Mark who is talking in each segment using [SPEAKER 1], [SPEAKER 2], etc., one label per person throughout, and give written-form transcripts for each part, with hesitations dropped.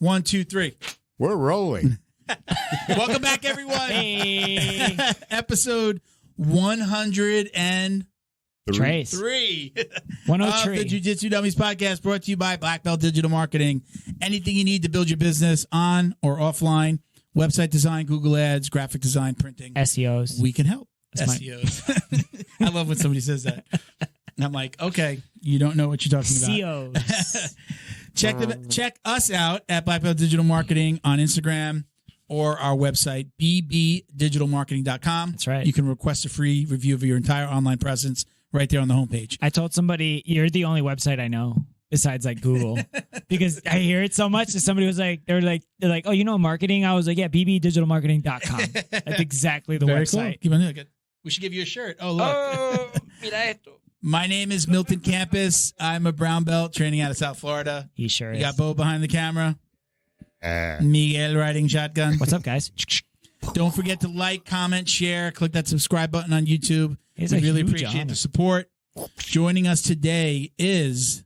[SPEAKER 1] 1, 2, 3.
[SPEAKER 2] We're rolling.
[SPEAKER 1] Welcome back, everyone.
[SPEAKER 3] Hey.
[SPEAKER 1] Episode 103
[SPEAKER 3] 103.
[SPEAKER 1] of the Jiu-Jitsu Dummies podcast, brought to you by Black Belt Digital Marketing. Anything you need to build your business on or offline, website design, Google Ads, graphic design, printing,
[SPEAKER 3] SEOs.
[SPEAKER 1] we can help.
[SPEAKER 3] That's
[SPEAKER 1] SEOs. I love when somebody says that. And I'm like, okay, you don't know what you're talking about.
[SPEAKER 3] SEOs.
[SPEAKER 1] Check us out at Black Belt Digital Marketing on Instagram or our website, bbdigitalmarketing.com.
[SPEAKER 3] That's right.
[SPEAKER 1] You can request a free review of your entire online presence right there on the homepage.
[SPEAKER 3] I told somebody, you're the only website I know besides like Google because I hear it so much that somebody was like, they're like, oh, you know marketing? I was like, yeah, bbdigitalmarketing.com. That's exactly the
[SPEAKER 1] Very
[SPEAKER 3] website.
[SPEAKER 1] Cool. Keep on looking. We should give you a shirt. Oh, look.
[SPEAKER 3] Mira esto.
[SPEAKER 1] My name is Milton Campus. I'm a brown belt training out of South Florida.
[SPEAKER 3] He sure
[SPEAKER 1] You
[SPEAKER 3] is.
[SPEAKER 1] got Bo behind the camera. Miguel riding shotgun.
[SPEAKER 3] What's up, guys?
[SPEAKER 1] Don't forget to like, comment, share, click that subscribe button on YouTube.
[SPEAKER 3] It's
[SPEAKER 1] We
[SPEAKER 3] a
[SPEAKER 1] really
[SPEAKER 3] huge
[SPEAKER 1] appreciate
[SPEAKER 3] honor.
[SPEAKER 1] the support. Joining us today is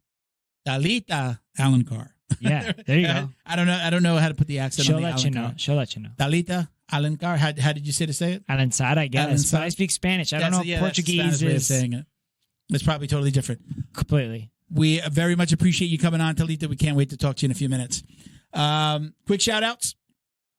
[SPEAKER 1] Talita Alencar.
[SPEAKER 3] Yeah, there you go.
[SPEAKER 1] I don't know how to put the accent
[SPEAKER 3] She'll
[SPEAKER 1] on the
[SPEAKER 3] let you know.
[SPEAKER 1] Alencar.
[SPEAKER 3] She'll let you know.
[SPEAKER 1] Talita Alencar. How did you say to say it?
[SPEAKER 3] Alencar, I guess. But I speak Spanish. I don't know if Portuguese
[SPEAKER 1] that's the Spanish way of
[SPEAKER 3] is
[SPEAKER 1] saying it. It's probably totally different.
[SPEAKER 3] completely.
[SPEAKER 1] We very much appreciate you coming on, Talita. We can't wait to talk to you in a few minutes. Quick shout outs.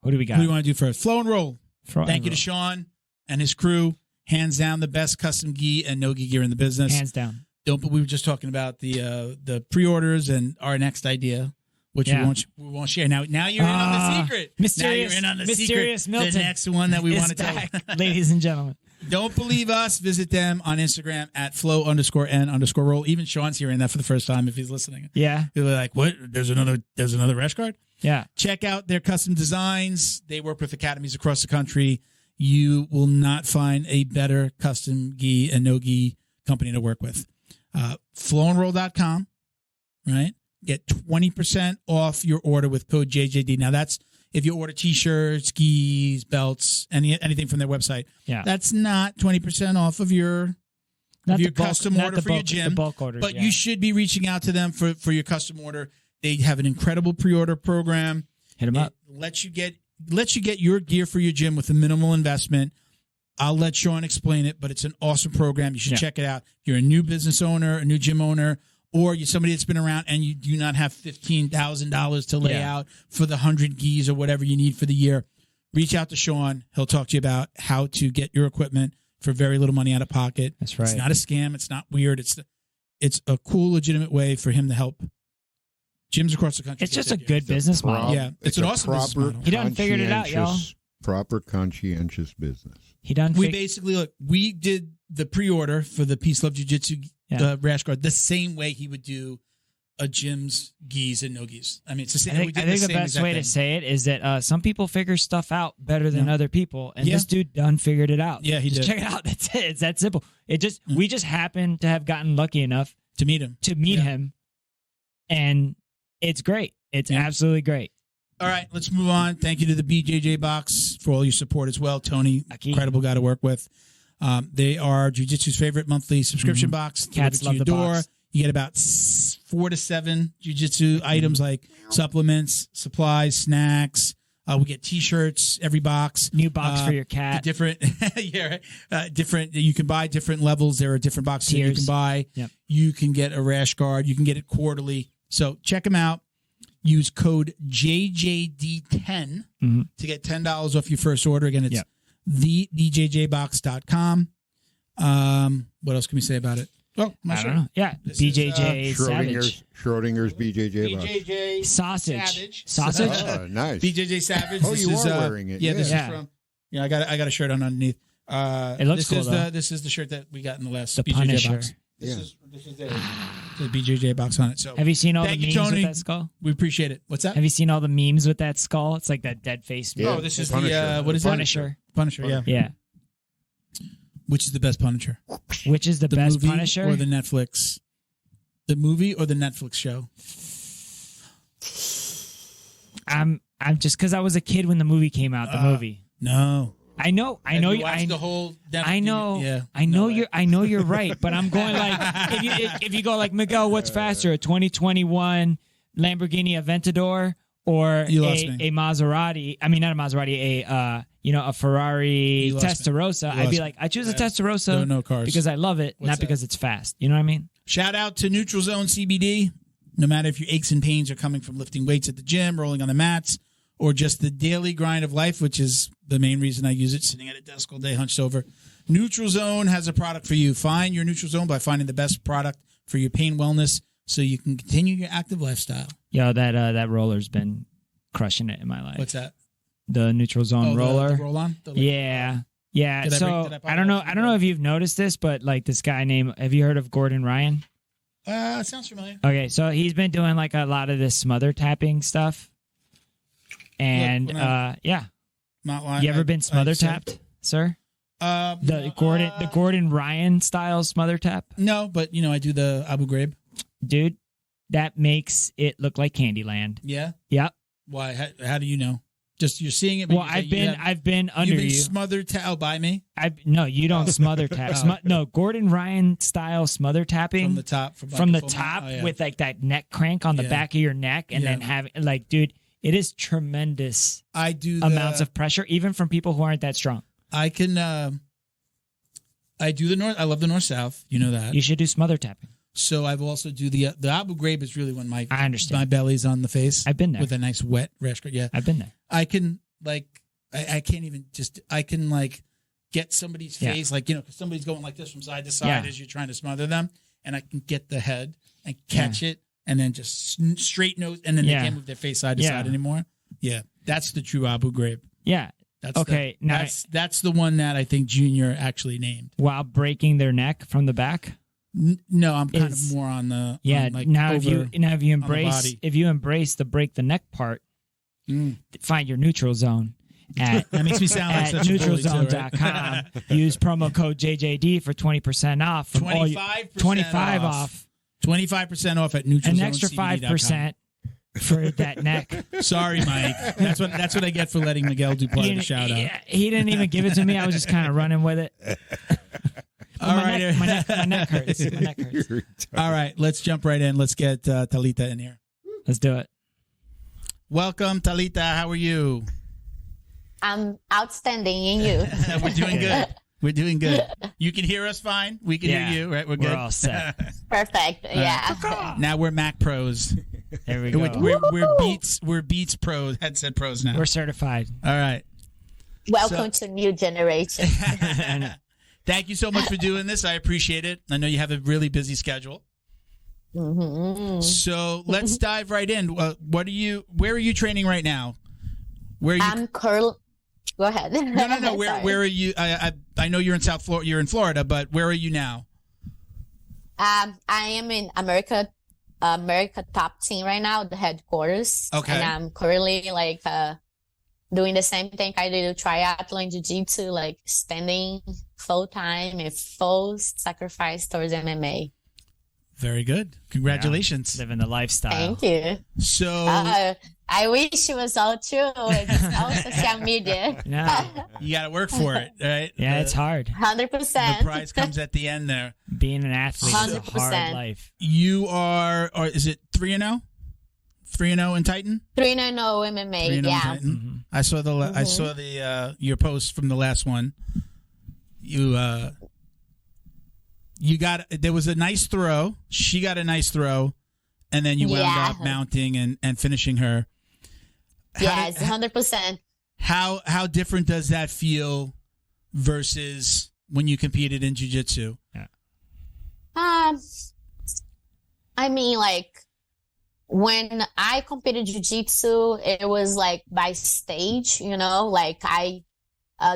[SPEAKER 3] What do we
[SPEAKER 1] What
[SPEAKER 3] got?
[SPEAKER 1] do you want to do first? Flow and roll.
[SPEAKER 3] Throw
[SPEAKER 1] Thank you
[SPEAKER 3] and
[SPEAKER 1] to Sean and his crew. Hands down, the best custom gi and no gi gear in the business.
[SPEAKER 3] roll. Hands down.
[SPEAKER 1] We were just talking about the pre-orders and our next idea, which
[SPEAKER 3] Yeah.
[SPEAKER 1] we won't share. Now you're in on the secret.
[SPEAKER 3] Mysterious-
[SPEAKER 1] now you're in on the
[SPEAKER 3] Mysterious
[SPEAKER 1] secret.
[SPEAKER 3] Milton
[SPEAKER 1] The next one that we
[SPEAKER 3] is
[SPEAKER 1] want to tell.
[SPEAKER 3] back, ladies and gentlemen.
[SPEAKER 1] Don't believe us. Visit them on Instagram at flow_n_roll. Even Sean's hearing that for the first time if he's listening.
[SPEAKER 3] Yeah.
[SPEAKER 1] They're like, what? There's another rash guard?
[SPEAKER 3] Yeah.
[SPEAKER 1] Check out their custom designs. They work with academies across the country. You will not find a better custom gi and no gi company to work with. Flowandroll.com, right? Get 20% off your order with code JJD. Now that's if you order t-shirts, skis, belts, anything from their website.
[SPEAKER 3] Yeah.
[SPEAKER 1] That's not 20% off of your custom order for your gym.
[SPEAKER 3] The bulk orders,
[SPEAKER 1] But
[SPEAKER 3] yeah.
[SPEAKER 1] you should be reaching out to them for your custom order. They have an incredible pre-order program.
[SPEAKER 3] Hit them up.
[SPEAKER 1] It lets you get your gear for your gym with a minimal investment. I'll let Sean explain it, but it's an awesome program. You should check it out. If you're a new business owner, a new gym owner, or you're somebody that's been around and you do not have $15,000 to lay out for the 100 gis or whatever you need for the year, reach out to Sean. He'll talk to you about how to get your equipment for very little money out of pocket.
[SPEAKER 3] That's right.
[SPEAKER 1] It's not a scam. It's not weird. It's a cool, legitimate way for him to help gyms across the country.
[SPEAKER 3] It's just a good business
[SPEAKER 2] Prob-
[SPEAKER 3] model.
[SPEAKER 1] Yeah, it's an awesome business model.
[SPEAKER 3] He done figured it out, y'all.
[SPEAKER 2] Proper conscientious business.
[SPEAKER 3] He done.
[SPEAKER 1] We basically we did the pre-order for the Peace Love Jiu-Jitsu rash guard the same way he would do a gym's gis and no gis. I mean, it's the same.
[SPEAKER 3] I think the best way to say it is that some people figure stuff out better than other people, and this dude done figured it out.
[SPEAKER 1] Yeah, he
[SPEAKER 3] just
[SPEAKER 1] did.
[SPEAKER 3] Check it out. That's it. It's that simple. We just happened to have gotten lucky enough
[SPEAKER 1] to meet him.
[SPEAKER 3] And it's great. It's absolutely great.
[SPEAKER 1] All right, let's move on. Thank you to the BJJ Box for all your support as well. Tony, incredible guy to work with. They are Jiu-Jitsu's favorite monthly subscription box.
[SPEAKER 3] Cats love
[SPEAKER 1] your
[SPEAKER 3] the
[SPEAKER 1] door.
[SPEAKER 3] box.
[SPEAKER 1] You get about 4 to 7 Jiu-Jitsu items like supplements, supplies, snacks. We get T-shirts every box.
[SPEAKER 3] New box for your cat.
[SPEAKER 1] Different, different. You can buy different levels. There are different boxes that you can buy.
[SPEAKER 3] Yep.
[SPEAKER 1] You can get a rash guard. You can get it quarterly. So check them out. Use code JJD10 to get $10 off your first order. Again, it's thebjjbox.com. What else can we say about it? Oh,
[SPEAKER 3] I don't know. Yeah,
[SPEAKER 1] This
[SPEAKER 3] BJJ
[SPEAKER 1] is,
[SPEAKER 3] Savage.
[SPEAKER 2] Schrodinger's BJJ box.
[SPEAKER 1] BJJ
[SPEAKER 3] Sausage.
[SPEAKER 2] Oh, nice.
[SPEAKER 1] BJJ Savage.
[SPEAKER 2] Oh, you are wearing it.
[SPEAKER 1] Yeah, this
[SPEAKER 3] Yeah.
[SPEAKER 1] is from. Yeah, I got a shirt on underneath.
[SPEAKER 3] It looks cool, though.
[SPEAKER 1] This is the shirt that we got in the last
[SPEAKER 3] The
[SPEAKER 1] BJJ
[SPEAKER 3] Punisher.
[SPEAKER 1] box. This is it. The BJJ box on it. So
[SPEAKER 3] Have you seen all the
[SPEAKER 1] thank you,
[SPEAKER 3] memes
[SPEAKER 1] Tony.
[SPEAKER 3] with that skull?
[SPEAKER 1] We appreciate it. What's that?
[SPEAKER 3] Have you seen all the memes with that skull? It's like that dead face.
[SPEAKER 2] Yeah.
[SPEAKER 1] Oh, this is
[SPEAKER 2] Punisher.
[SPEAKER 1] the what is
[SPEAKER 3] Punisher.
[SPEAKER 1] that? Punisher. Yeah.
[SPEAKER 3] Yeah.
[SPEAKER 1] Which is the best Punisher?
[SPEAKER 3] Which is the best
[SPEAKER 1] movie
[SPEAKER 3] Punisher?
[SPEAKER 1] or the Netflix? The movie or the Netflix show?
[SPEAKER 3] I'm just because I was a kid when the movie came out. The movie.
[SPEAKER 1] No.
[SPEAKER 3] I know.
[SPEAKER 1] Have you watched the whole.
[SPEAKER 3] I know.
[SPEAKER 1] Yeah.
[SPEAKER 3] I know you're right, but I'm going like if you go like Miguel, what's faster, a 2021 Lamborghini Aventador or
[SPEAKER 1] You lost
[SPEAKER 3] a
[SPEAKER 1] me.
[SPEAKER 3] Maserati. I mean, not a Maserati, a Ferrari
[SPEAKER 1] You lost me.
[SPEAKER 3] Testarossa.
[SPEAKER 1] You
[SPEAKER 3] I'd be
[SPEAKER 1] lost
[SPEAKER 3] like, I choose a
[SPEAKER 1] me.
[SPEAKER 3] Testarossa
[SPEAKER 1] Don't know cars.
[SPEAKER 3] because I love it,
[SPEAKER 1] What's
[SPEAKER 3] not
[SPEAKER 1] that?
[SPEAKER 3] because it's fast. You know what I mean?
[SPEAKER 1] Shout out to Neutral Zone CBD. No matter if your aches and pains are coming from lifting weights at the gym, rolling on the mats, or just the daily grind of life, which is the main reason I use it, sitting at a desk all day hunched over. Neutral Zone has a product for you. Find your Neutral Zone by finding the best product for your pain wellness so you can continue your active lifestyle.
[SPEAKER 3] Yo, that roller's been crushing it in my life.
[SPEAKER 1] What's that?
[SPEAKER 3] The Neutral Zone roller.
[SPEAKER 1] The roll-on?
[SPEAKER 3] Yeah. Yeah.
[SPEAKER 1] Did I
[SPEAKER 3] So
[SPEAKER 1] pop
[SPEAKER 3] I don't know.
[SPEAKER 1] it?
[SPEAKER 3] I don't know if you've noticed this, but like this guy named, have you heard of Gordon Ryan?
[SPEAKER 1] It sounds familiar.
[SPEAKER 3] Okay, so he's been doing like a lot of this smother tapping stuff. And
[SPEAKER 1] Look,
[SPEAKER 3] yeah.
[SPEAKER 1] Not lying.
[SPEAKER 3] You ever been smother tapped, sir? The Gordon Ryan style smother tap?
[SPEAKER 1] No, but I do the Abu Ghraib.
[SPEAKER 3] Dude, that makes it look like Candyland.
[SPEAKER 1] Yeah.
[SPEAKER 3] Yep.
[SPEAKER 1] Why? How do you know? Just you're seeing it. But
[SPEAKER 3] Well, I've been under
[SPEAKER 1] you've been
[SPEAKER 3] you.
[SPEAKER 1] smothered by me
[SPEAKER 3] No, you don't smother tap. No, Gordon Ryan style smother tapping
[SPEAKER 1] from the top.
[SPEAKER 3] from the top with like that neck crank on the back of your neck, and then having like, dude, it is tremendous.
[SPEAKER 1] I do
[SPEAKER 3] amounts of pressure, even from people who aren't that strong.
[SPEAKER 1] I can. I do the north. I love the north south. You know that.
[SPEAKER 3] You should do smother tapping.
[SPEAKER 1] So I've also do the Abu Ghraib is really when I
[SPEAKER 3] understand.
[SPEAKER 1] My belly's on the face.
[SPEAKER 3] I've been there
[SPEAKER 1] with a nice wet rash. Yeah,
[SPEAKER 3] I've been there.
[SPEAKER 1] I can I can't even just I can get somebody's face because somebody's going like this from side to side as you're trying to smother them, and I can get the head and catch it and then just straight nose, and then they can't move their face side to side anymore. Yeah, that's the true Abu Ghraib.
[SPEAKER 3] Yeah.
[SPEAKER 1] That's
[SPEAKER 3] okay.
[SPEAKER 1] That's the one that I think Junior actually named.
[SPEAKER 3] While breaking their neck from the back.
[SPEAKER 1] No, I'm kind of more on the
[SPEAKER 3] if you embrace the break the neck part, find your neutral zone at
[SPEAKER 1] that makes me sound like such
[SPEAKER 3] neutralzone.com. Use promo code JJD for 20% off. 25%
[SPEAKER 1] off. 25% off at neutralzone.
[SPEAKER 3] An extra 5% for that neck.
[SPEAKER 1] Sorry, Mike. That's what I get for letting Miguel do part of the shout out.
[SPEAKER 3] He didn't even give it to me. I was just kind of running with it. My neck hurts. My neck hurts.
[SPEAKER 1] All right, let's jump right in. Let's get Talita in here.
[SPEAKER 3] Let's do it.
[SPEAKER 1] Welcome, Talita. How are you?
[SPEAKER 4] I'm outstanding. And you?
[SPEAKER 1] We're doing good. We're doing good. You can hear us fine. We can hear you, right? We're good.
[SPEAKER 3] We're all set.
[SPEAKER 4] Perfect. Yeah.
[SPEAKER 1] Now we're Mac pros.
[SPEAKER 3] There we go.
[SPEAKER 1] We're Beats pros, headset pros now.
[SPEAKER 3] We're certified.
[SPEAKER 1] All right.
[SPEAKER 4] Welcome to new generation.
[SPEAKER 1] Thank you so much for doing this. I appreciate it. I know you have a really busy schedule.
[SPEAKER 4] Mm-hmm.
[SPEAKER 1] So let's dive right in. Where are you training right now? Where are you?
[SPEAKER 4] I'm Go ahead.
[SPEAKER 1] No. Where are you? I know you're in South Florida. You're in Florida, but where are you now?
[SPEAKER 4] I am in America top team right now, the headquarters.
[SPEAKER 1] Okay.
[SPEAKER 4] And I'm currently doing the same thing I do, triathlon, jiu-jitsu, spending full time and full sacrifice towards MMA.
[SPEAKER 1] Very good. Congratulations.
[SPEAKER 3] Living the lifestyle.
[SPEAKER 4] Thank you.
[SPEAKER 1] So
[SPEAKER 4] I wish it was all true. It's all social media.
[SPEAKER 3] No.
[SPEAKER 1] You got to work for it, right?
[SPEAKER 3] Yeah, it's hard.
[SPEAKER 4] 100%.
[SPEAKER 1] The prize comes at the end there.
[SPEAKER 3] Being an athlete is a
[SPEAKER 4] 100%.
[SPEAKER 3] hard life.
[SPEAKER 1] You are, or is it 3-0? 3-0 in Titan?
[SPEAKER 4] 3-0 MMA,
[SPEAKER 1] 3-0 in
[SPEAKER 4] yeah.
[SPEAKER 1] Titan.
[SPEAKER 3] Mm-hmm.
[SPEAKER 1] I saw the your post from the last one. You got, there was a nice throw. She got a nice throw, and then you wound up mounting and finishing her.
[SPEAKER 4] Yes, 100%.
[SPEAKER 1] How different does that feel versus when you competed in jiu-jitsu?
[SPEAKER 3] Yeah.
[SPEAKER 4] I mean, when I competed jiu-jitsu, it was by stage,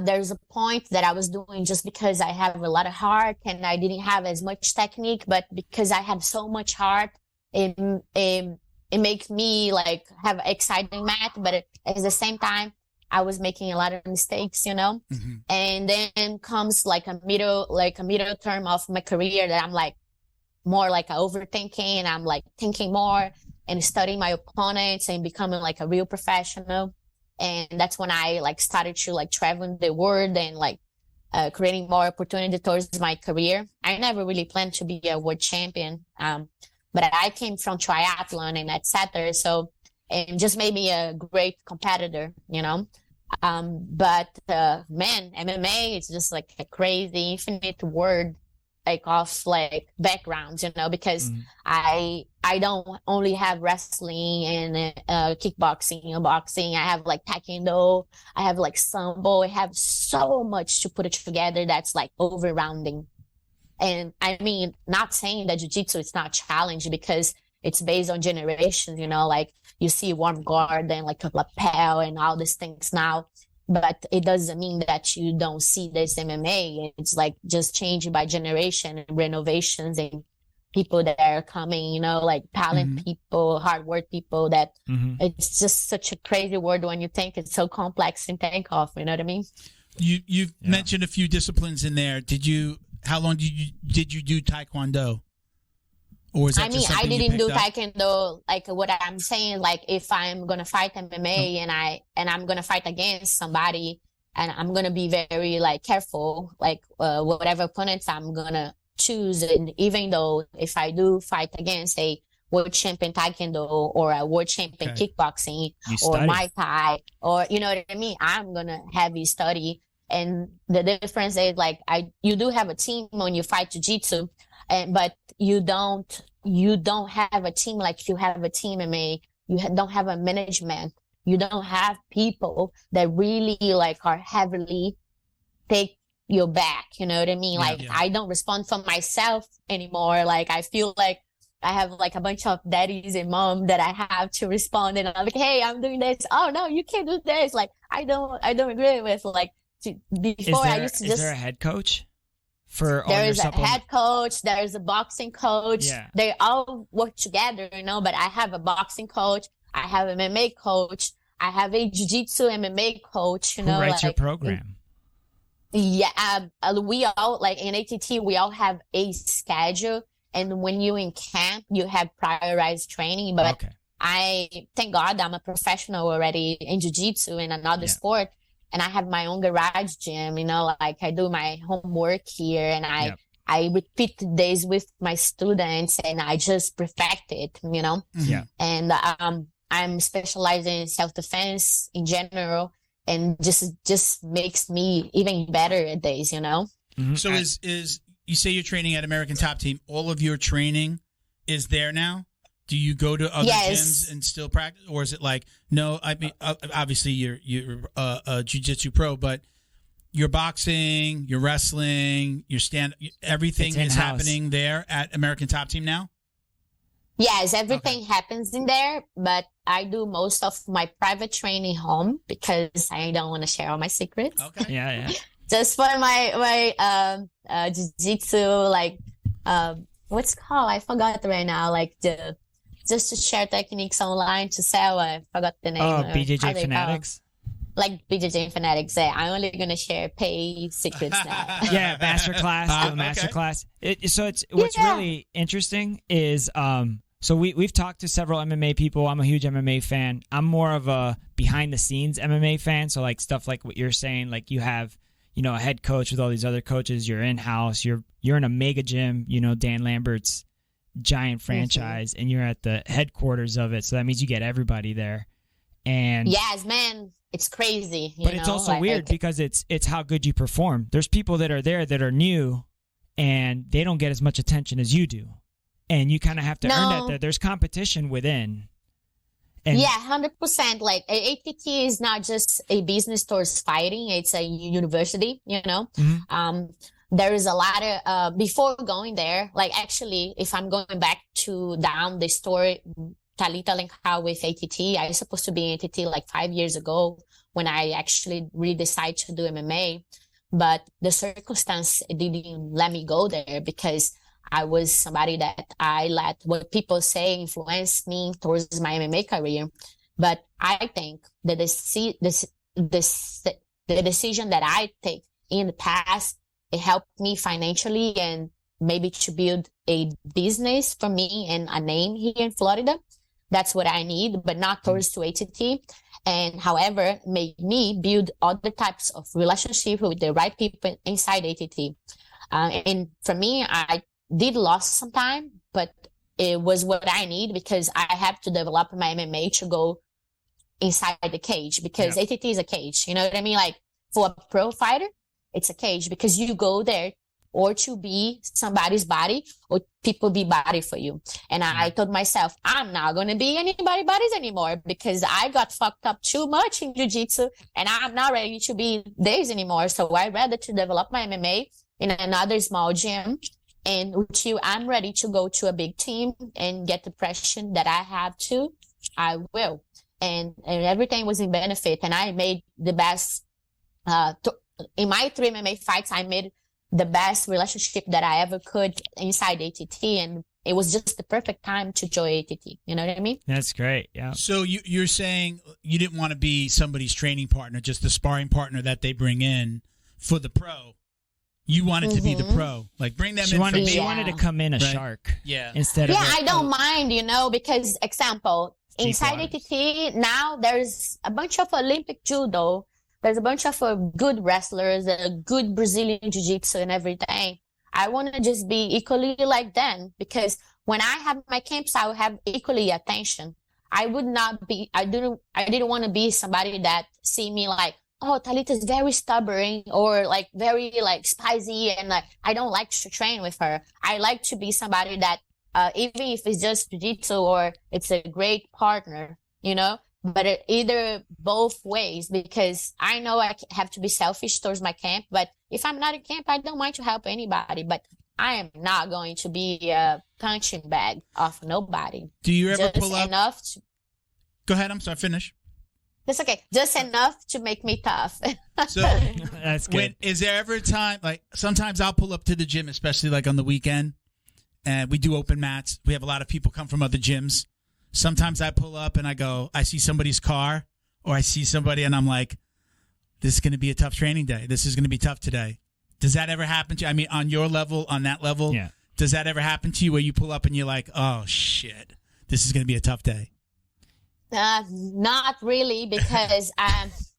[SPEAKER 4] there's a point that I was doing just because I have a lot of heart and I didn't have as much technique, but because I have so much heart, it makes me have exciting math, but at the same time, I was making a lot of mistakes,
[SPEAKER 1] Mm-hmm.
[SPEAKER 4] And then comes a middle term of my career that I'm more overthinking, and I'm thinking more and studying my opponents and becoming a real professional. And that's when I started to traveling the world and creating more opportunity towards my career. I never really planned to be a world champion. But I came from triathlon and etc. So and just made me a great competitor, you know. But man, MMA is just like a crazy infinite world, like of like backgrounds, you know, because I don't only have wrestling and kickboxing and boxing. I have like taekwondo, I have like sambo. I have so much to put it together that's like over-rounding. And I mean, not saying that jiu-jitsu is not challenging, because it's based on generations, you know, like you see warm guard and like a lapel and all these things now. But it doesn't mean that you don't see this MMA. It's like just changing by generation and renovations and people that are coming, you know, like talent people, hard work people, that it's just such a crazy world when you think it's so complex and think of, you know what I mean?
[SPEAKER 1] You've mentioned a few disciplines in there. How long did you do Taekwondo? Or is that
[SPEAKER 4] I didn't do Taekwondo. Like what I'm saying, like if I'm going to fight MMA and I'm going to fight against somebody, and I'm going to be very like careful, like whatever opponents I'm going to choose. And even though if I do fight against a world champion Taekwondo or a world champion kickboxing or Muay Thai, or you know what I mean, I'm going to have you study. And the difference is like you do have a team when you fight jiu-jitsu, but you don't have a team like you have a team MMA. You don't have a management. You don't have people that really like are heavily take your back. You know what I mean? I don't respond for myself anymore. Like I feel like I have like a bunch of daddies and mom that I have to respond, and I'm like, hey, I'm doing this. Oh no, you can't do this. Like I don't agree with like. Before I used to just.
[SPEAKER 3] Is there a head coach for all
[SPEAKER 4] there
[SPEAKER 3] your
[SPEAKER 4] is a head coach, there is a boxing coach.
[SPEAKER 3] Yeah.
[SPEAKER 4] They all work together, you know, but I have a boxing coach, I have an MMA coach, I have a jiu-jitsu MMA coach, you know.
[SPEAKER 3] Who writes your program?
[SPEAKER 4] Yeah, we all, like in ATT, we all have a schedule, and when you in camp, you have prioritized training, but I, thank God, I'm a professional already in jiu-jitsu and another sport. And I have my own garage gym, you know, like I do my homework here, and I repeat this with my students, and I just perfect it, you know.
[SPEAKER 3] Yeah.
[SPEAKER 4] And I'm specializing in self-defense in general, and just makes me even better at this, you know.
[SPEAKER 1] So is you say you're training at American Top Team, all of your training is there now? Do you go to other gyms and still practice, or is it like no? I mean, obviously you're a jiu-jitsu pro, but your boxing, your wrestling, your everything is happening there at American Top Team now.
[SPEAKER 4] Yes, everything happens in there, but I do most of my private training home because I don't want to share all my secrets.
[SPEAKER 1] Okay.
[SPEAKER 3] Yeah.
[SPEAKER 4] Just for my jiu-jitsu, like what's it called? I forgot right now. Like just to share techniques online to sell. I forgot the name.
[SPEAKER 3] Oh, BJJ Fanatics?
[SPEAKER 4] Like BJJ Fanatics. I'm only going to share paid secrets now.
[SPEAKER 3] Yeah, masterclass. So what's really interesting is so we've talked to several MMA people. I'm a huge MMA fan. I'm more of a behind the scenes MMA fan. So like stuff like what you're saying, like you have, you know, a head coach with all these other coaches. You're in house. You're in a mega gym. You know, Dan Lambert's giant franchise, and you're at the headquarters of it. So that means you get everybody there. And
[SPEAKER 4] yes, man, it's crazy.
[SPEAKER 3] But it's also weird because it's how good you perform. There's people that are there that are new, and they don't get as much attention as you do, and you kind of have to earn that. There's competition within. And
[SPEAKER 4] 100%. Like ATT is not just a business towards fighting; it's a university. You know. There is a lot of, before going there, like actually, if I'm going back down the story, Talita Alencar with ATT, I was supposed to be in ATT like 5 years ago when I actually really decided to do MMA. But the circumstance didn't let me go there because I was somebody that I let what people say influence me towards my MMA career. But I think the decision that I take in the past, it helped me financially and maybe to build a business for me and a name here in Florida. That's what I need, but not towards to ATT. And however, made me build other types of relationship with the right people inside ATT. And for me, I did lose some time, but it was what I need because I have to develop my MMA to go inside the cage because ATT is a cage. You know what I mean? Like for a pro fighter, it's a cage because you go there or to be somebody's body or people be body for you. And I told myself, I'm not going to be anybody's bodies anymore because I got fucked up too much in jiu-jitsu and I'm not ready to be theirs anymore. So I'd rather to develop my MMA in another small gym. And until I'm ready to go to a big team and get the pressure that I have to, I will. And everything was in benefit. And I made the best, in my 3 MMA fights, I made the best relationship that I ever could inside ATT. And it was just the perfect time to join ATT. You know what I mean?
[SPEAKER 3] That's great. Yeah.
[SPEAKER 1] So you're saying you didn't want to be somebody's training partner, just the sparring partner that they bring in for the pro. You wanted to be the pro, like bring them in.
[SPEAKER 3] She wanted to come in a shark, instead of
[SPEAKER 4] I don't mind, because example inside ATT now there's a bunch of Olympic judo, there's a bunch of good wrestlers, good Brazilian jiu-jitsu and everything. I want to just be equally like them because when I have my camps, I will have equally attention. I didn't want to be somebody that see me like, oh, Talita is very stubborn or like very like spicy and like I don't like to train with her. I like to be somebody that even if it's just jiu-jitsu or it's a great partner, but either both ways because I know I have to be selfish towards my camp. But if I'm not in camp, I don't mind to help anybody. But I am not going to be a punching bag of nobody.
[SPEAKER 1] Do you ever pull up? Go ahead. I'm sorry. Finish.
[SPEAKER 4] That's okay. Just enough to make me tough.
[SPEAKER 1] So
[SPEAKER 3] that's good.
[SPEAKER 1] Is there ever a time, like sometimes I'll pull up to the gym, especially like on the weekend, and we do open mats. We have a lot of people come from other gyms. Sometimes I pull up and I see somebody's car or I see somebody and I'm like, this is going to be a tough training day. This is going to be tough today. Does that ever happen to you? I mean, on your level, on that level, does that ever happen to you where you pull up and you're like, oh shit, this is going to be a tough day?
[SPEAKER 4] Not really, because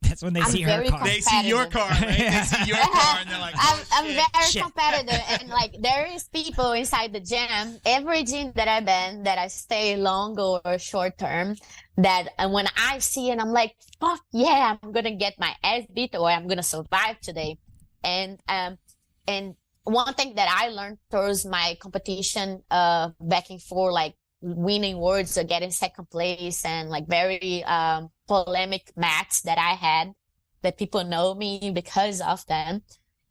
[SPEAKER 3] that's when they see her car.
[SPEAKER 1] They see your car, right? They see your car, and they're like, oh,
[SPEAKER 4] I'm very competitive, and like there is people inside the gym. Every gym that I've been, that I stay long or short term, that when I see it, I'm like, fuck yeah, I'm gonna get my ass beat or I'm gonna survive today. And one thing that I learned towards my competition, back and forth, like winning awards or getting second place and like very polemic matches that I had that people know me because of them.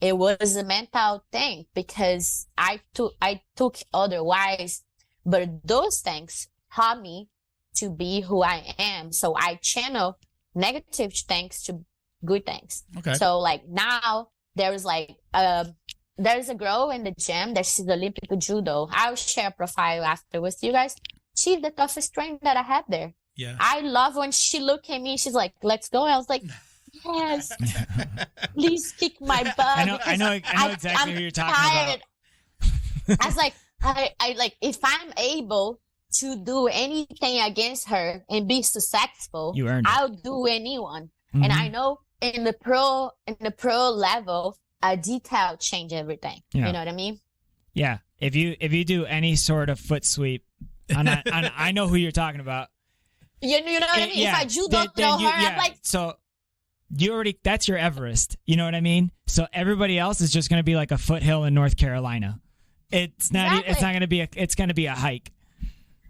[SPEAKER 4] It was a mental thing because I took otherwise, but those things taught me to be who I am. So I channel negative things to good things.
[SPEAKER 1] Okay.
[SPEAKER 4] So like now there's like there's a girl in the gym that she's Olympic judo. I'll share a profile after with you guys. She's the toughest trainer that I had there.
[SPEAKER 1] Yeah.
[SPEAKER 4] I love when she looked at me. She's like, let's go. I was like, yes, please kick my butt.
[SPEAKER 3] I know exactly who you're talking about.
[SPEAKER 4] I was like, I like, if I'm able to do anything against her and be successful, I'll do anyone. Mm-hmm. And I know in the pro level, a detail change everything. Yeah. You know what I mean?
[SPEAKER 3] Yeah. If you do any sort of foot sweep, I know who you're talking about.
[SPEAKER 4] You know what I mean? Yeah. If I judo throw her, I'm like,
[SPEAKER 3] so that's your Everest. You know what I mean? So everybody else is just going to be like a foothill in North Carolina. It's not going to be it's going to be a hike.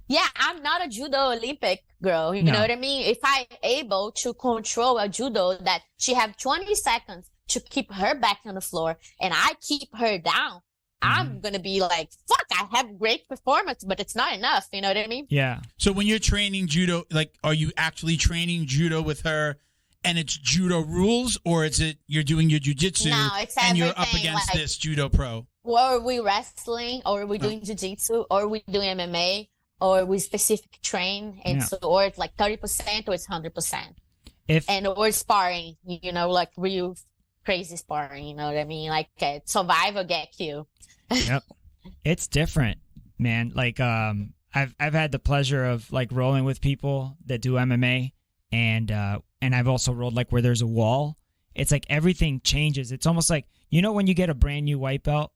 [SPEAKER 4] Yeah, I'm not a judo Olympic girl. You know what I mean? If I'm able to control a judo that she have 20 seconds to keep her back on the floor and I keep her down, I'm going to be like, fuck, I have great performance, but it's not enough. You know what I mean?
[SPEAKER 3] Yeah.
[SPEAKER 1] So when you're training judo, like, are you actually training judo with her and it's judo rules, or is it you're doing your jiu-jitsu and you're up against this judo pro?
[SPEAKER 4] Or are we wrestling, or are we doing jiu-jitsu, or are we doing MMA, or we specific train, and so, or it's like 30% or it's 100%. Or sparring, like real crazy sparring, you know what I mean? Like survive or get killed.
[SPEAKER 3] Yep. It's different, man. Like I've had the pleasure of like rolling with people that do MMA, and I've also rolled like where there's a wall. It's like everything changes. It's almost like, when you get a brand new white belt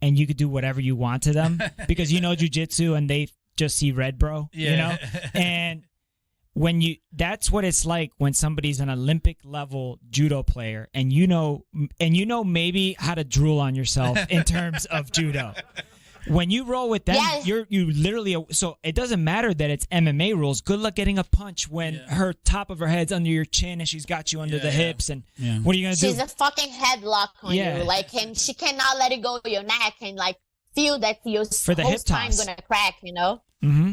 [SPEAKER 3] and you could do whatever you want to them because jiu-jitsu and they just see red, bro.
[SPEAKER 1] Yeah.
[SPEAKER 3] You know? And that's what it's like when somebody's an Olympic level judo player and you know maybe how to drool on yourself in terms of judo. When you roll with them, you literally, so it doesn't matter that it's MMA rules. Good luck getting a punch when her top of her head's under your chin and she's got you under the hips. And what are you going to do?
[SPEAKER 4] She's a fucking headlock on you. Like, and she cannot let it go to your neck and like feel that your whole spine's going to crack, you know?
[SPEAKER 1] Mm-hmm.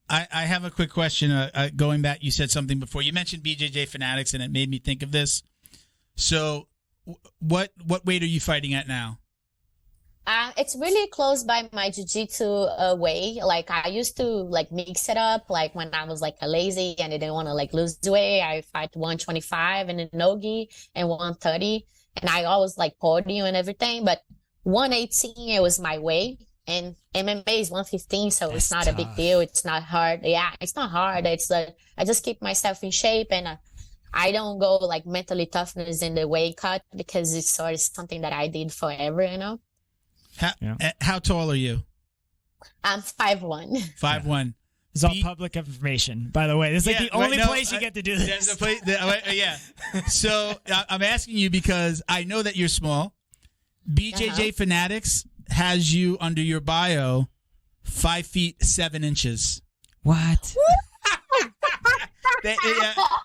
[SPEAKER 1] I have a quick question. Going back, you said something before. You mentioned BJJ Fanatics, and it made me think of this. So, what weight are you fighting at now?
[SPEAKER 4] It's really close by my jiu-jitsu way. Like, I used to like mix it up. Like when I was like lazy and I didn't want to like lose weight, I fight 125 and a nogi and 130, and I always like podium and everything. But 118 it was my weight. And MMA is 115, so it's not a big deal. It's not hard. Yeah, it's not hard. It's like I just keep myself in shape, and I don't go like mentally toughness in the weight cut because it's sort of something that I did forever, you know.
[SPEAKER 1] How tall are you?
[SPEAKER 4] I'm 5'1".
[SPEAKER 1] 5'1".
[SPEAKER 3] It's all public information, by the way. This is like the only place you get to do this.
[SPEAKER 1] There's a place, yeah. So I'm asking you because I know that you're small. BJJ Fanatics has you under your bio 5 feet 7 inches.
[SPEAKER 3] What?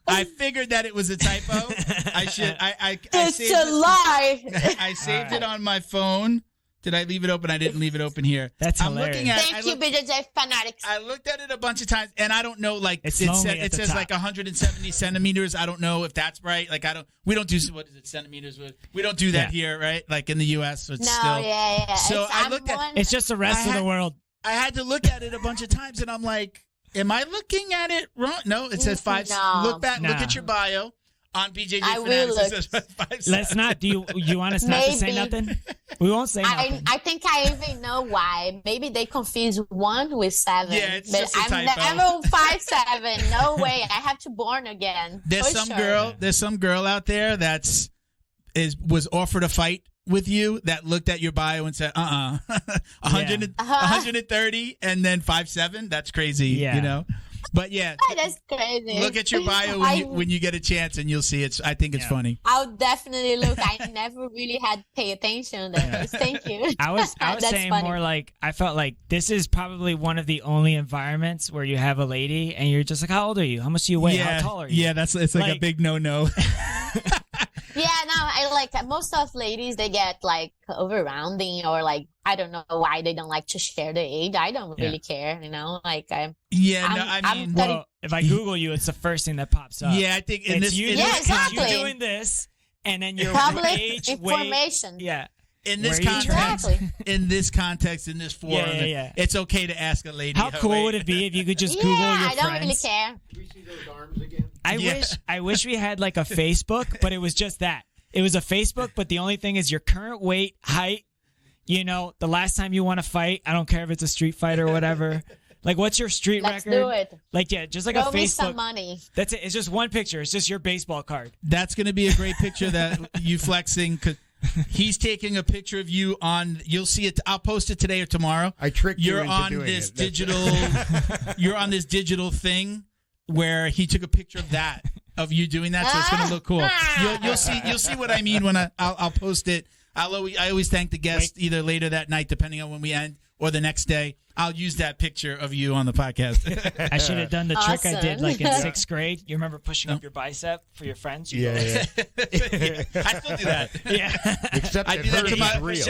[SPEAKER 1] I figured that it was a typo.
[SPEAKER 4] It's a lie.
[SPEAKER 1] I saved it on my phone. Did I leave it open? I didn't leave it open here.
[SPEAKER 3] That's hilarious.
[SPEAKER 4] Thank you, BJJ Fanatics.
[SPEAKER 1] I looked at it a bunch of times, and I don't know. Like it says like 170 centimeters. I don't know if that's right. Like we don't do what is it centimeters? We don't do that here, right? Like in the U.S. So it's still.
[SPEAKER 4] Yeah.
[SPEAKER 1] So I looked at.
[SPEAKER 3] It's just the rest of the world.
[SPEAKER 1] I had to look at it a bunch of times, and I'm like, am I looking at it wrong? No, it says 5.
[SPEAKER 4] No.
[SPEAKER 1] Look back. Look at your bio. On BJJ
[SPEAKER 4] I will
[SPEAKER 1] Fanatics.
[SPEAKER 3] Let's not. Do you want us not to say nothing? We won't say nothing.
[SPEAKER 4] I think I even know why. Maybe they confuse 1 with 7.
[SPEAKER 1] Yeah, it's
[SPEAKER 4] but
[SPEAKER 1] just a
[SPEAKER 4] I'm
[SPEAKER 1] typo.
[SPEAKER 4] never 5'7". No way. I have to born again.
[SPEAKER 1] There's some girl out there was offered a fight with you that looked at your bio and said, 130 and then 5'7". That's crazy. Yeah. You know. But yeah,
[SPEAKER 4] that's crazy.
[SPEAKER 1] Look at your bio when you get a chance, and you'll see I think it's funny.
[SPEAKER 4] I'll definitely look. I never really had to pay attention to this. Thank you.
[SPEAKER 3] I was saying funny. More like I felt like this is probably one of the only environments where you have a lady and you're just like, how old are you? How much do you weigh? How tall are you?
[SPEAKER 1] Yeah, it's like a big no.
[SPEAKER 4] Yeah, no, I like most of ladies, they get like over rounding or like, I don't know why they don't like to share the age. I don't really care, you know, like
[SPEAKER 1] if I
[SPEAKER 3] Google you, it's the first thing that pops up.
[SPEAKER 1] Yeah, I think
[SPEAKER 3] you're doing this and then your
[SPEAKER 4] public
[SPEAKER 3] age,
[SPEAKER 4] information.
[SPEAKER 3] Weight, yeah.
[SPEAKER 1] In this context, in this forum, it's okay to ask a lady.
[SPEAKER 3] How cool would it be if you could just Google your friends?
[SPEAKER 4] I don't really care.
[SPEAKER 2] Can we see those arms again?
[SPEAKER 3] I wish we had like a Facebook, but it was just that. It was a Facebook, but the only thing is your current weight, height, you know, the last time you want to fight. I don't care if it's a street fight or whatever. Like, what's your street record?
[SPEAKER 4] Let's do it.
[SPEAKER 3] Like, yeah, just like
[SPEAKER 4] Throw
[SPEAKER 3] a Facebook.
[SPEAKER 4] Me some money.
[SPEAKER 3] That's it. It's just one picture. It's just your baseball card.
[SPEAKER 1] That's going to be a great picture that you flexing. Cause he's taking a picture of you on. You'll see it. I'll post it today or tomorrow.
[SPEAKER 2] I tricked you
[SPEAKER 1] You're
[SPEAKER 2] into
[SPEAKER 1] on
[SPEAKER 2] doing
[SPEAKER 1] this
[SPEAKER 2] it.
[SPEAKER 1] digital. You're on this digital thing where he took a picture of that. Of you doing that, so it's going to look cool. You'll see what I mean when I'll post it. I always thank the guest either later that night, depending on when we end, or the next day. I'll use that picture of you on the podcast.
[SPEAKER 3] I should have done the trick I did like in 6th grade. You remember pushing up your bicep for your friends?
[SPEAKER 2] Yeah.
[SPEAKER 1] I still do that.
[SPEAKER 3] Yeah.
[SPEAKER 2] Except
[SPEAKER 1] I do that to my
[SPEAKER 2] real.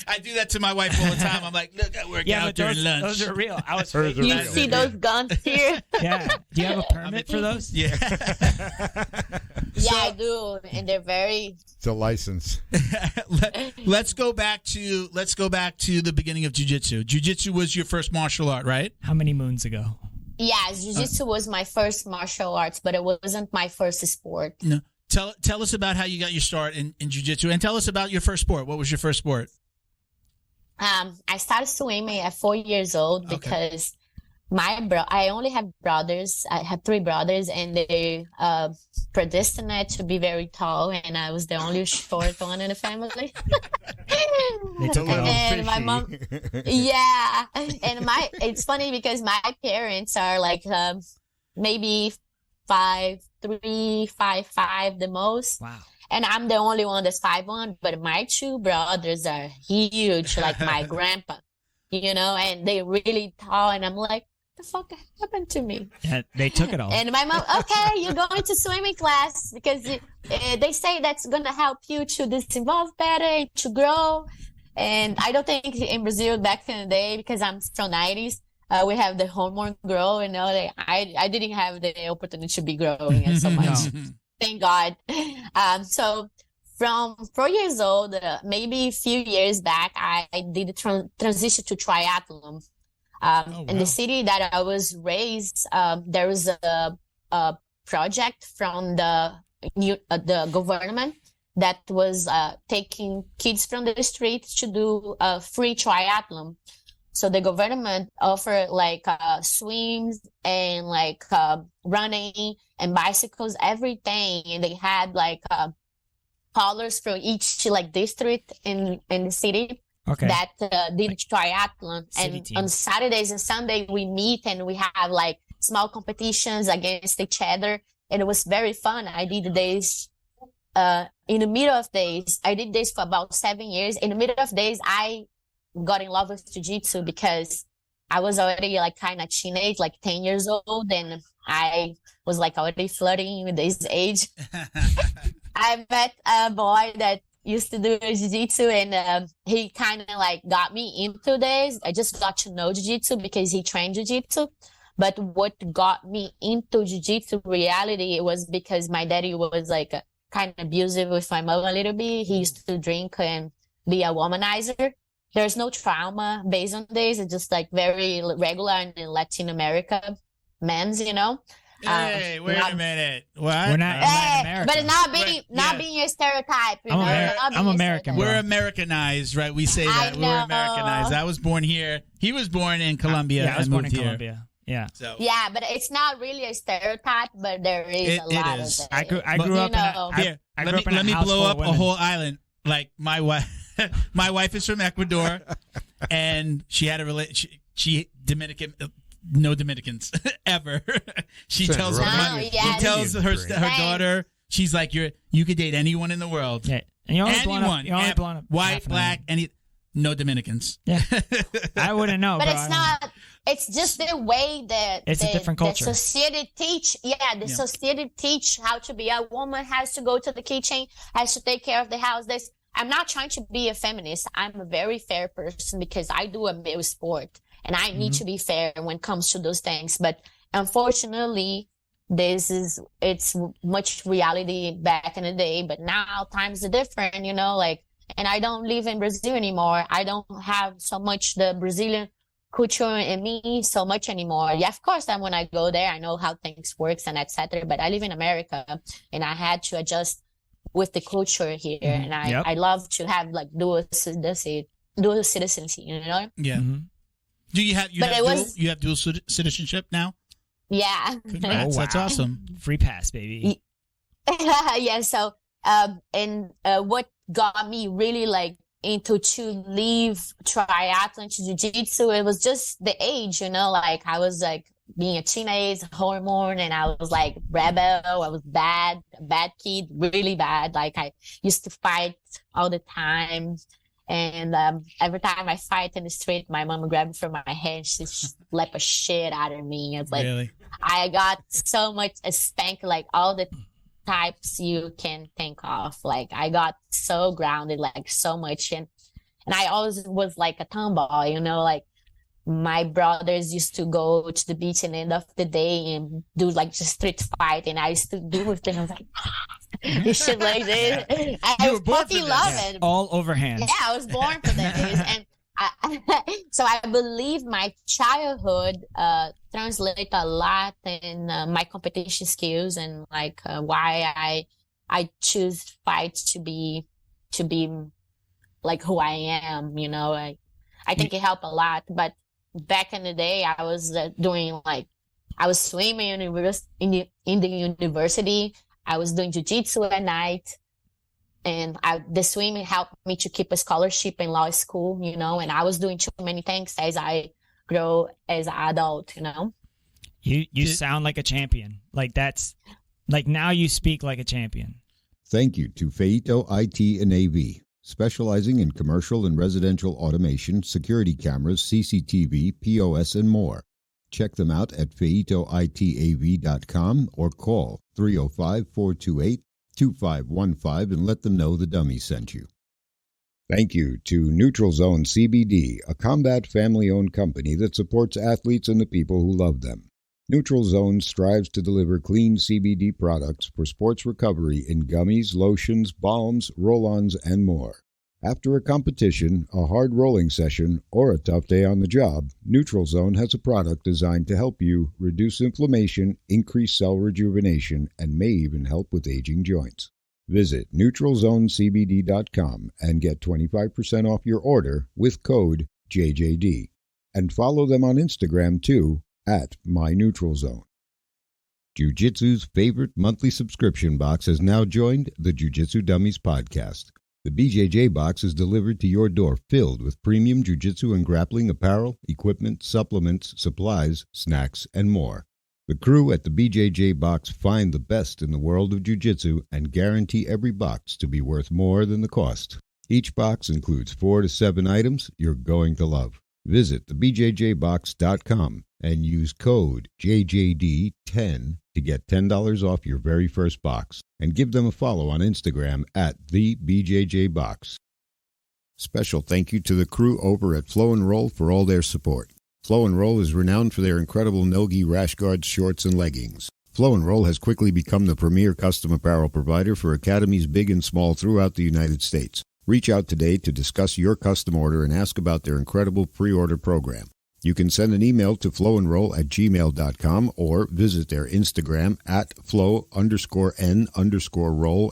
[SPEAKER 1] I do that to my wife all the time. I'm like, look, I work out during lunch.
[SPEAKER 3] Those are real. I was
[SPEAKER 2] Hers are
[SPEAKER 4] You
[SPEAKER 2] real.
[SPEAKER 4] see those guns here?
[SPEAKER 3] Yeah. Do you have a permit for those?
[SPEAKER 1] Yeah.
[SPEAKER 4] Yeah, I do, and they're very.
[SPEAKER 2] It's a license.
[SPEAKER 1] Let's go back to the beginning of jiu-jitsu. Jiu-jitsu was your first martial art, right?
[SPEAKER 3] How many moons ago?
[SPEAKER 4] Yeah, jiu-jitsu was my first martial arts, but it wasn't my first sport.
[SPEAKER 1] No. Tell us about how you got your start in jiu-jitsu, and tell us about your first sport. What was your first sport?
[SPEAKER 4] I started swimming at 4 years old because I only have brothers. I have 3 brothers, and they predestined to be very tall, and I was the only short one in the family.
[SPEAKER 3] They took it
[SPEAKER 4] And
[SPEAKER 3] all.
[SPEAKER 4] then my mom, yeah. And it's funny because my parents are like maybe 5'3", 5'5" the most.
[SPEAKER 3] Wow.
[SPEAKER 4] And I'm the only one that's 5'1", but my two brothers are huge, like my grandpa, and they really tall. And I'm like, the fuck happened to me?
[SPEAKER 3] Yeah, they took it all.
[SPEAKER 4] And my mom, okay, you're going to swimming class because they say that's going to help you to disinvolve better and to grow. And I don't think in Brazil back in the day, because I'm from 90s, we have the hormone grow, I didn't have the opportunity to be growing so much. Thank God. So from 4 years old, maybe a few years back, I did a transition to triathlon. In the city that I was raised, there was a project from the government that was taking kids from the streets to do a free triathlon. So the government offered like swims and like running and bicycles, everything, and they had like callers from each like district in the city.
[SPEAKER 3] Okay.
[SPEAKER 4] That did triathlon.
[SPEAKER 3] City
[SPEAKER 4] And
[SPEAKER 3] team.
[SPEAKER 4] on Saturdays and Sunday we meet and we have like small competitions against each other. And it was very fun. I did this in the middle of days. I did this for about 7 years. In the middle of days, I got in love with jiu-jitsu because I was already like kind of teenage, like 10 years old. And I was like already flirting with this age. I met a boy that used to do jiu-jitsu and he kind of like got me into this. I just got to know jiu-jitsu because he trained jiu-jitsu. But what got me into jiu-jitsu reality was because my daddy was like kind of abusive with my mom a little bit. He used to drink and be a womanizer. There's no trauma based on this. It's just like very regular in Latin America men's,
[SPEAKER 1] Hey, wait a minute. What?
[SPEAKER 3] We're not
[SPEAKER 4] Hey,
[SPEAKER 3] American.
[SPEAKER 4] but it's not being a stereotype.
[SPEAKER 3] I'm
[SPEAKER 4] Not being a
[SPEAKER 3] American,
[SPEAKER 4] stereotype.
[SPEAKER 3] bro.
[SPEAKER 1] We're Americanized, right? We say that.
[SPEAKER 4] I
[SPEAKER 1] We're
[SPEAKER 4] know.
[SPEAKER 1] Americanized. I was born here. He was born in Colombia
[SPEAKER 3] Yeah, I was
[SPEAKER 1] and
[SPEAKER 3] born
[SPEAKER 1] moved
[SPEAKER 3] in
[SPEAKER 1] here.
[SPEAKER 3] Colombia. Yeah.
[SPEAKER 1] So
[SPEAKER 4] Yeah, but it's not really a stereotype, but there is
[SPEAKER 1] It-
[SPEAKER 4] a lot
[SPEAKER 1] it is.
[SPEAKER 4] of it.
[SPEAKER 3] I grew
[SPEAKER 1] But-
[SPEAKER 3] up in a,
[SPEAKER 1] here,
[SPEAKER 3] I
[SPEAKER 1] let
[SPEAKER 3] grew
[SPEAKER 1] me
[SPEAKER 3] up in a
[SPEAKER 1] let me
[SPEAKER 3] house
[SPEAKER 1] blow
[SPEAKER 3] full of
[SPEAKER 1] up a
[SPEAKER 3] women.
[SPEAKER 1] whole island. Like my wife, my wife is from Ecuador, and she had a she Dominican. No Dominicans ever. She
[SPEAKER 2] Same,
[SPEAKER 1] tells
[SPEAKER 2] right?
[SPEAKER 1] her,
[SPEAKER 4] No,
[SPEAKER 1] she tells her
[SPEAKER 2] Same.
[SPEAKER 1] daughter, she's like, you could date anyone in the world.
[SPEAKER 3] Yeah. And you're only blowing
[SPEAKER 1] Anyone,
[SPEAKER 3] up, you're only blowing up
[SPEAKER 1] white,
[SPEAKER 3] half an
[SPEAKER 1] black,
[SPEAKER 3] island.
[SPEAKER 1] no Dominicans.
[SPEAKER 3] Yeah. I wouldn't know,
[SPEAKER 4] But
[SPEAKER 3] bro.
[SPEAKER 4] it's not. It's just the way that
[SPEAKER 3] It's a different culture.
[SPEAKER 4] The society teach. Yeah, the society teach how to be a woman. Has to go to the kitchen. Has to take care of the house. This. I'm not trying to be a feminist. I'm a very fair person because I do a male sport. And I need to be fair when it comes to those things. But unfortunately, it's much reality back in the day. But now times are different, and I don't live in Brazil anymore. I don't have so much the Brazilian culture in me so much anymore. Yeah, of course, when I go there, I know how things works and etc. But I live in America and I had to adjust with the culture here. And I love to have like dual citizenship,
[SPEAKER 1] Yeah.
[SPEAKER 3] Mm-hmm.
[SPEAKER 1] Do you have you have dual citizenship now?
[SPEAKER 4] Yeah.
[SPEAKER 1] Congrats. That's awesome.
[SPEAKER 3] Free pass, baby.
[SPEAKER 4] Yeah. So, what got me really like into to leave triathlon to jiu-jitsu, it was just the age, like I was like being a teenage hormone and I was like rebel. I was a bad kid, really bad. Like I used to fight all the time. And every time I fight in the street, my mom grabbed me from my hand. She slapped a shit out of me. It's like,
[SPEAKER 1] Really?
[SPEAKER 4] I got so much spank, like all the types you can think of. Like I got so grounded, like so much. And I always was like a tomboy, like my brothers used to go to the beach at the end of the day and do like just street fight. And I used to do with them. I was like, this shit like this. I was fucking loving it.
[SPEAKER 3] All overhand.
[SPEAKER 4] Yeah, I was born for this. And so I believe my childhood translates a lot in my competition skills and like why I choose fight to be like who I am. I think it helped a lot. But back in the day, I was I was swimming in the university. I was doing jiu-jitsu at night. the swimming helped me to keep a scholarship in law school, you know, and I was doing too many things as I grow as an adult, you know.
[SPEAKER 3] You sound like a champion. Like now you speak like a champion.
[SPEAKER 5] Thank you to Feito IT and AV, specializing in commercial and residential automation, security cameras, CCTV, POS, and more. Check them out at feitoitav.com or call 305-428-2515 and let them know the dummy sent you. Thank you to Neutral Zone CBD, a combat family-owned company that supports athletes and the people who love them. Neutral Zone strives to deliver clean CBD products for sports recovery in gummies, lotions, balms, roll-ons, and more. After a competition, a hard rolling session, or a tough day on the job, Neutral Zone has a product designed to help you reduce inflammation, increase cell rejuvenation, and may even help with aging joints. Visit NeutralZoneCBD.com and get 25% off your order with code JJD. And follow them on Instagram too, at MyNeutralZone. Jiu-Jitsu's favorite monthly subscription box has now joined the Jiu-Jitsu Dummies podcast. The BJJ box is delivered to your door filled with premium jiu-jitsu and grappling apparel, equipment, supplements, supplies, snacks, and more. The crew at the BJJ box find the best in the world of jiu-jitsu and guarantee every box to be worth more than the cost. Each box includes 4 to 7 items you're going to love. Visit thebjjbox.com and use code JJD10 to get $10 off your very first box, and give them a follow on Instagram at thebjjbox. Special thank you to the crew over at Flow and Roll for all their support. Flow and Roll is renowned for their incredible no-gi rash guards, shorts, and leggings. Flow and Roll has quickly become the premier custom apparel provider for academies big and small throughout the United States. Reach out today to discuss your custom order and ask about their incredible pre-order program. You can send an email to flowandroll@gmail.com or visit their Instagram at flow_n_roll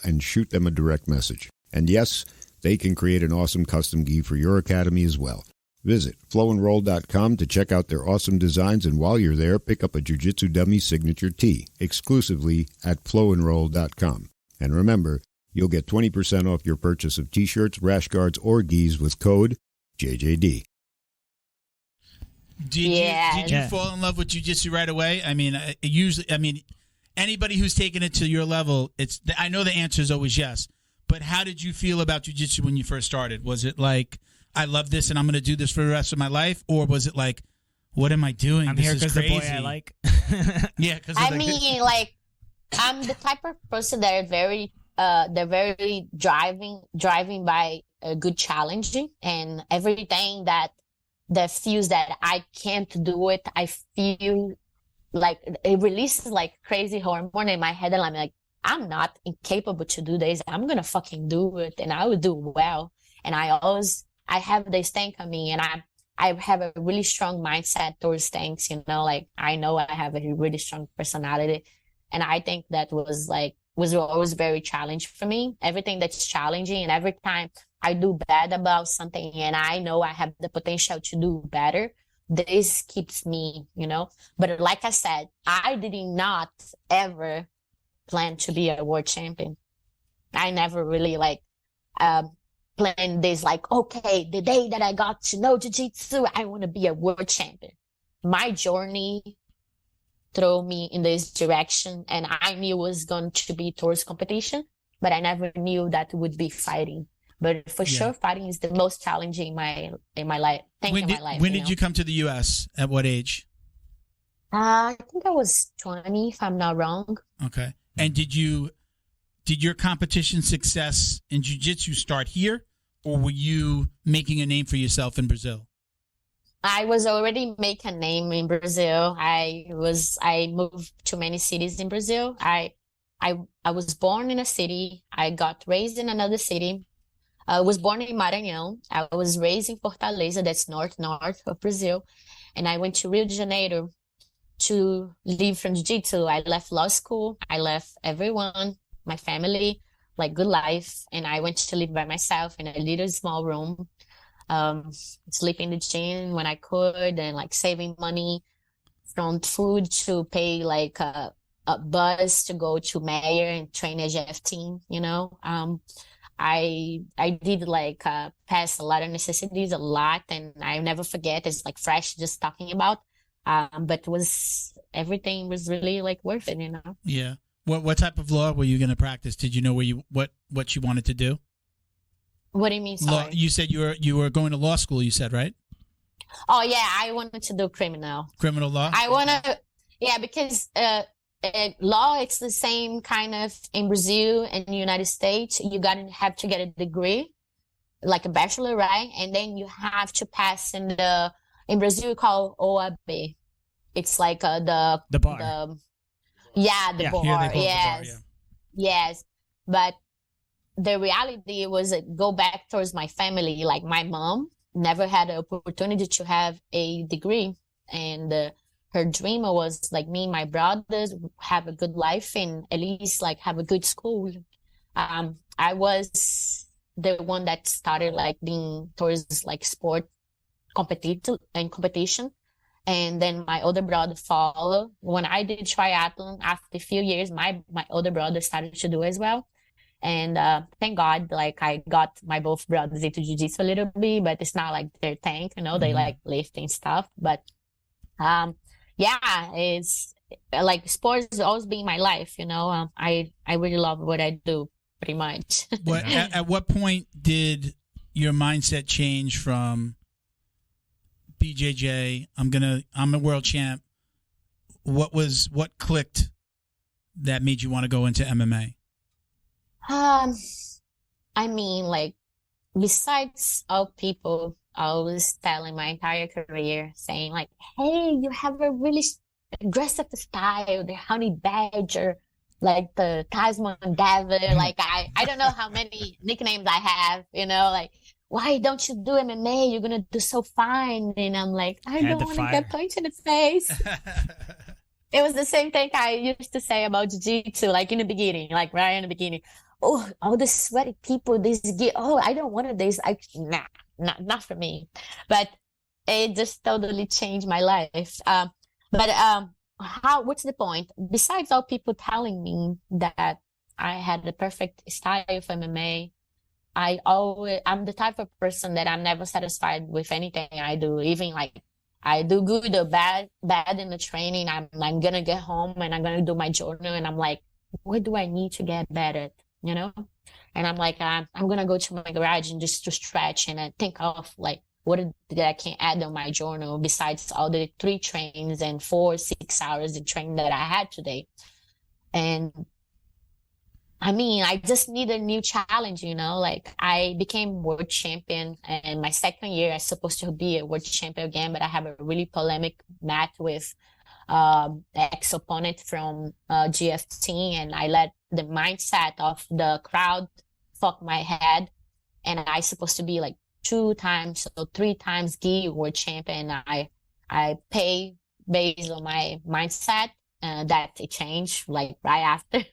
[SPEAKER 5] and shoot them a direct message. And yes, they can create an awesome custom gi for your academy as well. Visit flowandroll.com to check out their awesome designs, and while you're there, pick up a Jiu-Jitsu Dummy signature tee exclusively at flowandroll.com. And remember, you'll get 20% off your purchase of t-shirts, rash guards, or gis with code JJD.
[SPEAKER 1] Did you fall in love with jiu-jitsu right away? I mean, anybody who's taken it to your level, I know the answer is always yes. But how did you feel about jiu-jitsu when you first started? Was it like, I love this and I'm going to do this for the rest of my life? Or was it like, what am I doing?
[SPEAKER 3] I'm
[SPEAKER 1] this
[SPEAKER 3] here
[SPEAKER 1] is
[SPEAKER 3] because
[SPEAKER 1] crazy.
[SPEAKER 3] The boy I like.
[SPEAKER 1] Yeah, because
[SPEAKER 4] I'm the type of person that they're very driving by a good challenge, and everything that feels that I can't do it, I feel like it releases like crazy hormone in my head, and I'm like, I'm not incapable to do this. I'm gonna fucking do it, and I will do well. And I have this thing on me, and I have a really strong mindset towards things, you know, like I know I have a really strong personality, and I think that was always very challenging for me. Everything that's challenging, and every time I do bad about something and I know I have the potential to do better, this keeps me, you know. But like I said, I did not ever plan to be a world champion. I never really planned this, like, okay, the day that I got to know jiu-jitsu, I want to be a world champion. My journey threw me in this direction, and I knew it was going to be towards competition, but I never knew that it would be fighting. But for sure, fighting is the most challenging in my life.
[SPEAKER 1] When did you come to the U.S.? At what age?
[SPEAKER 4] I think I was 20, if I'm not wrong.
[SPEAKER 1] Okay. And did your competition success in jiu-jitsu start here, or were you making a name for yourself in Brazil?
[SPEAKER 4] I was already making a name in Brazil. I moved to many cities in Brazil. I was born in a city. I got raised in another city. I was born in Maranhão. I was raised in Fortaleza, that's north of Brazil. And I went to Rio de Janeiro to live from jiu-jitsu. I left law school. I left everyone, my family, like good life. And I went to live by myself in a little small room, sleep in the gym when I could, and like saving money from food to pay like a bus to go to Mayor and train a JF team, you know. I did like pass a lot of necessities a lot, and I never forget. It's like fresh just talking about. But everything was really like worth it, you know?
[SPEAKER 1] Yeah. What type of law were you going to practice? Did you know what you wanted to do?
[SPEAKER 4] What do you mean? Sorry.
[SPEAKER 1] Law, you said you were going to law school, you said, right?
[SPEAKER 4] Oh yeah, I wanted to do criminal
[SPEAKER 1] Law?
[SPEAKER 4] I want to, yeah, because law, it's the same kind of in Brazil and the United States. You have to get a degree, like a bachelor, right? And then you have to pass in Brazil called OAB. It's like the
[SPEAKER 3] bar.
[SPEAKER 4] bar.
[SPEAKER 1] Here they call it the bar, yeah.
[SPEAKER 4] Yes. But the reality was go back towards my family. Like my mom never had an opportunity to have a degree, and her dream was like me and my brothers have a good life and at least like have a good school. I was the one that started like being towards like sport competition. And then my older brother followed. When I did triathlon, after a few years, my older brother started to do as well. And thank God, like I got my both brothers into jiu-jitsu a little bit, but it's not like their thing, you know, they like lifting stuff. But yeah, it's like sports has always been my life, you know. I really love what I do, pretty much.
[SPEAKER 1] At what point did your mindset change from BJJ, I'm a world champ? What clicked that made you want to go into MMA?
[SPEAKER 4] I mean, like, besides all people always telling my entire career, saying like, hey, you have a really aggressive style, the honey badger, like the Tasman devil, like I don't know how many nicknames I have, you know, like, why don't you do MMA? You're going to do so fine. And I'm like, I don't want to get punched in the face. It was the same thing I used to say about jiu-jitsu, like in the beginning, like right in the beginning. Oh, all the sweaty people, I don't want this. Nah, not for me. But it just totally changed my life. What's the point? Besides all people telling me that I had the perfect style for MMA, I'm the type of person that I'm never satisfied with anything I do. Even like I do good or bad in the training, I'm gonna get home and I'm gonna do my journal and I'm like, what do I need to get better at, you know? And I'm like, I'm gonna go to my garage and just to stretch and think of like what I can add on my journal besides all the 3 trains and 4-6 hours of training that I had today. And I mean, I just need a new challenge, you know, like I became world champion and my second year, I was supposed to be a world champion again, but I have a really polemic match with ex-opponent from GFT, and I let the mindset of the crowd fuck my head. And I supposed to be like 3 times gi world champion. I pay based on my mindset. That it changed like right after.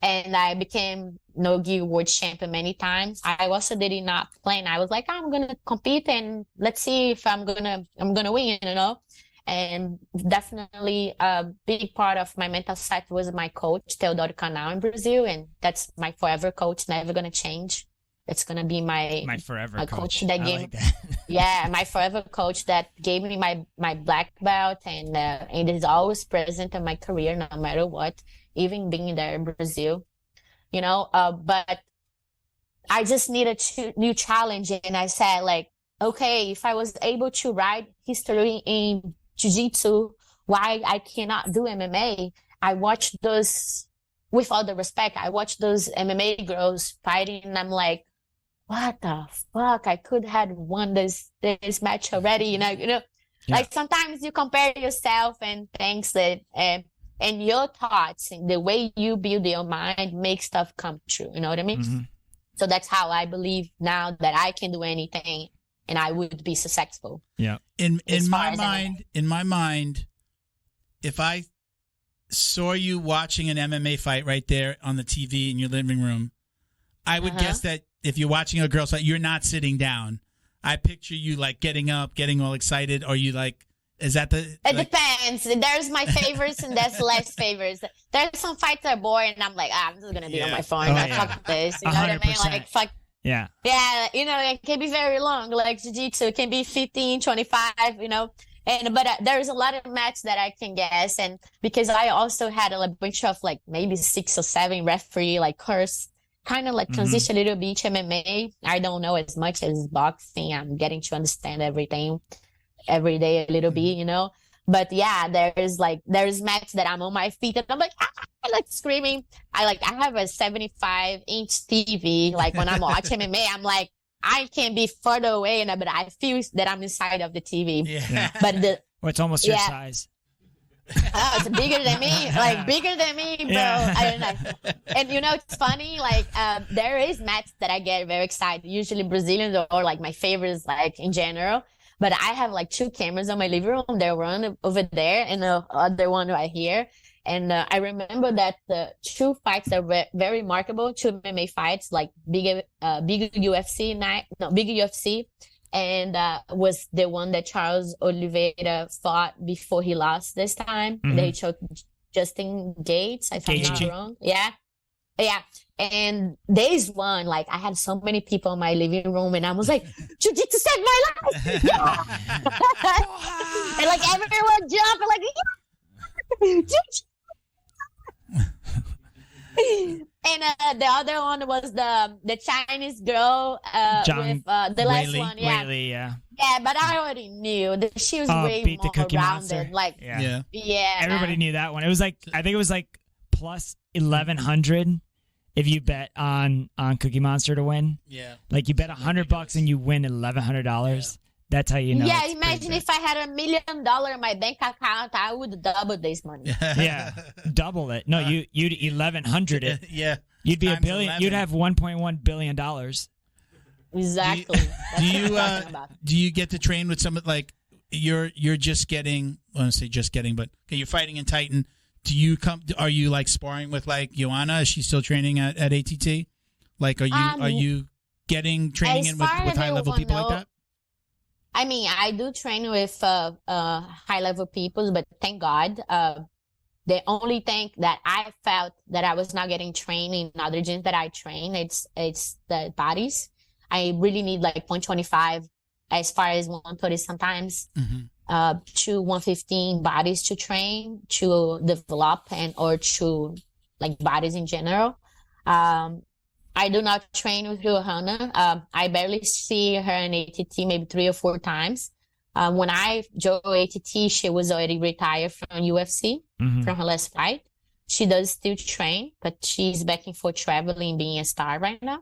[SPEAKER 4] And I became no-gi world champion many times. I also did not plan. I was like, I'm going to compete and let's see if I'm going to win, you know? And definitely a big part of my mental set was my coach, Teodoro Canal in Brazil. And that's my forever coach, never going to change. It's going to be my
[SPEAKER 3] forever
[SPEAKER 4] coach that gave
[SPEAKER 3] like that.
[SPEAKER 4] Yeah, my forever coach that gave me my black belt and is always present in my career no matter what, even being there in Brazil, you know. But I just need a new challenge, and I said like, okay, if I was able to write history in jiu-jitsu, why I cannot do MMA? I watched those, with all the respect, I watched those MMA girls fighting, and I'm like, what the fuck? I could have won this match already, you know. Yeah. Like sometimes you compare yourself and things that, and your thoughts and the way you build your mind make stuff come true. You know what I mean? Mm-hmm. So that's how I believe now that I can do anything and I would be successful.
[SPEAKER 3] Yeah.
[SPEAKER 1] In my mind, if I saw you watching an MMA fight right there on the TV in your living room, I would guess that if you're watching a girl's fight, you're not sitting down. I picture you like getting up, getting all excited, or you like Is that the?
[SPEAKER 4] It depends. There's my favorites and there's less favorites. There's some fights that are boring, and I'm like, I'm just gonna be on my phone. Fuck this. You know what I mean? Like, fuck.
[SPEAKER 3] Yeah.
[SPEAKER 4] Yeah. You know, it can be very long. Like jiu-jitsu, it can be 15, 25. You know. But there's a lot of matches that I can guess, and because I also had a bunch of like maybe 6 or 7 referee like course, kind of like transition a little bit to MMA. I don't know as much as boxing. I'm getting to understand everything every day a little bit, you know. But yeah, there's matches that I'm on my feet and I'm like, like screaming. I have a 75-inch TV. Like when I'm watching MMA, I'm like, I can be further away, but I feel that I'm inside of the TV. Yeah. But
[SPEAKER 3] it's almost your size.
[SPEAKER 4] Oh, it's bigger than me, like bigger than me, bro. Yeah. I don't know. And you know, it's funny. Like there is matches that I get very excited. Usually Brazilians or like my favorites, like in general. But I have like 2 cameras on my living room. There's one over there and the other one right here. And I remember that the 2 fights that were very remarkable, 2 MMA fights, like big UFC, and was the one that Charles Oliveira fought before he lost this time. They choked Justin Gates, if I'm not wrong. Yeah. And there's one, like I had so many people in my living room and I was like, jiu-jitsu saved my life. Yeah. And like everyone jumped and like, and the other one was the Chinese girl with the last one,
[SPEAKER 3] Whaley, yeah,
[SPEAKER 4] but I already knew that she was way
[SPEAKER 3] beat
[SPEAKER 4] more
[SPEAKER 3] the Cookie
[SPEAKER 4] rounded.
[SPEAKER 3] Monster.
[SPEAKER 4] Like, yeah,
[SPEAKER 3] everybody knew that one. It was like I think it was like plus 1,100 if you bet on Cookie Monster to win. Yeah, like you bet $100 and you win $1,100. That's how you know.
[SPEAKER 4] Yeah, imagine if I had $1 million in my bank account, I would double this money.
[SPEAKER 3] Yeah, double it. No, you'd 1,100 it.
[SPEAKER 1] Yeah,
[SPEAKER 3] you'd be a billion. 11. You'd have $1.1 billion.
[SPEAKER 4] Exactly.
[SPEAKER 1] Do you get to train with some like you're just getting? I don't want to say just getting, but okay, you're fighting in Titan. Do you come? Are you like sparring with like Joanna? Is she still training at ATT? Like, are you getting training in with high level people like that?
[SPEAKER 4] I mean, I do train with high-level people, but thank God, the only thing that I felt that I was not getting trained in other gyms that I train, it's the bodies. I really need like 125 as far as 130 sometimes, to 115 bodies to train, to develop or to like bodies in general. I do not train with Johanna. I barely see her in ATT maybe 3 or 4 times. When I joined ATT, she was already retired from UFC from her last fight. She does still train, but she's back for traveling, being a star right now.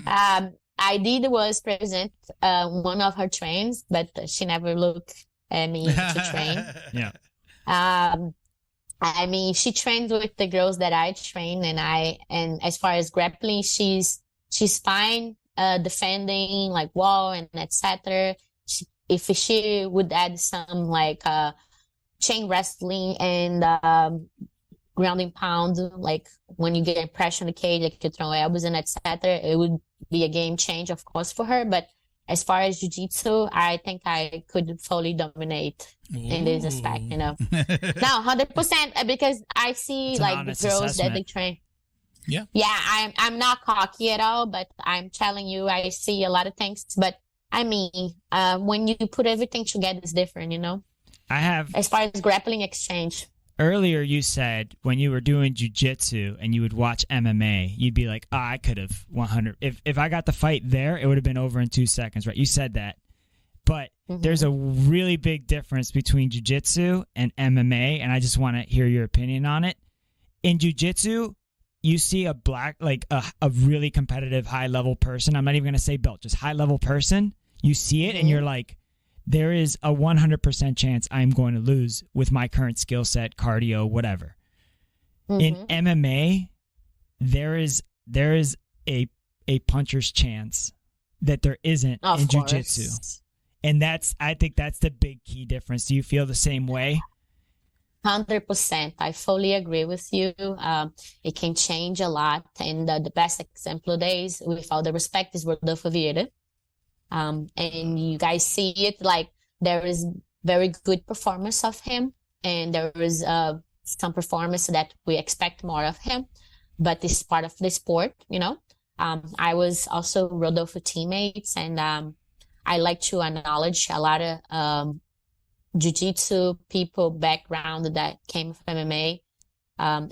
[SPEAKER 4] I was present one of her trains, but she never looked at me to train.
[SPEAKER 3] Yeah.
[SPEAKER 4] I mean, she trains with the girls that I train, and as far as grappling, she's fine defending like wall and etc. If she would add some like chain wrestling and grounding pound, like when you get pressure on the cage, like you throw elbows and etc., it would be a game change, of course, for her. But as far as jiu-jitsu, I think I could fully dominate in this aspect, you know. Now, 100%, because I see like the girls that they train.
[SPEAKER 1] Yeah.
[SPEAKER 4] Yeah, I'm not cocky at all, but I'm telling you, I see a lot of things. But I mean, when you put everything together, it's different, you know. As far as grappling exchange.
[SPEAKER 3] Earlier, you said when you were doing jiu-jitsu and you would watch MMA, you'd be like, oh, I could have 100. If I got the fight there, it would have been over in 2 seconds, right? You said that. But there's a really big difference between jiu-jitsu and MMA, and I just want to hear your opinion on it. In jiu-jitsu, you see a really competitive high-level person. I'm not even going to say belt, just high-level person. You see it, and you're like, there is a 100% chance I'm going to lose with my current skill set, cardio, whatever. In MMA, there is a puncher's chance that there isn't in jiu-jitsu. And I think that's the big key difference. Do you feel the same way?
[SPEAKER 4] 100%. I fully agree with you. It can change a lot. And the best example days, with all the respect, is Rodolfo Vieira. And you guys see it, like there is very good performance of him. And there was some performance that we expect more of him, but it's part of the sport, you know. I was also Rodolfo teammates, and I like to acknowledge a lot of jiu-jitsu people background that came from MMA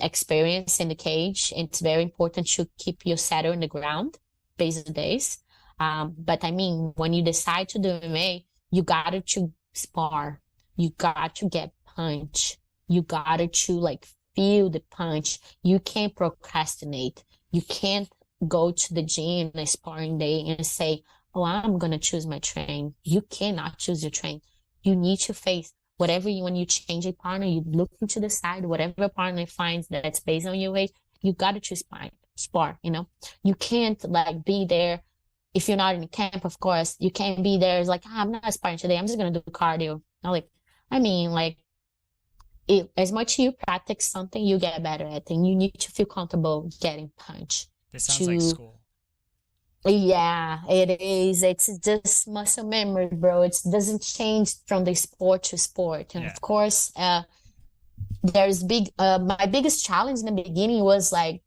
[SPEAKER 4] experience in the cage. It's very important to keep your saddle in the ground these days. But I mean, when you decide to do MMA, you gotta to spar, you got to get punch, you gotta to like feel the punch. You can't procrastinate. You can't go to the gym a sparring day and say, oh, I'm gonna choose my train. You cannot choose your train. You need to face whatever you, when you change a partner, you look into the side, whatever partner finds that's based on your weight, you gotta choose spar, you know. You can't like be there if you're not in camp, of course. You can't be there. It's like, I'm not sparring today, I'm just gonna do cardio. I mean, as much you practice something, you get better at it, and you need to feel comfortable getting punched.
[SPEAKER 3] This sounds like school.
[SPEAKER 4] Yeah, it is. It's just muscle memory, bro. It doesn't change from the sport to sport. And of course, there's my biggest challenge in the beginning was like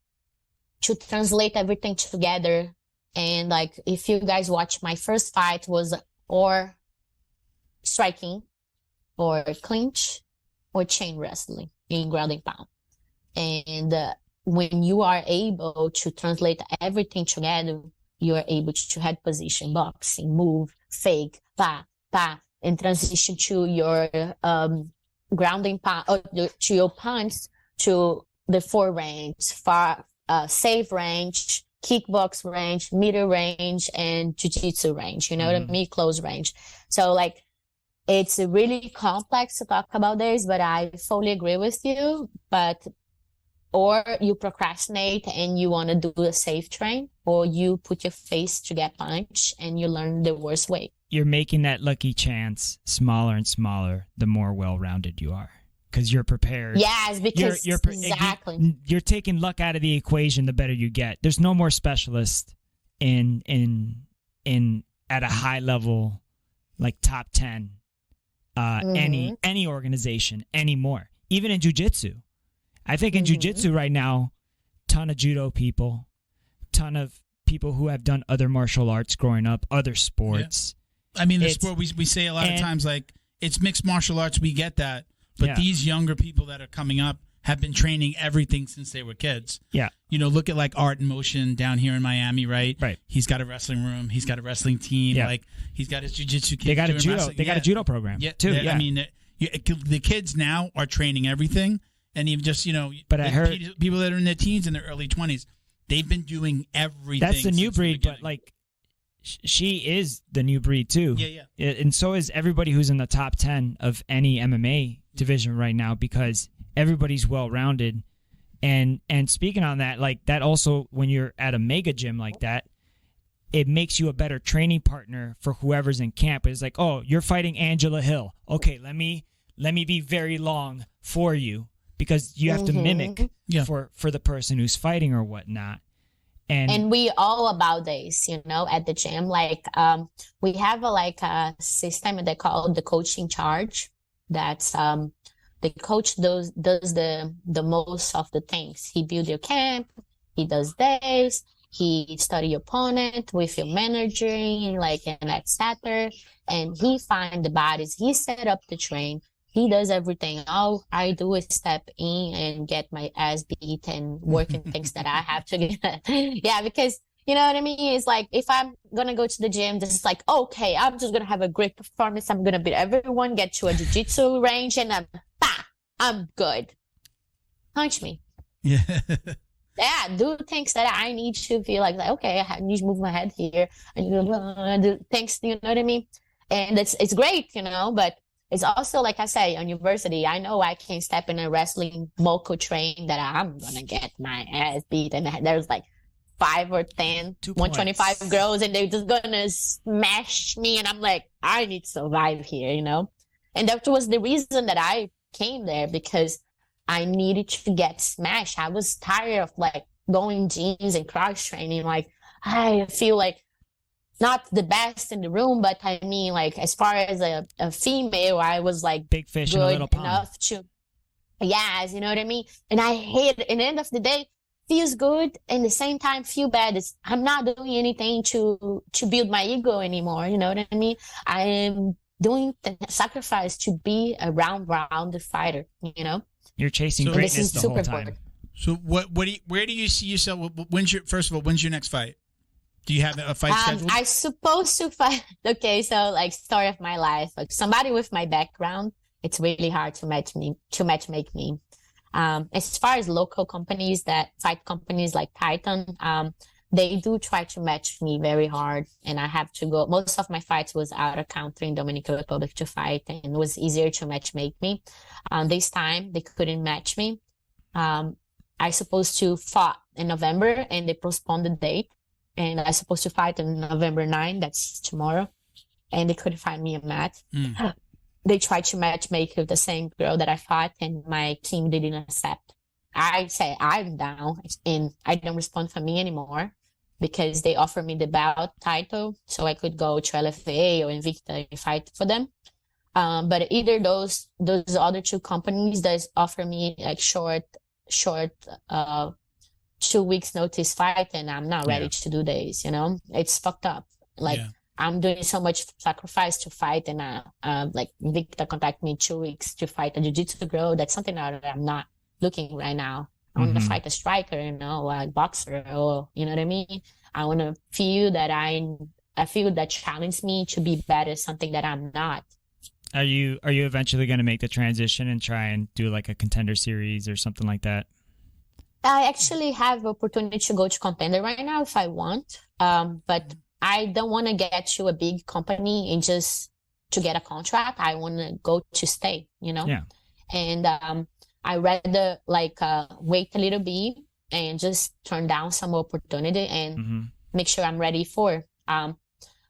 [SPEAKER 4] to translate everything together. And like, if you guys watch, my first fight was or striking or clinch or chain wrestling in ground and pound. And when you are able to translate everything together, you are able to head position, boxing, move, fake, and transition to your grounding pound, to your punch, to the 4 range, safe range, kickbox range, middle range, and jiu-jitsu range. You know what I mean? Close range. So like, it's really complex to talk about this, but I fully agree with you. Or you procrastinate and you want to do a safe train, or you put your face to get punched and you learn the worst way.
[SPEAKER 3] You're making that lucky chance smaller and smaller the more well-rounded you are, because you're prepared.
[SPEAKER 4] Yes, because exactly.
[SPEAKER 3] You're taking luck out of the equation the better you get. There's no more specialist in at a high level, like top 10, any organization anymore. Even in jiu-jitsu. I think in jiu-jitsu right now, ton of judo people, ton of people who have done other martial arts growing up, other sports.
[SPEAKER 1] Yeah. I mean, the sport, we say a lot of times, like, it's mixed martial arts, we get that. But these younger people that are coming up have been training everything since they were kids. Yeah. You know, look at like Art in Motion down here in Miami, right? Right. He's got a wrestling room. He's got a wrestling team. Yeah. Like, he's got his jiu-jitsu kids.
[SPEAKER 3] They got a judo. They got a judo program too. Yeah.
[SPEAKER 1] I mean, the kids now are training everything. And even just, you know,
[SPEAKER 3] but I heard
[SPEAKER 1] people that are in their teens and their early 20s, they've been doing everything.
[SPEAKER 3] That's the new breed, but like, she is the new breed too.
[SPEAKER 1] Yeah, yeah.
[SPEAKER 3] And so is everybody who's in the top 10 of any MMA division right now, because everybody's well-rounded. And speaking on that, like that also, when you're at a mega gym like that, it makes you a better training partner for whoever's in camp. It's like, oh, you're fighting Angela Hill. Okay, let me be very long for you. Because you have to mimic for the person who's fighting or whatnot. And we
[SPEAKER 4] all about this, you know, at the gym. Like, we have a system they call the coach in charge. That's the coach does the most of the things. He builds your camp. He does this. He study your opponent with your manager, and etc. And he find the bodies. He set up the train. He does everything. All I do is step in and get my ass beat and working things that I have to get. Yeah, because you know what I mean? It's like, if I'm going to go to the gym, this is like, okay, I'm just going to have a great performance. I'm going to beat everyone, get to a jiu-jitsu range, and I'm good. Punch me.
[SPEAKER 1] Yeah.
[SPEAKER 4] Yeah, do things that I need to feel like okay, I need to move my head here. I need to do things, you know what I mean? And it's great, you know, but it's also, like I say, on university, I know I can't step in a wrestling local train that I'm going to get my ass beat. And there's like 5 or 10, 125 girls, and they're just going to smash me. And I'm like, I need to survive here, you know? And that was the reason that I came there, because I needed to get smashed. I was tired of like going gyms and cross training. Like, I feel like not the best in the room, but I mean, like, as far as a female, I was like
[SPEAKER 3] big fish in a little pond
[SPEAKER 4] enough to, yes, you know what I mean? And I hate it. At the end of the day, feels good and the same time feel bad. I'm not doing anything to build my ego anymore. You know what I mean? I am doing the sacrifice to be a round fighter, you know?
[SPEAKER 3] You're chasing greatness the whole time.
[SPEAKER 4] Important.
[SPEAKER 1] So where do you see yourself? When's your next fight? Do you have a fight scheduled?
[SPEAKER 4] I'm supposed to fight. Okay, so like story of my life, like somebody with my background, it's really hard to matchmake me. As far as local companies that fight companies like Titan, they do try to match me very hard, and I have to go. Most of my fights was out of country in Dominican Republic to fight, and it was easier to matchmake me. This time they couldn't match me. I supposed to fight in November, and they postponed the date. And I supposed to fight on November 9, that's tomorrow. And they couldn't find me a match. They tried to matchmake with the same girl that I fought, and my team didn't accept. I said, I'm down, and I don't respond for me anymore because they offered me the belt title so I could go to LFA or Invicta and fight for them. But either those other two companies that offer me like short 2 weeks notice fight, and I'm not ready to do this, you know? It's fucked up. Like, I'm doing so much sacrifice to fight, and like Victor contacted me 2 weeks to fight a jiu-jitsu girl. That's something that I'm not looking right now. I want to fight a striker, you know, a boxer, or, you know what I mean? I want to feel that I feel that challenge me to be better, something that I'm not.
[SPEAKER 3] Are you eventually going to make the transition and try and do like a contender series or something like that?
[SPEAKER 4] I actually have opportunity to go to contender right now if I want, but I don't want to get to a big company and just to get a contract. I want to go to stay, you know?
[SPEAKER 3] Yeah.
[SPEAKER 4] And I rather like wait a little bit and just turn down some opportunity and make sure I'm ready for.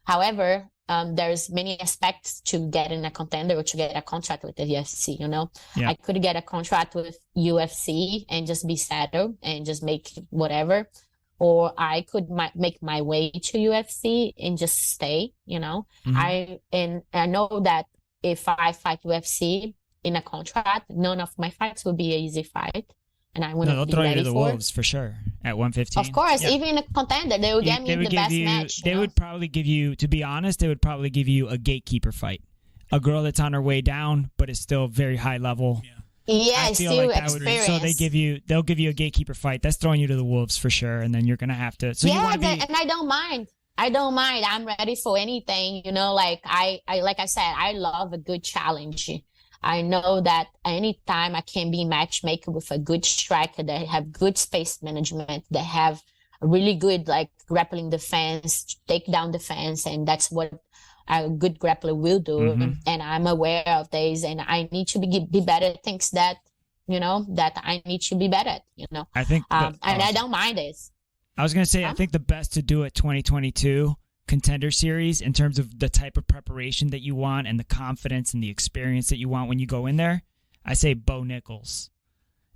[SPEAKER 4] However, there's many aspects to getting a contender or to get a contract with the UFC, you know? I could get a contract with UFC and just be settled and just make whatever. Or I could make my way to UFC and just stay, you know? I know that if I fight UFC in a contract, none of my fights will be an easy fight. And I want to be ready for.
[SPEAKER 3] They'll throw you to the wolves for sure at 115.
[SPEAKER 4] Of course, even in a contender, they will get me the best match.
[SPEAKER 3] They would probably give you, to be honest, they would probably give you a gatekeeper fight. A girl that's on her way down, but is still very high level.
[SPEAKER 4] Yeah, still like experience.
[SPEAKER 3] So they'll give you a gatekeeper fight. That's throwing you to the wolves for sure. And then you're going to have to. So
[SPEAKER 4] and I don't mind. I'm ready for anything, you know, like like I said, I love a good challenge. I know that anytime I can be matchmaker with a good striker that have good space management, that have a really good like grappling defense, take down defense, and that's what a good grappler will do. And I'm aware of this, and I need to be better at things that, you know, that I need to be better at, you know.
[SPEAKER 3] I think,
[SPEAKER 4] and I don't mind this.
[SPEAKER 3] I was going to say, I think the best to do at 2022 contender series in terms of the type of preparation that you want and the confidence and the experience that you want when you go in there, I say Bo Nichols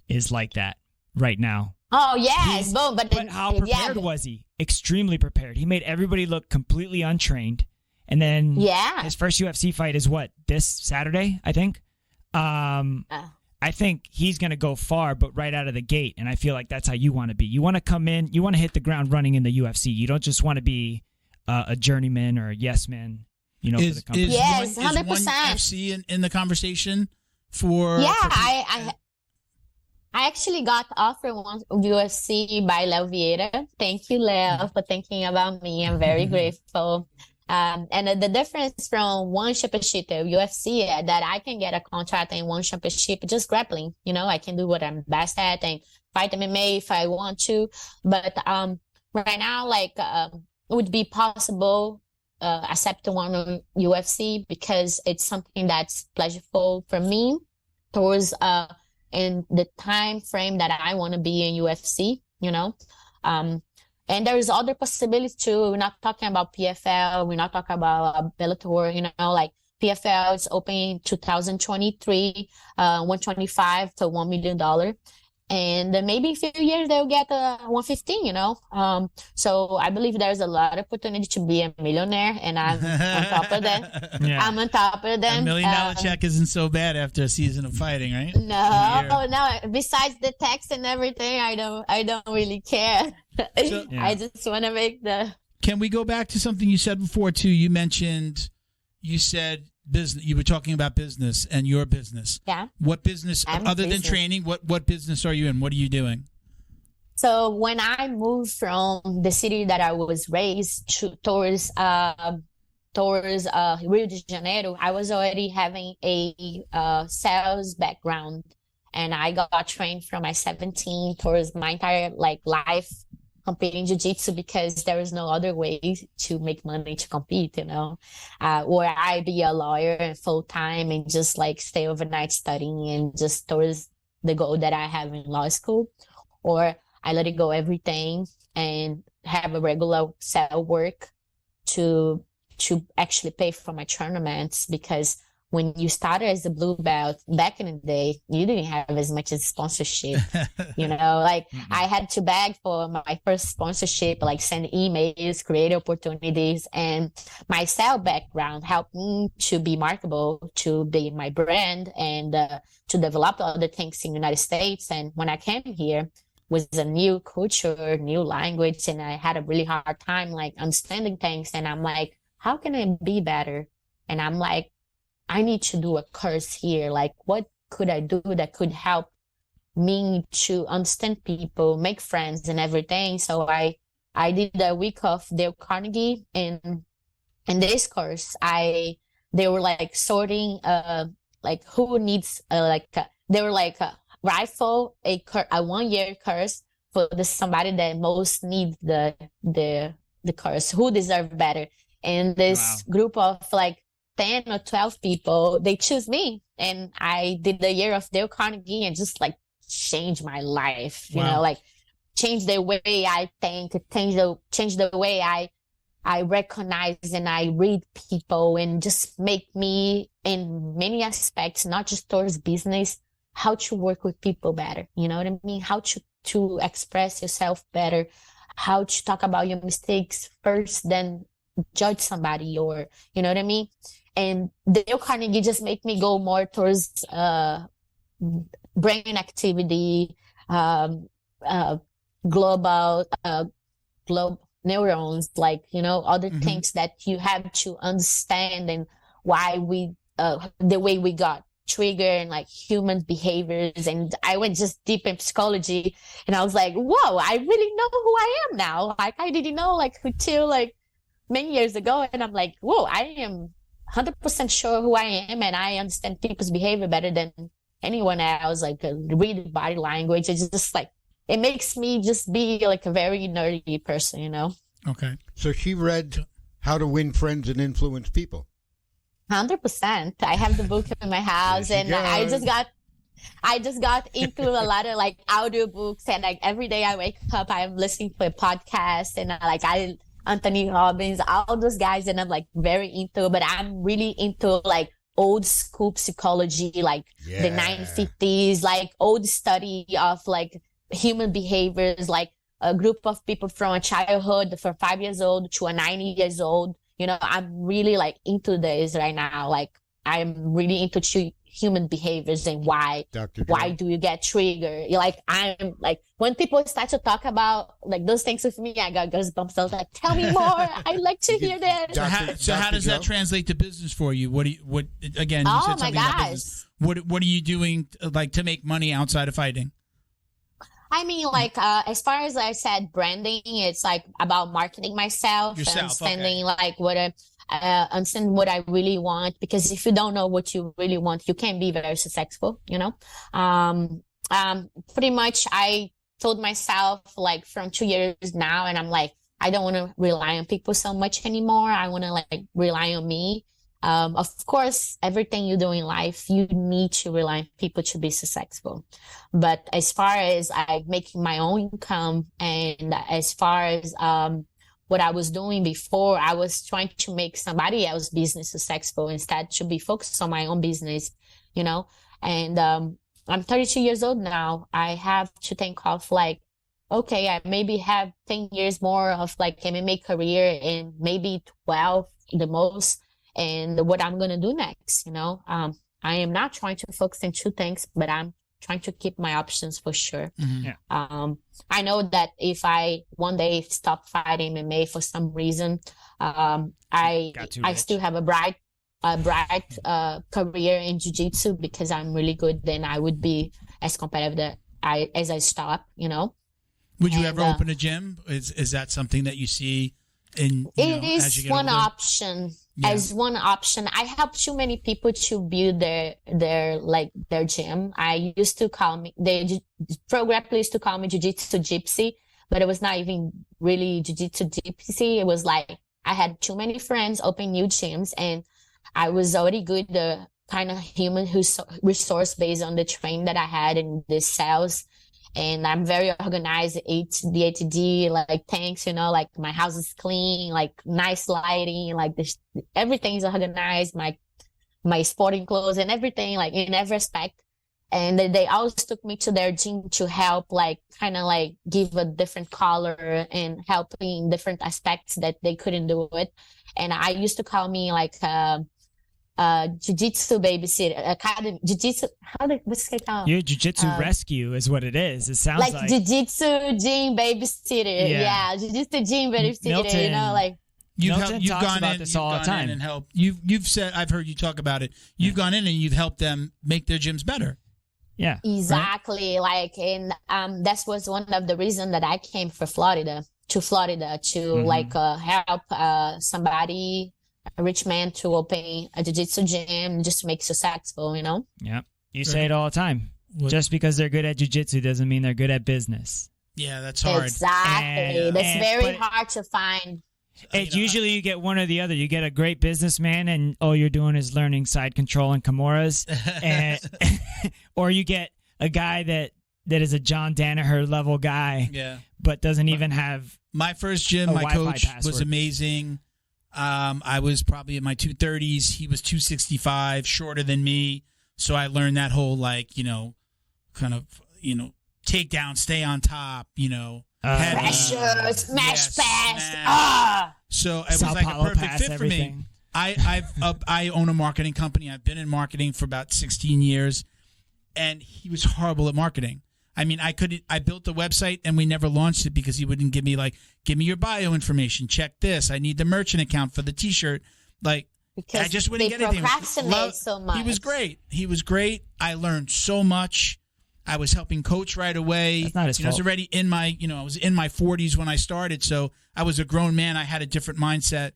[SPEAKER 3] is like that right now.
[SPEAKER 4] Oh, yes, Bo. But
[SPEAKER 3] how prepared was he? Extremely prepared. He made everybody look completely untrained. And then his first UFC fight is what? This Saturday, I think? I think he's going to go far, but right out of the gate. And I feel like that's how you want to be. You want to come in, you want to hit the ground running in the UFC. You don't just want to be a journeyman or a yes man, you know, for the company.
[SPEAKER 4] Yes, 100%.
[SPEAKER 1] Is one UFC in the conversation for?
[SPEAKER 4] Yeah, I actually got offered one UFC by Leo Vieira. Thank you, Leo, for thinking about me. I'm very grateful. And the difference from one championship to UFC that I can get a contract in one championship, just grappling. You know, I can do what I'm best at and fight MMA if I want to. But right now, like, it would be possible accept one on UFC because it's something that's pleasurable for me towards in the time frame that I want to be in UFC, you know. And there's other possibilities too. We're not talking about PFL. We're not talking about Bellator, you know, like PFL is open in 2023, $125 to $1 million. And maybe in a few years they'll get 115, you know. So I believe there's a lot of opportunity to be a millionaire, and I'm on top of that.
[SPEAKER 3] Yeah.
[SPEAKER 4] I'm on top of them.
[SPEAKER 1] $1 million check isn't so bad after a season of fighting, right?
[SPEAKER 4] No. Besides the tax and everything, I don't really care.
[SPEAKER 1] So,
[SPEAKER 4] I just want to make the.
[SPEAKER 1] Can we go back to something you said before too? You said business. You were talking about business and your business.
[SPEAKER 4] Yeah.
[SPEAKER 1] What business, other than training, what business are you in? What are you doing?
[SPEAKER 4] So when I moved from the city that I was raised towards Rio de Janeiro, I was already having a sales background, and I got trained from my 17 towards my entire life competing jiu-jitsu, because there is no other way to make money to compete, you know, or I be a lawyer full-time and just stay overnight studying and just towards the goal that I have in law school, or I let it go everything and have a regular sell work to actually pay for my tournaments. Because when you started as a blue belt back in the day, you didn't have as much as sponsorship, you know, I had to beg for my first sponsorship, send emails, create opportunities, and my sales background helped me to be marketable, to be my brand, and to develop other things in the United States. And when I came here, was a new culture, new language, and I had a really hard time understanding things. And I'm like, how can I be better? And I'm like, I need to do a course here. What could I do that could help me to understand people, make friends and everything? So I did a week of Dale Carnegie, and in this course, they were sorting, who needs, they were rifle a 1-year course for somebody that most needs the course, who deserve better. And this group of 10 or 12 people, they choose me, and I did the year of Dale Carnegie and just changed my life, you know, change the way I think, change the way I recognize and I read people, and just make me in many aspects, not just towards business, how to work with people better. You know what I mean? How to express yourself better, how to talk about your mistakes first, then judge somebody, or, you know what I mean? And Dale Carnegie just made me go more towards brain activity, global neurons, other things that you have to understand, and why we, the way we got trigger and human behaviors. And I went just deep in psychology, and I was like, whoa, I really know who I am now. I didn't know until many years ago. And I'm like, whoa, I am 100% sure who I am, and I understand people's behavior better than anyone else. Read body language. It's just it makes me just be a very nerdy person, you know?
[SPEAKER 1] Okay.
[SPEAKER 2] So she read How to Win Friends and Influence People.
[SPEAKER 4] 100%. I have the book in my house, and I just got into a lot of audio books, and every day I wake up, I'm listening to a podcast, and Anthony Robbins, all those guys, and I'm very into, but I'm really into old school psychology, the 1950s, old study of human behaviors, a group of people from a childhood, from 5 years old to 90 years old. You know, I'm really into this right now. I'm really into human behaviors and why do you get triggered? I'm when people start to talk about those things with me, I got goosebumps. I was like, tell me more. I like to hear that.
[SPEAKER 1] So how does that translate to business for you? What again? You said something about business. What are you doing to make money outside of fighting?
[SPEAKER 4] I mean, as far as I said, branding, it's about marketing myself, understanding understand what I really want. Because if you don't know what you really want, you can't be very successful, you know? Pretty much I told myself from 2 years now, and I'm I don't want to rely on people so much anymore. I want to rely on me. Of course, everything you do in life, you need to rely on people to be successful. But as far as making my own income, and as far as what I was doing before, I was trying to make somebody else's business successful instead to be focused on my own business, you know. And I'm 32 years old now. I have to think of like, okay, I maybe have 10 years more of like MMA career and maybe 12 the most, and what I'm going to do next, you know? I am not trying to focus on two things, but I'm trying to keep my options for sure.
[SPEAKER 3] Mm-hmm. Yeah.
[SPEAKER 4] I know that if I one day stop fighting MMA for some reason, I still have a bright career in jiu-jitsu because I'm really good. Then I would be as competitive as I stop, you know.
[SPEAKER 1] Would you ever open a gym? Is that something that you see in?
[SPEAKER 4] It is one option.
[SPEAKER 1] Yeah.
[SPEAKER 4] As one option, I help too many people to build their gym. I used to call me pro grapplers used to call me jiu-jitsu gypsy, but it was not even really jiu-jitsu gypsy. It was like I had too many friends open new gyms, and I was already good, the kind of human who's resource based on the training that I had in the cells. And I'm very organized, the ATD, like tanks, you know, like my house is clean, like nice lighting, like everything's organized, my sporting clothes and everything, like in every aspect. And they always took me to their gym to help, like kind of like give a different color and help in different aspects that they couldn't do it. And I used to call me like, jiu-jitsu babysitter academy, jiu-jitsu, what's it called?
[SPEAKER 3] Your jiu-jitsu rescue is what it is. It sounds like
[SPEAKER 4] jiu-jitsu gym babysitter. Yeah, jiu-jitsu gym babysitter.
[SPEAKER 3] Milton,
[SPEAKER 4] you know, like
[SPEAKER 1] you've
[SPEAKER 3] talks
[SPEAKER 1] gone
[SPEAKER 3] about
[SPEAKER 1] in
[SPEAKER 3] this all the time
[SPEAKER 1] and helped. You've said, I've heard you talk about it. You've gone in and you've helped them make their gyms better.
[SPEAKER 3] Yeah,
[SPEAKER 4] exactly. Right? Like, and that was one of the reasons that I came to Florida to like help somebody. A rich man to open a jiu-jitsu gym just to make it successful, you know?
[SPEAKER 3] Yeah. You say it all the time. Just because they're good at jiu-jitsu doesn't mean they're good at business.
[SPEAKER 1] Yeah, that's hard.
[SPEAKER 4] Exactly. That's very hard to find.
[SPEAKER 3] It's usually you get one or the other. You get a great businessman and all you're doing is learning side control and Kimuras. Or you get a guy that is a John Danaher level guy, but doesn't even have
[SPEAKER 1] my first gym, my coach was amazing. I was probably in my 230s. He was 265, shorter than me. So I learned that whole, like, you know, kind of, you know, take down, stay on top, you know.
[SPEAKER 4] Pressure, smash pass.
[SPEAKER 1] So it was like a perfect fit for me. I own a marketing company. I've been in marketing for about 16 years. And he was horrible at marketing. I mean, I built the website and we never launched it because he wouldn't give me your bio information. Check this. I need the merchant account for the T-shirt. Like,
[SPEAKER 4] because
[SPEAKER 1] I just wouldn't get anything.
[SPEAKER 4] Procrastinate so much.
[SPEAKER 1] He was great. I learned so much. I was helping coach right away.
[SPEAKER 3] That's not his fault.
[SPEAKER 1] I was already in my 40s when I started. So I was a grown man. I had a different mindset.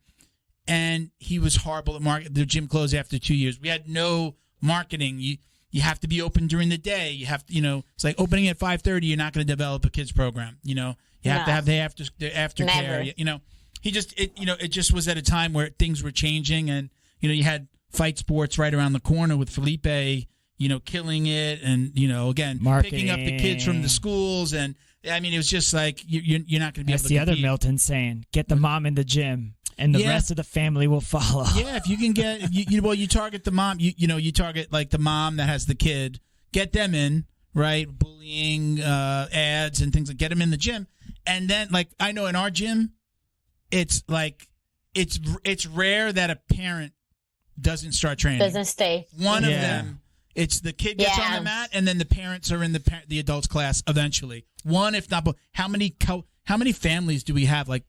[SPEAKER 1] And he was horrible at marketing. The gym closed after 2 years. We had no marketing. You have to be open during the day. You have to, you know, it's like opening at 5:30. You're not going to develop a kids program. You know, you have to have the aftercare. You know, it just was at a time where things were changing, and you know, you had fight sports right around the corner with Felipe, you know, killing it, and you know, again, picking up the kids from the schools, and I mean, it was just like you're not going to be able to. That's
[SPEAKER 3] the other Milton saying, "Get the mom in the gym." And the rest of the family will follow.
[SPEAKER 1] Yeah, if you can get, you target the mom. You target like the mom that has the kid. Get them in, right? Bullying ads and things like. Get them in the gym, and then like I know in our gym, it's like it's rare that a parent doesn't start training.
[SPEAKER 4] Doesn't stay.
[SPEAKER 1] One of them. It's the kid gets on the mat, and then the parents are in the adults class eventually. One, if not both. How many families do we have? Like.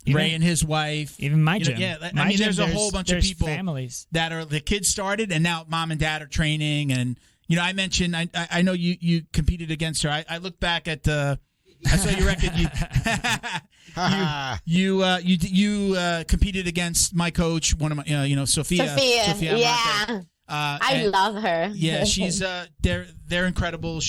[SPEAKER 1] Ray and his wife.
[SPEAKER 3] Even my gym.
[SPEAKER 1] I mean, there's a whole bunch of people
[SPEAKER 3] families
[SPEAKER 1] that are the kids started, and now mom and dad are training. And you know, I mentioned I know you competed against her. I look back at I saw your record. You competed against my coach, one of my Sophia.
[SPEAKER 4] Yeah. I love her.
[SPEAKER 1] Yeah, she's they're incredible.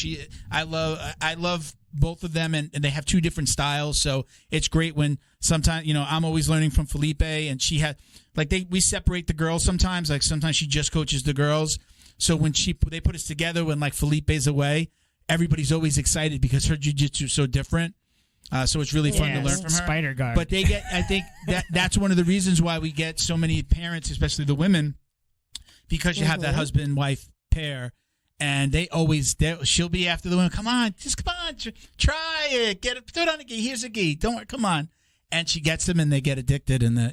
[SPEAKER 1] I love both of them, and they have two different styles. So it's great when sometimes, you know, I'm always learning from Felipe, and she had like we separate the girls sometimes. Like sometimes she just coaches the girls. So when they put us together when like Felipe's away, everybody's always excited because her jiu-jitsu is so different. So it's really fun to learn from her.
[SPEAKER 3] Spider guard.
[SPEAKER 1] But I think that's one of the reasons why we get so many parents, especially the women, because you have that husband-wife pair. And she'll be after the women. Come on, try it. Get it, throw it on the gi. Here's a gi. Don't worry, come on. And she gets them, and they get addicted, and I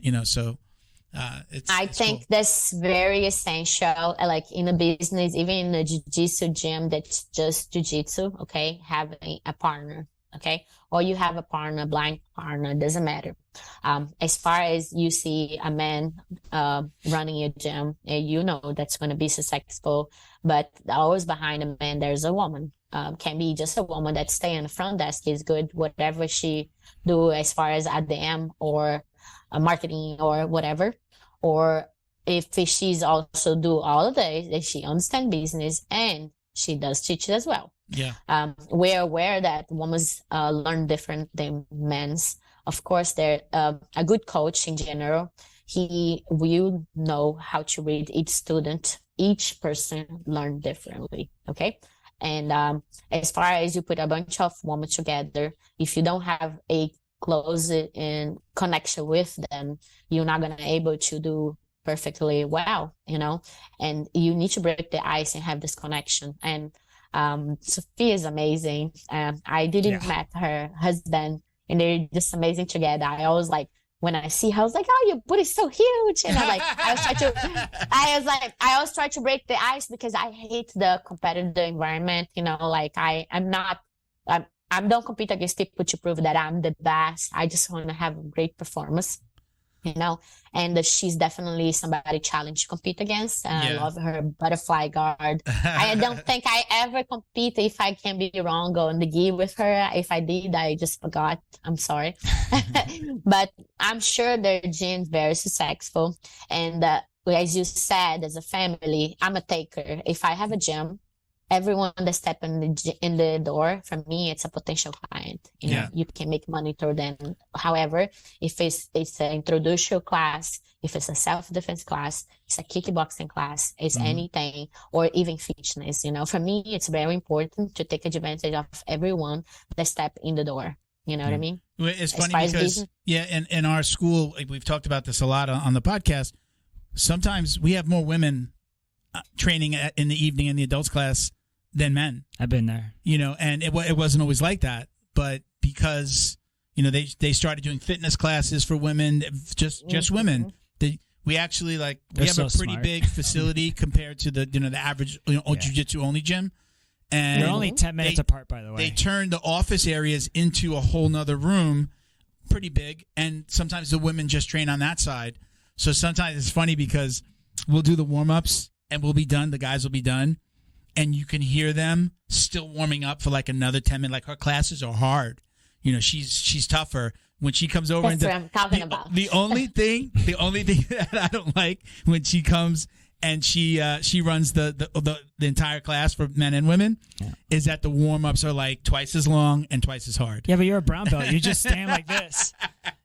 [SPEAKER 4] think
[SPEAKER 1] cool.
[SPEAKER 4] That's very essential. Like in a business, even in a jiu-jitsu gym that's just jiu-jitsu, okay, having a partner, okay, or you have a partner, blind partner, doesn't matter. As far as you see a man running a gym, you know that's going to be successful. But always behind a man, there's a woman. Can be just a woman that stay on the front desk is good, whatever she do as far as ADM or marketing or whatever. Or if she's also do all of this, that she understand business and she does teach it as well.
[SPEAKER 1] Yeah.
[SPEAKER 4] We're aware that women learn different than men's. Of course, they're a good coach in general. He will know how to read each student. Each person learn differently. Okay. And as far as you put a bunch of women together, if you don't have a close in connection with them, you're not going to be able to do perfectly well, and you need to break the ice and have this connection. And Sophia is amazing. I didn't met her husband, and they're just amazing together. I always when I see her, I was like, "Oh, your booty's so huge!" And I always try to break the ice because I hate the competitive environment. I don't compete against people to prove that I'm the best. I just want to have a great performance, and she's definitely somebody challenge to compete against. I love her butterfly guard. I don't think I ever compete, if I can be wrong, on the gi with her. If I did, I just forgot. I'm sorry. But I'm sure their gym's very successful. And as you said, as a family, I'm a taker. If I have a gym, everyone that step in the door, for me, it's a potential client. You can make money through them. However, if it's an introductory class, if it's a self-defense class, it's a kickboxing class, it's anything, or even fitness, for me, it's very important to take advantage of everyone that step in the door. You know what I mean?
[SPEAKER 1] It's funny because, in our school, we've talked about this a lot on the podcast. Sometimes we have more women training in the evening in the adults class than men.
[SPEAKER 3] I've been there.
[SPEAKER 1] And it wasn't always like that, but because they started doing fitness classes for women, just women. We actually we have a pretty big facility compared to the average jiu-jitsu only gym. And
[SPEAKER 3] they're only 10 minutes apart, by the way.
[SPEAKER 1] They turned the office areas into a whole nother room, pretty big, and sometimes the women just train on that side. So sometimes it's funny because we'll do the warm-ups and we'll be done, the guys will be done, and you can hear them still warming up for another 10 minutes. Her classes are hard. She's tougher. When she comes over,
[SPEAKER 4] that's what I'm talking about.
[SPEAKER 1] The only thing that I don't like when she comes and she runs the entire class for men and women is that the warm-ups are twice as long and twice as hard.
[SPEAKER 3] Yeah, but you're a brown belt. You just stand like this.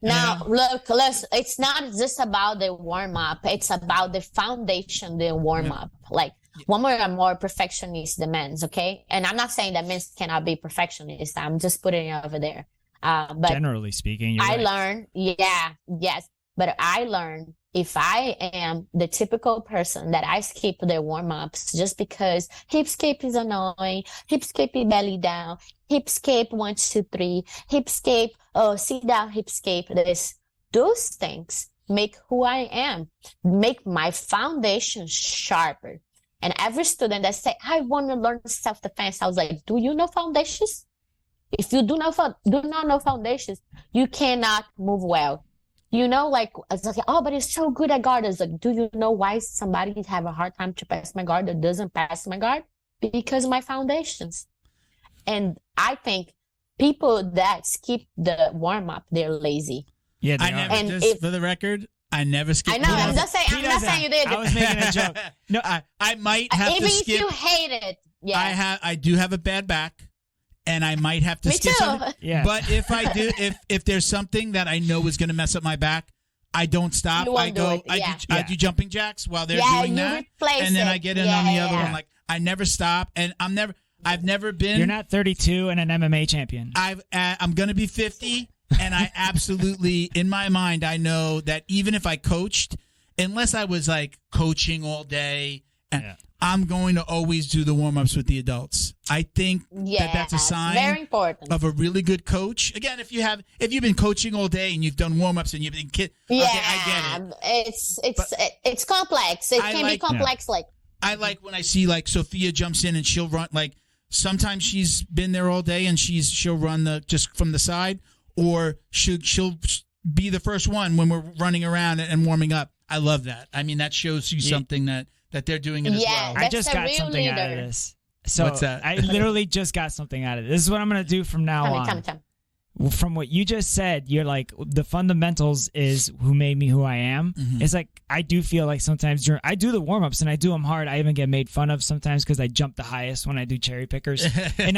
[SPEAKER 4] No, look, listen, it's not just about the warm-up. It's about the foundation, the warm-up. Women are more perfectionist than men, okay? And I'm not saying that men cannot be perfectionists. I'm just putting it over there. But
[SPEAKER 3] generally speaking,
[SPEAKER 4] I learned, but I learned if I am the typical person that I skip the warm-ups just because hip skip is annoying, hip skip is belly down, hip skip 1, 2, 3, hip skip, sit down, hip skip, those things make who I am, make my foundation sharper. And every student that say, I want to learn self-defense, I was like, do you know foundations? If you do not know foundations, you cannot move well. I was like, oh, but it's so good at guard. I was like, do you know why somebody have a hard time to pass my guard or doesn't pass my guard? Because of my foundations. And I think people that skip the warm-up, they're lazy.
[SPEAKER 1] Yeah, for the record, I never skipped.
[SPEAKER 4] I know. I'm not saying you did.
[SPEAKER 3] I was making a joke.
[SPEAKER 1] No, I might have to skip.
[SPEAKER 4] Even if you hate it. Yeah.
[SPEAKER 1] I do have a bad back, and I might have to
[SPEAKER 4] Me
[SPEAKER 1] skip
[SPEAKER 4] too.
[SPEAKER 1] something.
[SPEAKER 3] Yeah.
[SPEAKER 1] But if I do, if there's something that I know is going to mess up my back, I don't stop.
[SPEAKER 4] You won't do it.
[SPEAKER 1] I do jumping jacks while they're doing that, and then I get in on the other one. I never stop, and I've never been.
[SPEAKER 3] You're not 32 and an MMA champion.
[SPEAKER 1] I'm going to be 50. And I absolutely, in my mind, I know that even if I coached, unless I was coaching all day
[SPEAKER 3] Yeah.
[SPEAKER 1] I'm going to always do the warm-ups with the adults. I think that's a sign
[SPEAKER 4] very important.
[SPEAKER 1] of a really good coach. Again, if you've been coaching all day and you've done warm-ups and you've been I get it.
[SPEAKER 4] It's complex. It can be complex.
[SPEAKER 1] Yeah. I like when I see like Sophia jumps in and she'll run, like sometimes she's been there all day and she'll run just from the side, or she'll be the first one when we're running around and warming up. I love that. I mean, that shows you something that they're doing it as well.
[SPEAKER 3] I just got something out of this. So
[SPEAKER 1] what's that?
[SPEAKER 3] I literally just got something out of this. This is what I'm going to do from now on.
[SPEAKER 4] Tell me.
[SPEAKER 3] From what you just said, you're like, the fundamentals is who made me who I am. Mm-hmm. It's like, I do feel like sometimes I do the warm-ups and I do them hard. I even get made fun of sometimes because I jump the highest when I do cherry pickers. And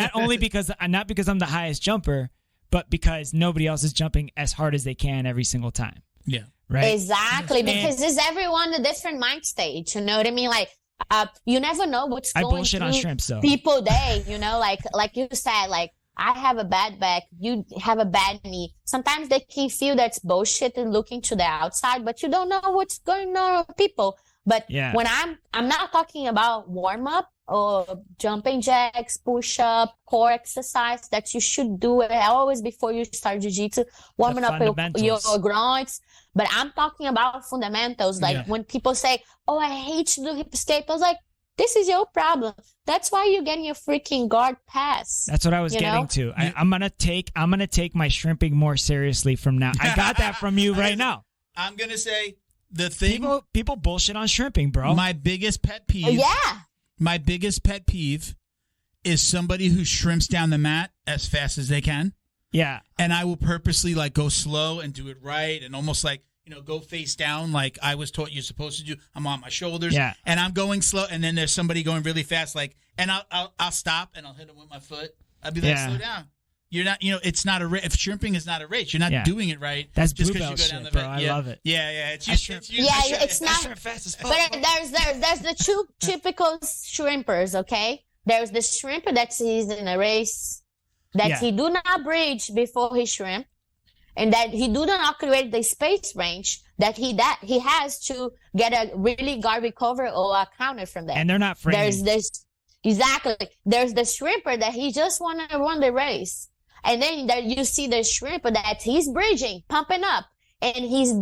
[SPEAKER 3] not because I'm the highest jumper, but because nobody else is jumping as hard as they can every single time.
[SPEAKER 1] Yeah.
[SPEAKER 3] Right?
[SPEAKER 4] Exactly. Because it's everyone a different mind state. You know what I mean? Like, you never know what's going
[SPEAKER 3] bullshit
[SPEAKER 4] through
[SPEAKER 3] on shrimps, though.
[SPEAKER 4] People day, you know, like you said, like, I have a bad back, you have a bad knee. Sometimes they can feel that's bullshit and looking to the outside, but you don't know what's going on with people. But when I'm not talking about warm up or jumping jacks, push up, core exercise that you should do it always before you start jiu-jitsu, warming up your groins. But I'm talking about fundamentals. Like when people say, "Oh, I hate to do hip escape," I was like, this is your problem. That's why you're getting a freaking guard pass.
[SPEAKER 3] That's what I was getting to. I'm gonna take my shrimping more seriously from now. I got that from you right now.
[SPEAKER 1] I'm gonna say the thing.
[SPEAKER 3] People bullshit on shrimping, bro.
[SPEAKER 1] My biggest pet peeve. My biggest pet peeve is somebody who shrimps down the mat as fast as they can.
[SPEAKER 3] Yeah.
[SPEAKER 1] And I will purposely like go slow and do it right and almost like, go face down like I was taught you're supposed to do. I'm on my shoulders and I'm going slow, and then there's somebody going really fast, like, and I'll stop and I'll hit them with my foot. I'll be like, slow down. You're not, it's not a race. If shrimping is not a race, you're not doing it right.
[SPEAKER 3] That's
[SPEAKER 1] just
[SPEAKER 3] blue belt shit, bro. I love it.
[SPEAKER 1] It's
[SPEAKER 4] not.
[SPEAKER 3] Fast as fuck.
[SPEAKER 4] But there's the two typical shrimpers. Okay, there's the shrimper that sees in a race that he do not bridge before he shrimp, and that he do not create the space range that he has to get a really guard recover or a counter from that.
[SPEAKER 3] And they're not framing.
[SPEAKER 4] There's the shrimper that he just want to run the race. And then there you see the shrimper that he's bridging, pumping up, and he's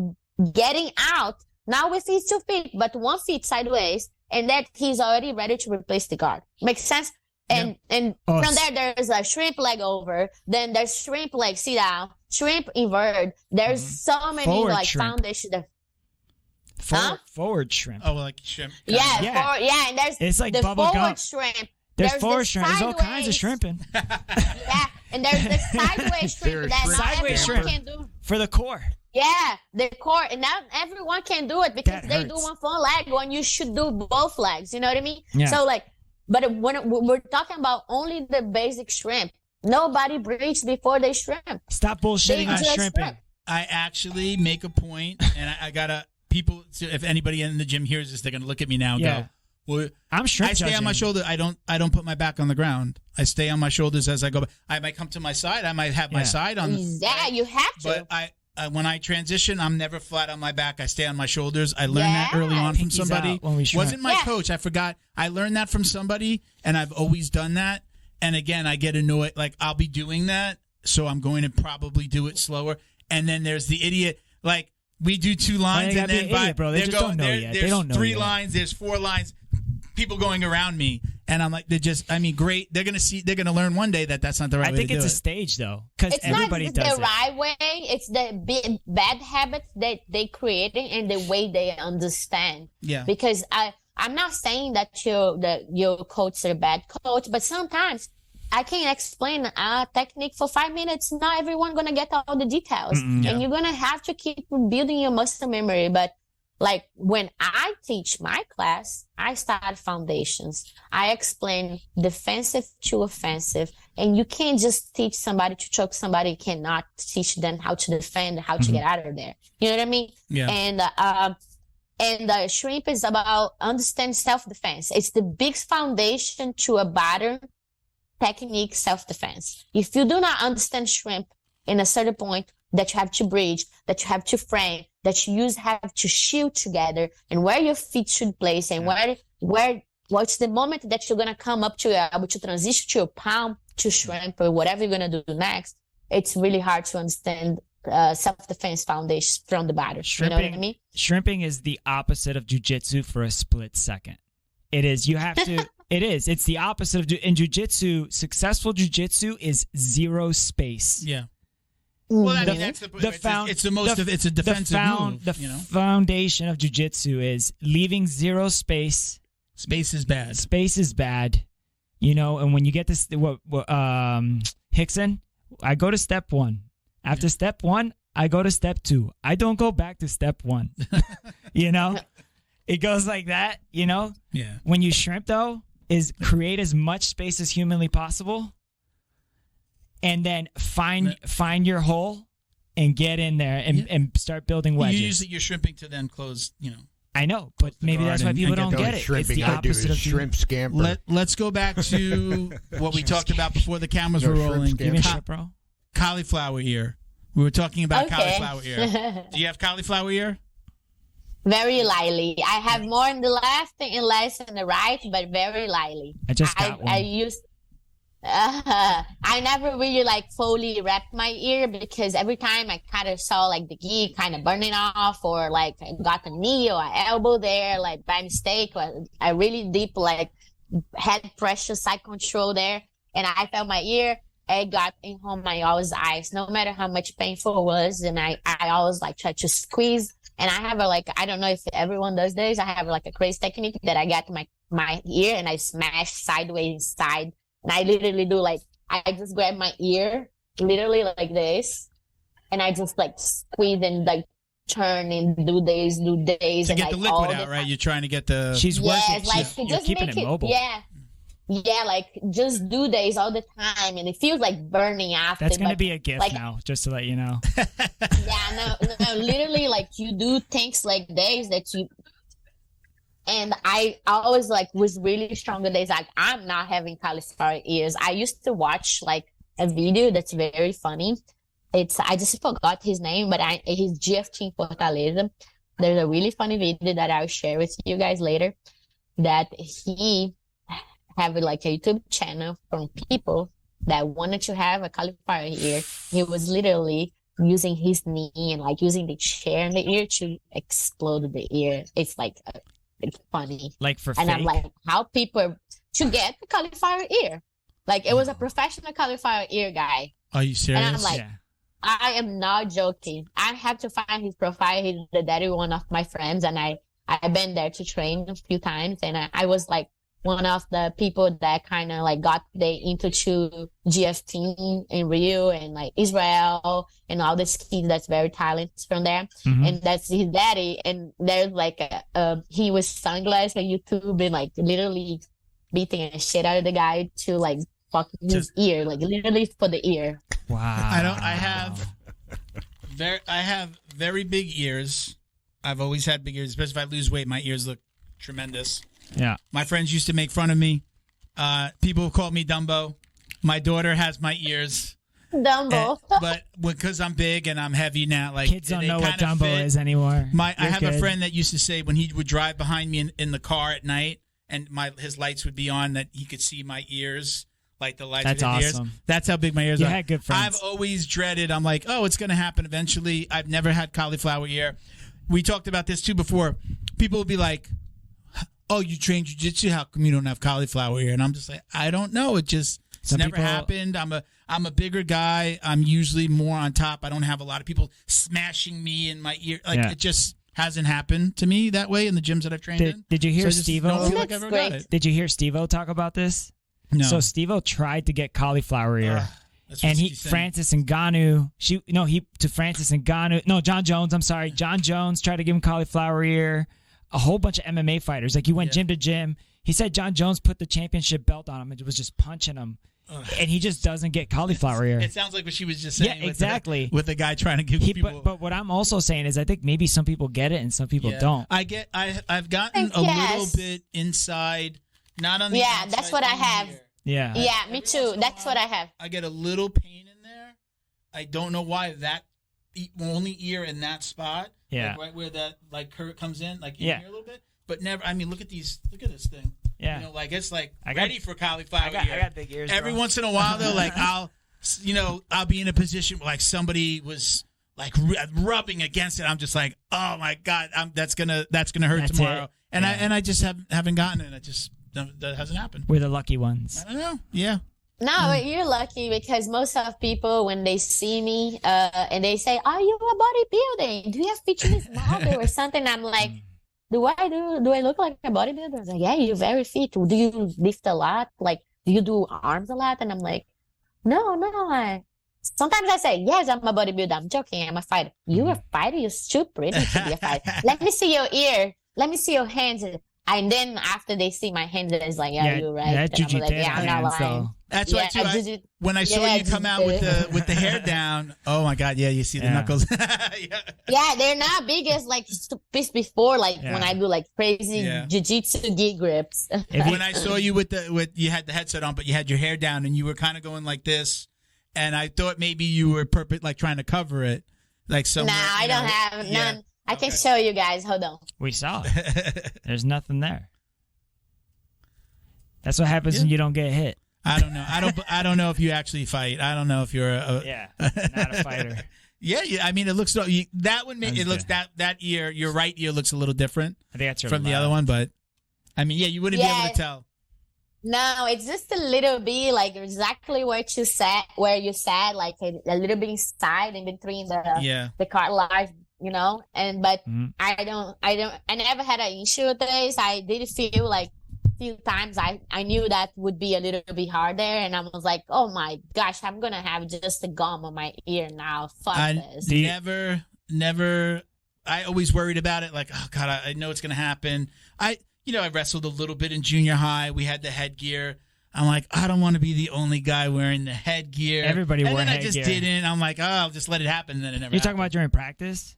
[SPEAKER 4] getting out, not with his 2 feet, but 1 foot sideways, and that he's already ready to replace the guard. Makes sense? And from there's a shrimp leg over, then there's shrimp leg sit down, shrimp invert. There's so many
[SPEAKER 3] forward
[SPEAKER 4] like
[SPEAKER 3] shrimp.
[SPEAKER 4] foundation.
[SPEAKER 3] Forward shrimp.
[SPEAKER 1] Oh, like shrimp.
[SPEAKER 4] And
[SPEAKER 3] it's like
[SPEAKER 4] the
[SPEAKER 3] bubble
[SPEAKER 4] forward
[SPEAKER 3] gum.
[SPEAKER 4] shrimp.
[SPEAKER 3] There's forward shrimp. There's all kinds of shrimping.
[SPEAKER 4] And there's the sideways shrimp that not everyone can do.
[SPEAKER 3] For the core.
[SPEAKER 4] Yeah, the core, and not everyone can do it because they do one full leg when you should do both legs. You know what I mean?
[SPEAKER 3] Yeah.
[SPEAKER 4] So like, but when we're talking about only the basic shrimp, nobody breathes before they shrimp.
[SPEAKER 3] Stop bullshitting on shrimping.
[SPEAKER 1] I actually make a point, and I gotta people. If anybody in the gym hears this, they're gonna look at me now and go, "Well,
[SPEAKER 3] I'm shrimp
[SPEAKER 1] I stay
[SPEAKER 3] judging.
[SPEAKER 1] on my shoulder. I don't put my back on the ground. I stay on my shoulders as I go. I might come to my side. I might have my side on.
[SPEAKER 4] Yeah, you have to.
[SPEAKER 1] But when I transition, I'm never flat on my back. I stay on my shoulders. I learned that early on from somebody. Wasn't my coach. I forgot. I learned that from somebody, and I've always done that. And again, I get annoyed. Like, I'll be doing that, so I'm going to probably do it slower. And then there's the idiot. Like, we do 2 lines, and then
[SPEAKER 3] idiot, bro. They just don't know yet. They don't know
[SPEAKER 1] 3
[SPEAKER 3] yet.
[SPEAKER 1] lines. There's 4 lines. People going around me, and I'm like, great. They're gonna learn one day that that's not the right way to do it.
[SPEAKER 3] I think it's a stage though, because everybody does it.
[SPEAKER 4] It's not the right way. It's the bad habits that they created and the way they understand.
[SPEAKER 1] Yeah.
[SPEAKER 4] Because I'm not saying that your coach is a bad coach, but sometimes I can explain a technique for 5 minutes. Not everyone gonna get all the details, and you're gonna have to keep building your muscle memory. But like when I teach my class, I start foundations. I explain defensive to offensive. And you can't just teach somebody to choke somebody. You cannot teach them how to defend, how to get out of there. You know what I mean?
[SPEAKER 1] Yeah.
[SPEAKER 4] And shrimp is about understand self-defense. It's the big foundation to a better technique self-defense. If you do not understand shrimp in a certain point, that you have to bridge, that you have to frame, that you have to shield together, and where your feet should place, and where what's the moment that you're going to come up to your elbow to transition to your palm to shrimp or whatever you're going to do next. It's really hard to understand self-defense foundation from the bottom. You know what I mean?
[SPEAKER 3] Shrimping is the opposite of jiu-jitsu for a split second. It is. You have to. It is. It's the opposite of in jiu-jitsu. Successful jiu-jitsu is zero space.
[SPEAKER 1] Yeah. Well, I mean, that's the it's the most. It's a defensive move.
[SPEAKER 3] The foundation of jiu-jitsu is leaving zero space.
[SPEAKER 1] Space is bad.
[SPEAKER 3] Space is bad. You know, and when you get this, Hickson, I go to step 1. After step 1, I go to step 2. I don't go back to step 1. You know, it goes like that. You know.
[SPEAKER 1] Yeah.
[SPEAKER 3] When you shrimp, though, is create as much space as humanly possible, and then find your hole and get in there and start building wedges.
[SPEAKER 1] Usually, you're shrimping to then close. You know.
[SPEAKER 3] I know, but maybe that's why people don't get it. It's the opposite of
[SPEAKER 2] shrimp scamper.
[SPEAKER 1] Let's go back to what we talked about before the cameras were rolling.
[SPEAKER 3] Give me a shit, bro.
[SPEAKER 1] Cauliflower ear. We were talking about cauliflower ear. Do you have cauliflower ear?
[SPEAKER 4] Very lightly. I have more in the left and less in the right, but very lightly.
[SPEAKER 3] I just got one.
[SPEAKER 4] I never really fully wrapped my ear because every time I kind of saw the gi kind of burning off or I got a knee or an elbow there by mistake. I really deep head pressure, side control there, and I felt my ear. It got in on my always eyes, no matter how much painful it was, and I always try to squeeze. And I have I don't know if everyone does this. I have a crazy technique that I get my ear and I smash sideways inside. And I literally do I just grab my ear, literally like this, and I just squeeze and turn and do days.
[SPEAKER 1] To get the liquid out, right? You're trying to get the.
[SPEAKER 3] She's working.
[SPEAKER 4] You're
[SPEAKER 3] just keeping it mobile.
[SPEAKER 4] Yeah, just do days all the time, and it feels burning after.
[SPEAKER 3] That's gonna be a gift now, just to let you know.
[SPEAKER 4] Yeah, no, literally, you do things days that you. And I always was really strong days. I'm not having cauliflower ears. I used to watch a video that's very funny. I just forgot his name, but he's GFT in Fortaleza. There's a really funny video that I'll share with you guys later. That he have a YouTube channel from people that wanted to have a cauliflower ear. He was literally using his knee and using the chair in the ear to explode the ear. It's it's funny.
[SPEAKER 3] For
[SPEAKER 4] and
[SPEAKER 3] fake?
[SPEAKER 4] I'm how people to get the cauliflower ear. It was a professional cauliflower ear guy.
[SPEAKER 1] Are you serious?
[SPEAKER 4] And I'm I am not joking. I have to find his profile. He's the daddy one of my friends, and I've been there to train a few times, and I was one of the people that kind of got into GFT in Rio and Israel and all the kids that's very talented from there. Mm-hmm. And that's his daddy. And there's he was sunglasses on YouTube and literally beating the shit out of the guy to fuck his ear, literally for the ear.
[SPEAKER 3] Wow.
[SPEAKER 1] I have very big ears. I've always had big ears, especially if I lose weight. My ears look tremendous.
[SPEAKER 3] Yeah.
[SPEAKER 1] My friends used to make fun of me. People called me Dumbo. My daughter has my ears.
[SPEAKER 4] Dumbo.
[SPEAKER 1] But because I'm big and I'm heavy now,
[SPEAKER 3] kids don't know what Dumbo is anymore.
[SPEAKER 1] I have a friend that used to say when he would drive behind me in the car at night and his lights would be on that he could see my ears, the lights.
[SPEAKER 3] That's awesome.
[SPEAKER 1] Ears. That's how big my ears are.
[SPEAKER 3] You had good friends.
[SPEAKER 1] I've always dreaded. I'm it's going to happen eventually. I've never had cauliflower ear. We talked about this too before. People will be like, oh, you train jiu-jitsu? How come you don't have cauliflower ear? And I'm just I don't know. It's never happened. I'm a bigger guy. I'm usually more on top. I don't have a lot of people smashing me in my ear. It just hasn't happened to me that way in the gyms that I've trained in.
[SPEAKER 3] Did you hear Steve-O? Did you hear Steve-O talk about this?
[SPEAKER 1] No.
[SPEAKER 3] So Steve-O tried to get cauliflower ear. And Francis Ngannou, John Jones, I'm sorry. John Jones tried to give him cauliflower ear. A whole bunch of MMA fighters. He went gym to gym. He said John Jones put the championship belt on him and was just punching him. And he just doesn't get cauliflower ear.
[SPEAKER 1] It sounds like what she was just saying.
[SPEAKER 3] Yeah, exactly.
[SPEAKER 1] With the guy trying to give people.
[SPEAKER 3] But what I'm also saying is I think maybe some people get it and some people don't.
[SPEAKER 1] I've gotten a little bit inside, not on the outside.
[SPEAKER 4] That's what I have.
[SPEAKER 3] Yeah.
[SPEAKER 4] Yeah, me too. That's what I have.
[SPEAKER 1] I get a little pain in there. I don't know why that only ear in that spot.
[SPEAKER 3] Yeah.
[SPEAKER 1] Right where that curve comes in, in here a little bit. but never. I mean, look at this thing.
[SPEAKER 3] Yeah.
[SPEAKER 1] You know, like it's like ready for cauliflower
[SPEAKER 3] I got big ears.
[SPEAKER 1] Every once in a while, though, like I'll be in a position where like somebody was like rubbing against it. I'm just like, oh my God, that's gonna hurt tomorrow. And I just haven't gotten it. That hasn't happened.
[SPEAKER 3] We're the lucky ones.
[SPEAKER 1] I don't know. Yeah.
[SPEAKER 4] No, you're lucky because most of people, when they see me and they say, "Are you a bodybuilding? Do you have fitness model or something?" I'm like, Do I look like a bodybuilder? I was like, yeah, you're very fit. Do you lift a lot? Like, do you do arms a lot? And I'm like, no. Sometimes I say, yes, I'm a bodybuilder. I'm joking. I'm a fighter. You're a fighter? You're too pretty to be a fighter. Let me see your ear. Let me see your hands. And then after they see my hands, it's like, yeah, you're right.
[SPEAKER 3] That's
[SPEAKER 4] I'm like, yeah, I'm not lying.
[SPEAKER 3] So.
[SPEAKER 1] That's why too. When I saw you come out with the hair down, oh my God, yeah, you see the knuckles.
[SPEAKER 4] Yeah, they're not big as like before, like when I do like crazy jiu-jitsu gi grips.
[SPEAKER 1] When I saw you with you had the headset on, but you had your hair down and you were kind of going like this, and I thought maybe you were like trying to cover it, like somewhere.
[SPEAKER 4] Nah, I don't have none. I can show you guys. Hold on.
[SPEAKER 3] We saw it. There's nothing there. That's what happens when you don't get hit.
[SPEAKER 1] I don't know. I don't know if you actually fight. I don't know if you're
[SPEAKER 3] not a fighter.
[SPEAKER 1] Yeah. I mean, it looks that one. It looks that ear. Your right ear looks a little different.
[SPEAKER 3] I think that's
[SPEAKER 1] from the other one, but I mean, you wouldn't be able to tell.
[SPEAKER 4] No, it's just a little bit like exactly where you sat, like a little bit inside in between the cartilage, but I never had an issue with this. I did feel like a few times I knew that would be a little bit harder, and I was like, oh my gosh, I'm gonna have just a gum on my ear now. Fuck this.
[SPEAKER 1] Never. I always worried about it. Like, oh God, I know it's gonna happen. I wrestled a little bit in junior high. We had the headgear. I'm like, I don't want to be the only guy wearing the headgear.
[SPEAKER 3] Everybody wore headgear.
[SPEAKER 1] And then I just didn't. I'm like, oh, I'll just let it happen. And then it never happened.
[SPEAKER 3] You're talking about during practice?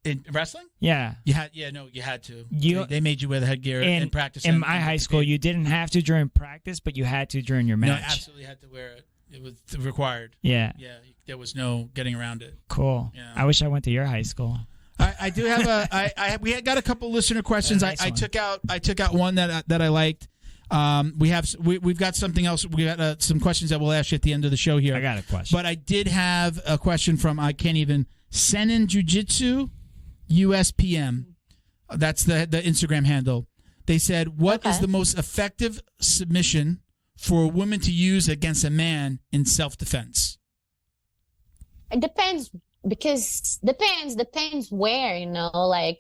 [SPEAKER 1] In wrestling?
[SPEAKER 3] Yeah.
[SPEAKER 1] You had to. They made you wear the headgear in practice.
[SPEAKER 3] In my high school, you didn't have to during practice, but you had to during your match.
[SPEAKER 1] No, absolutely had to wear it. It was required.
[SPEAKER 3] Yeah.
[SPEAKER 1] Yeah. There was no getting around it.
[SPEAKER 3] Cool. Yeah. I wish I went to your high school.
[SPEAKER 1] I do have we got a couple listener questions. I took out one that I liked. We've got something else. We got some questions that we'll ask you at the end of the show here.
[SPEAKER 3] I got a question,
[SPEAKER 1] but I did have a question from Senin Jiu-Jitsu USPM. That's the Instagram handle. They said, "What is the most effective submission for a woman to use against a man in self-defense?"
[SPEAKER 4] It depends. Because depends where, like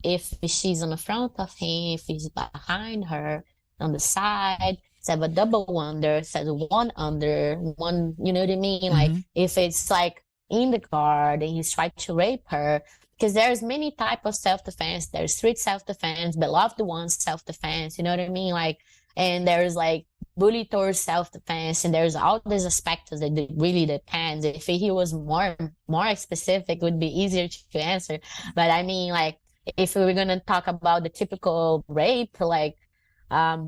[SPEAKER 4] if she's on the front of him, if he's behind her, on the side, have a double under, says one under, one, you know what I mean? Like if it's like in the guard and he's trying to rape her, because there's many type of self-defense. There's street self-defense, beloved ones self-defense, you know what I mean? Like, and there's like bully towards self-defense, and there's all these aspects that it really depends. If he was more specific, it would be easier to answer. But I mean, like, if we were going to talk about the typical rape, like, a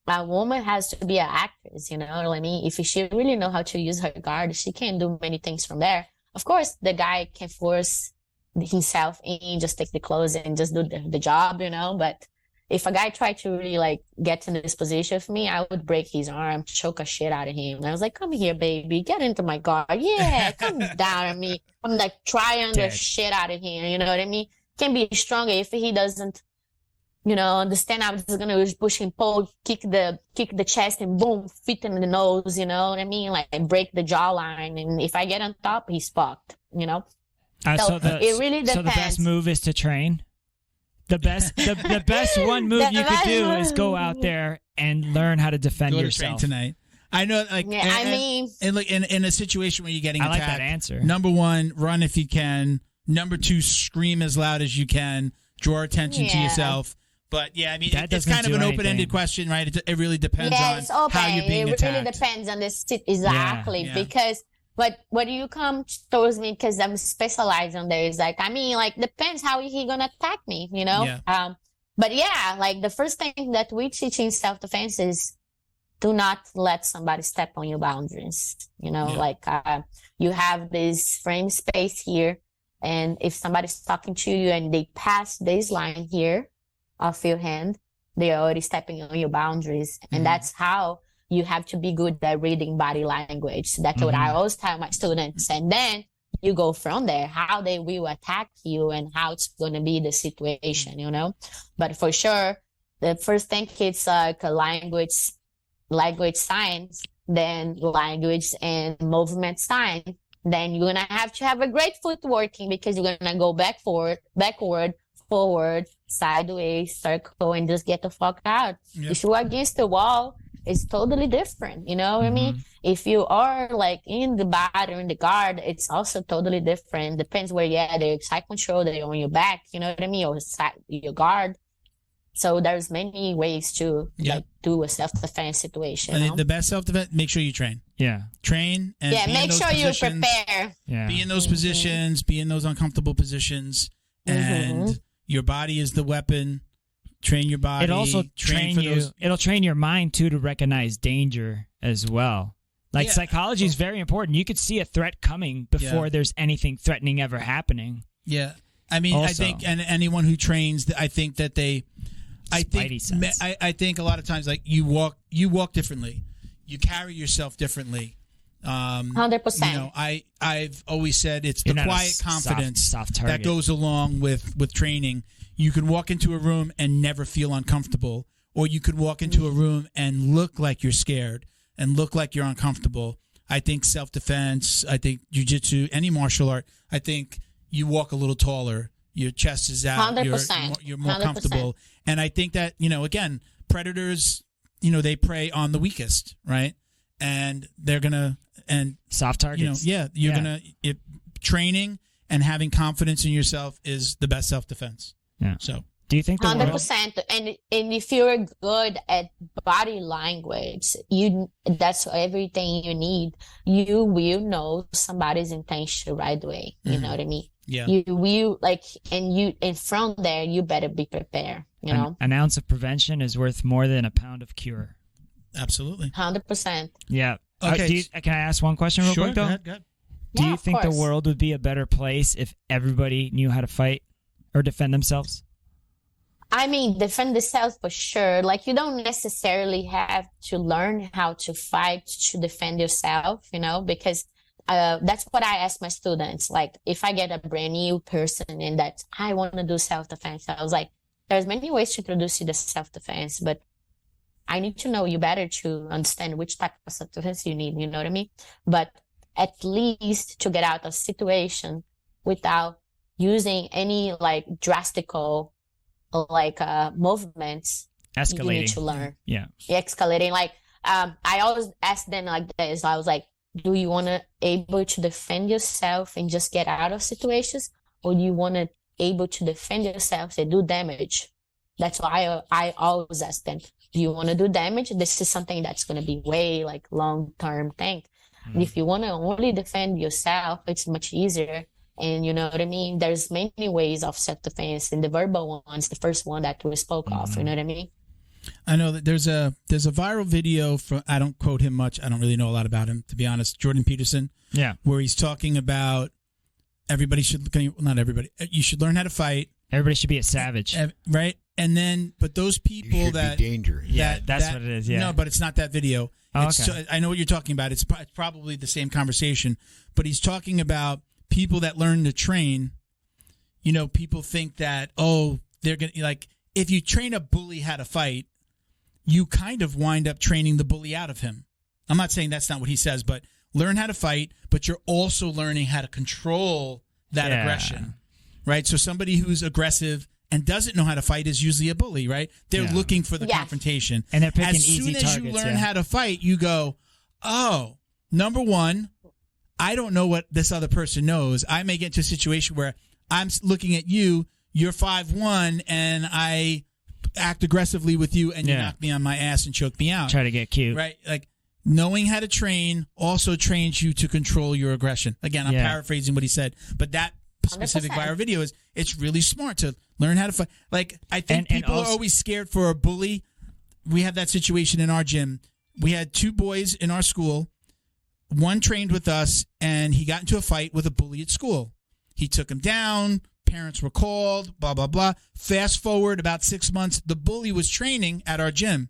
[SPEAKER 4] woman has to be an actress, you know what I mean? If she really know how to use her guard, she can do many things from there. Of course, the guy can force himself in, just take the clothes and just do the job, but if a guy tried to really like get in this position with me, I would break his arm, choke a shit out of him. And I was like, come here, baby, get into my guard. Yeah, come down on me. I'm like trying the shit out of him. You know what I mean? Can be stronger if he doesn't, understand. I'm just gonna push him, pull, kick the chest, and boom, feet in the nose. You know what I mean? Like break the jawline. And if I get on top, he's fucked. So it really depends.
[SPEAKER 3] So the best move is to train. The best one move you could do is go out there and learn how to defend yourself.
[SPEAKER 1] Tonight. I know, like, in a situation where you're getting attacked.
[SPEAKER 3] I like that answer.
[SPEAKER 1] Number one, run if you can. Number two, scream as loud as you can. Draw attention to yourself. But yeah, I mean, it's kind of an open-ended question, right? It really depends on how you're being attacked.
[SPEAKER 4] It really depends on this exactly because. But what do you come towards me because I'm specialized on this? Like, I mean, like, depends how he gonna attack me, Yeah. But yeah, like the first thing that we teach in self-defense is do not let somebody step on your boundaries. Like you have this frame space here, and if somebody's talking to you and they pass this line here, of your hand, they're already stepping on your boundaries. And that's how you have to be good at reading body language. That's what I always tell my students. And then you go from there, how they will attack you and how it's going to be the situation, you know? But for sure, the first thing it's like a language science, then language and movement science. Then you're going to have a great footworking because you're going to go backward, forward, sideways, circle, and just get the fuck out.
[SPEAKER 1] Yep.
[SPEAKER 4] If you're against the wall, it's totally different. You know what I mean? If you are like in the body or in the guard, it's also totally different. Depends where you're at. They're side control, they're on your back, you know what I mean? Or your guard. So there's many ways to like do a self-defense situation.
[SPEAKER 1] And the best self-defense, make sure you train.
[SPEAKER 3] Yeah.
[SPEAKER 1] Train and be
[SPEAKER 4] make
[SPEAKER 1] in those
[SPEAKER 4] sure
[SPEAKER 1] positions.
[SPEAKER 4] you prepare.
[SPEAKER 3] Yeah.
[SPEAKER 1] Be in those positions, be in those uncomfortable positions. And your body is the weapon. Train your body.
[SPEAKER 3] It also it'll train your mind too to recognize danger as well. Like psychology is very important. You could see a threat coming before there's anything threatening ever happening.
[SPEAKER 1] Yeah. I mean, I think, and anyone who trains, I think that I think a lot of times, like you walk differently, you carry yourself differently.
[SPEAKER 4] 100%.
[SPEAKER 1] You know, I've always said it's the quiet confidence that goes along with training. You can walk into a room and never feel uncomfortable, or you could walk into a room and look like you're scared and look like you're uncomfortable. I think self-defense, I think jiu-jitsu, any martial art, I think you walk a little taller. Your chest is out.
[SPEAKER 4] 100%.
[SPEAKER 1] You're more
[SPEAKER 4] 100%.
[SPEAKER 1] comfortable. And I think that, you know, again, predators, you know, they prey on the weakest, right? And they're going to, and
[SPEAKER 3] soft targets.
[SPEAKER 1] You know, you're going to, training and having confidence in yourself is the best self-defense.
[SPEAKER 3] Yeah.
[SPEAKER 1] So,
[SPEAKER 3] do you think
[SPEAKER 4] 100%? And if you're good at body language, that's everything you need. You will know somebody's intention right away. You know what I mean?
[SPEAKER 1] Yeah.
[SPEAKER 4] You will and from there, you better be prepared. You know,
[SPEAKER 3] an ounce of prevention is worth more than a pound of cure.
[SPEAKER 1] Absolutely.
[SPEAKER 4] 100%.
[SPEAKER 3] Yeah.
[SPEAKER 1] Okay.
[SPEAKER 3] Can I ask one question real quick, though?
[SPEAKER 1] Go ahead.
[SPEAKER 3] Do you think the world would be a better place if everybody knew how to fight or defend themselves?
[SPEAKER 4] I mean, defend themselves for sure. Like, you don't necessarily have to learn how to fight to defend yourself, you know, because that's what I ask my students. Like, if I get a brand new person and that I want to do self-defense, I was like, there's many ways to introduce you to self-defense, but I need to know you better to understand which type of self-defense you need, you know what I mean? But at least to get out of situation without using any like drastical movements,
[SPEAKER 3] escalating.
[SPEAKER 4] You need to learn.
[SPEAKER 3] Yeah.
[SPEAKER 4] Escalating. Like, I always ask them like this. I was like, do you want to able to defend yourself and just get out of situations? Or do you want to able to defend yourself and do damage? That's why I always ask them, do you want to do damage? This is something that's going to be way like long-term thing. And if you want to only defend yourself, it's much easier. And you know what I mean? There's many ways of self-defense, and the verbal one's the first one that we spoke of. You know what I mean?
[SPEAKER 1] I know that there's a viral video from, I don't quote him much. I don't really know a lot about him, to be honest. Jordan Peterson.
[SPEAKER 3] Yeah.
[SPEAKER 1] Where he's talking about everybody should, not everybody, you should learn how to fight.
[SPEAKER 3] Everybody should be a savage.
[SPEAKER 1] Right? And then, but those people that
[SPEAKER 2] be dangerous.
[SPEAKER 3] Yeah, that's what it is. Yeah.
[SPEAKER 1] No, but it's not that video.
[SPEAKER 3] Oh,
[SPEAKER 1] okay. I know what you're talking about. It's probably the same conversation, but he's talking about people that learn to train. You know, people think that, they're going to, like, if you train a bully how to fight, you kind of wind up training the bully out of him. I'm not saying that's not what he says, but learn how to fight, but you're also learning how to control that aggression, right? So somebody who's aggressive and doesn't know how to fight is usually a bully, right? They're looking for the confrontation.
[SPEAKER 3] And they're picking
[SPEAKER 1] as
[SPEAKER 3] easy
[SPEAKER 1] soon as
[SPEAKER 3] targets,
[SPEAKER 1] you learn how to fight, you go, number one, I don't know what this other person knows. I may get into a situation where I'm looking at you, you're 5'1", and I act aggressively with you, and you knock me on my ass and choke me out.
[SPEAKER 3] Try to get cute.
[SPEAKER 1] Right? Like, knowing how to train also trains you to control your aggression. Again, I'm paraphrasing what he said, but that specific
[SPEAKER 4] 100%.
[SPEAKER 1] viral video is, it's really smart to learn how to fight. Like, I think people are always scared for a bully. We have that situation in our gym. We had 2 boys in our school. One trained with us, and he got into a fight with a bully at school. He took him down, parents were called, blah, blah, blah. Fast forward about 6 months, the bully was training at our gym.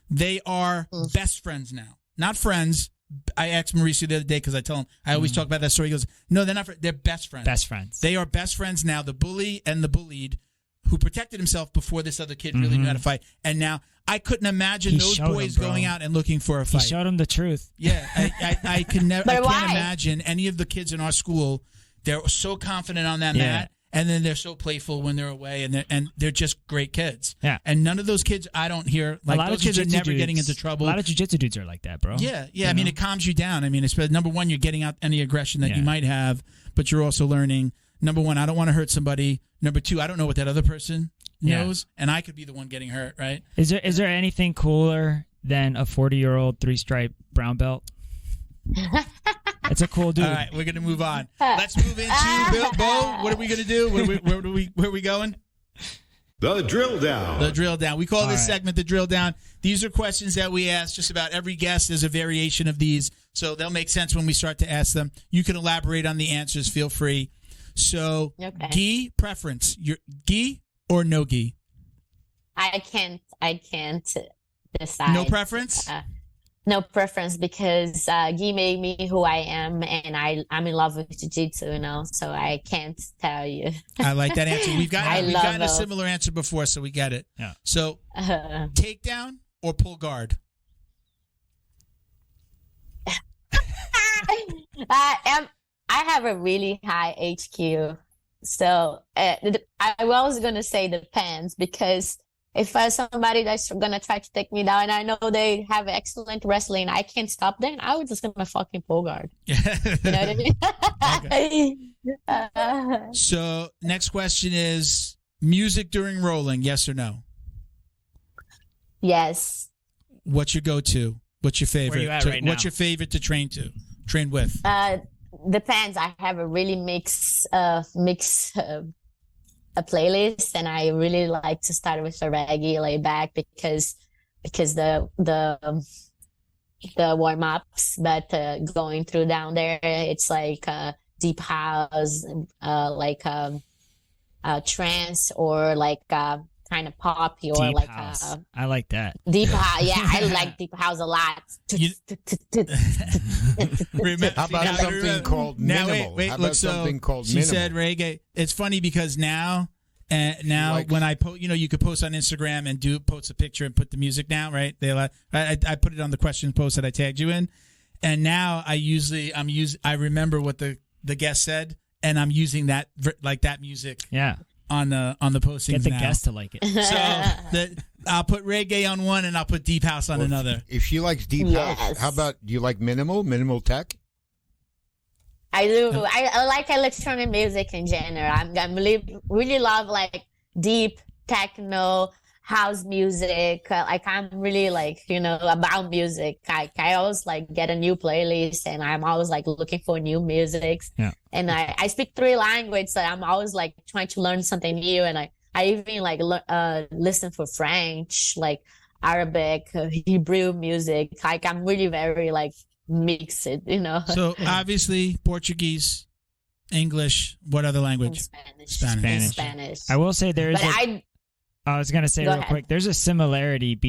[SPEAKER 1] They are best friends now. Not friends. I asked Mauricio the other day because I tell him, I always talk about that story. He goes, no, they're not friends. They're best friends.
[SPEAKER 3] Best friends.
[SPEAKER 1] They are best friends now, the bully and the bullied, who protected himself before this other kid really knew how to fight. And now I couldn't imagine those boys going out and looking for a fight.
[SPEAKER 3] He showed him the truth.
[SPEAKER 1] Yeah, I can never. I can't imagine any of the kids in our school. They're so confident on that mat, and then they're so playful when they're away, and they're just great kids.
[SPEAKER 3] Yeah,
[SPEAKER 1] and none of those kids I don't hear like those kids are never getting into trouble.
[SPEAKER 3] A lot of jiu-jitsu dudes are like that, bro.
[SPEAKER 1] Yeah. I mean, it calms you down. I mean, it's number one, you're getting out any aggression that you might have, but you're also learning. Number one, I don't want to hurt somebody. Number two, I don't know what that other person knows, and I could be the one getting hurt, right?
[SPEAKER 3] Is there anything cooler than a 40-year-old 3-stripe brown belt? It's a cool dude.
[SPEAKER 1] All right, we're gonna move on. Let's move into Bo. What are we gonna do? Where are we going?
[SPEAKER 6] The drill down.
[SPEAKER 1] The drill down. We call this segment the drill down. These are questions that we ask just about every guest. There's a variation of these, so they'll make sense when we start to ask them. You can elaborate on the answers. Feel free. So, gi preference. Your gi or no gi?
[SPEAKER 4] I can't decide.
[SPEAKER 1] No preference?
[SPEAKER 4] No preference, because gi made me who I am, and I'm in love with jiu-jitsu, so I can't tell you.
[SPEAKER 1] I like that answer. We've gotten a
[SPEAKER 4] both.
[SPEAKER 1] similar answer before, so we get it.
[SPEAKER 3] Yeah.
[SPEAKER 1] So, takedown or pull guard?
[SPEAKER 4] I have a really high HQ, so I was gonna say depends, because if somebody that's gonna try to take me down, and I know they have excellent wrestling, I can't stop them, I was just gonna fucking pull guard. You know what I mean?
[SPEAKER 1] So next question is music during rolling, yes or no?
[SPEAKER 4] Yes.
[SPEAKER 1] What's your go-to? What's your favorite?
[SPEAKER 3] Where you at right now?
[SPEAKER 1] What's your favorite to train with?
[SPEAKER 4] Depends. I have a really mix a playlist, and I really like to start with a reggae laid back because the warm-ups, but going through down there, it's like deep house, like trance, or like kind of poppy, or
[SPEAKER 3] deep
[SPEAKER 4] like
[SPEAKER 3] house. I like that.
[SPEAKER 4] Deep house. Yeah, I like deep house a lot.
[SPEAKER 2] How about something called minimal?
[SPEAKER 1] Wait,
[SPEAKER 2] How
[SPEAKER 1] look,
[SPEAKER 2] about something called
[SPEAKER 1] she
[SPEAKER 2] minimal?
[SPEAKER 1] said reggae. It's funny because now when I post, you could post on Instagram and post a picture and put the music now, right? I put it on the question post that I tagged you in, and now I remember what the guest said, and I'm using that music.
[SPEAKER 3] Yeah.
[SPEAKER 1] On the postings.
[SPEAKER 3] Get the
[SPEAKER 1] now.
[SPEAKER 3] guest to like it.
[SPEAKER 1] So I'll put reggae on one and I'll put deep house on another.
[SPEAKER 2] If she likes deep house, how about, do you like minimal tech?
[SPEAKER 4] I do. I like electronic music in general. I'm really love like deep techno, house music. Like I'm really about music. I always get a new playlist, and I'm always looking for new music. Yeah. And I speak 3 languages, so I'm always trying to learn something new. And I even listen for French, Arabic, Hebrew music. I'm really very mix it,
[SPEAKER 1] So obviously Portuguese, English, what other language?
[SPEAKER 4] Spanish.
[SPEAKER 3] I will say I was going to say real quick, there's a similarity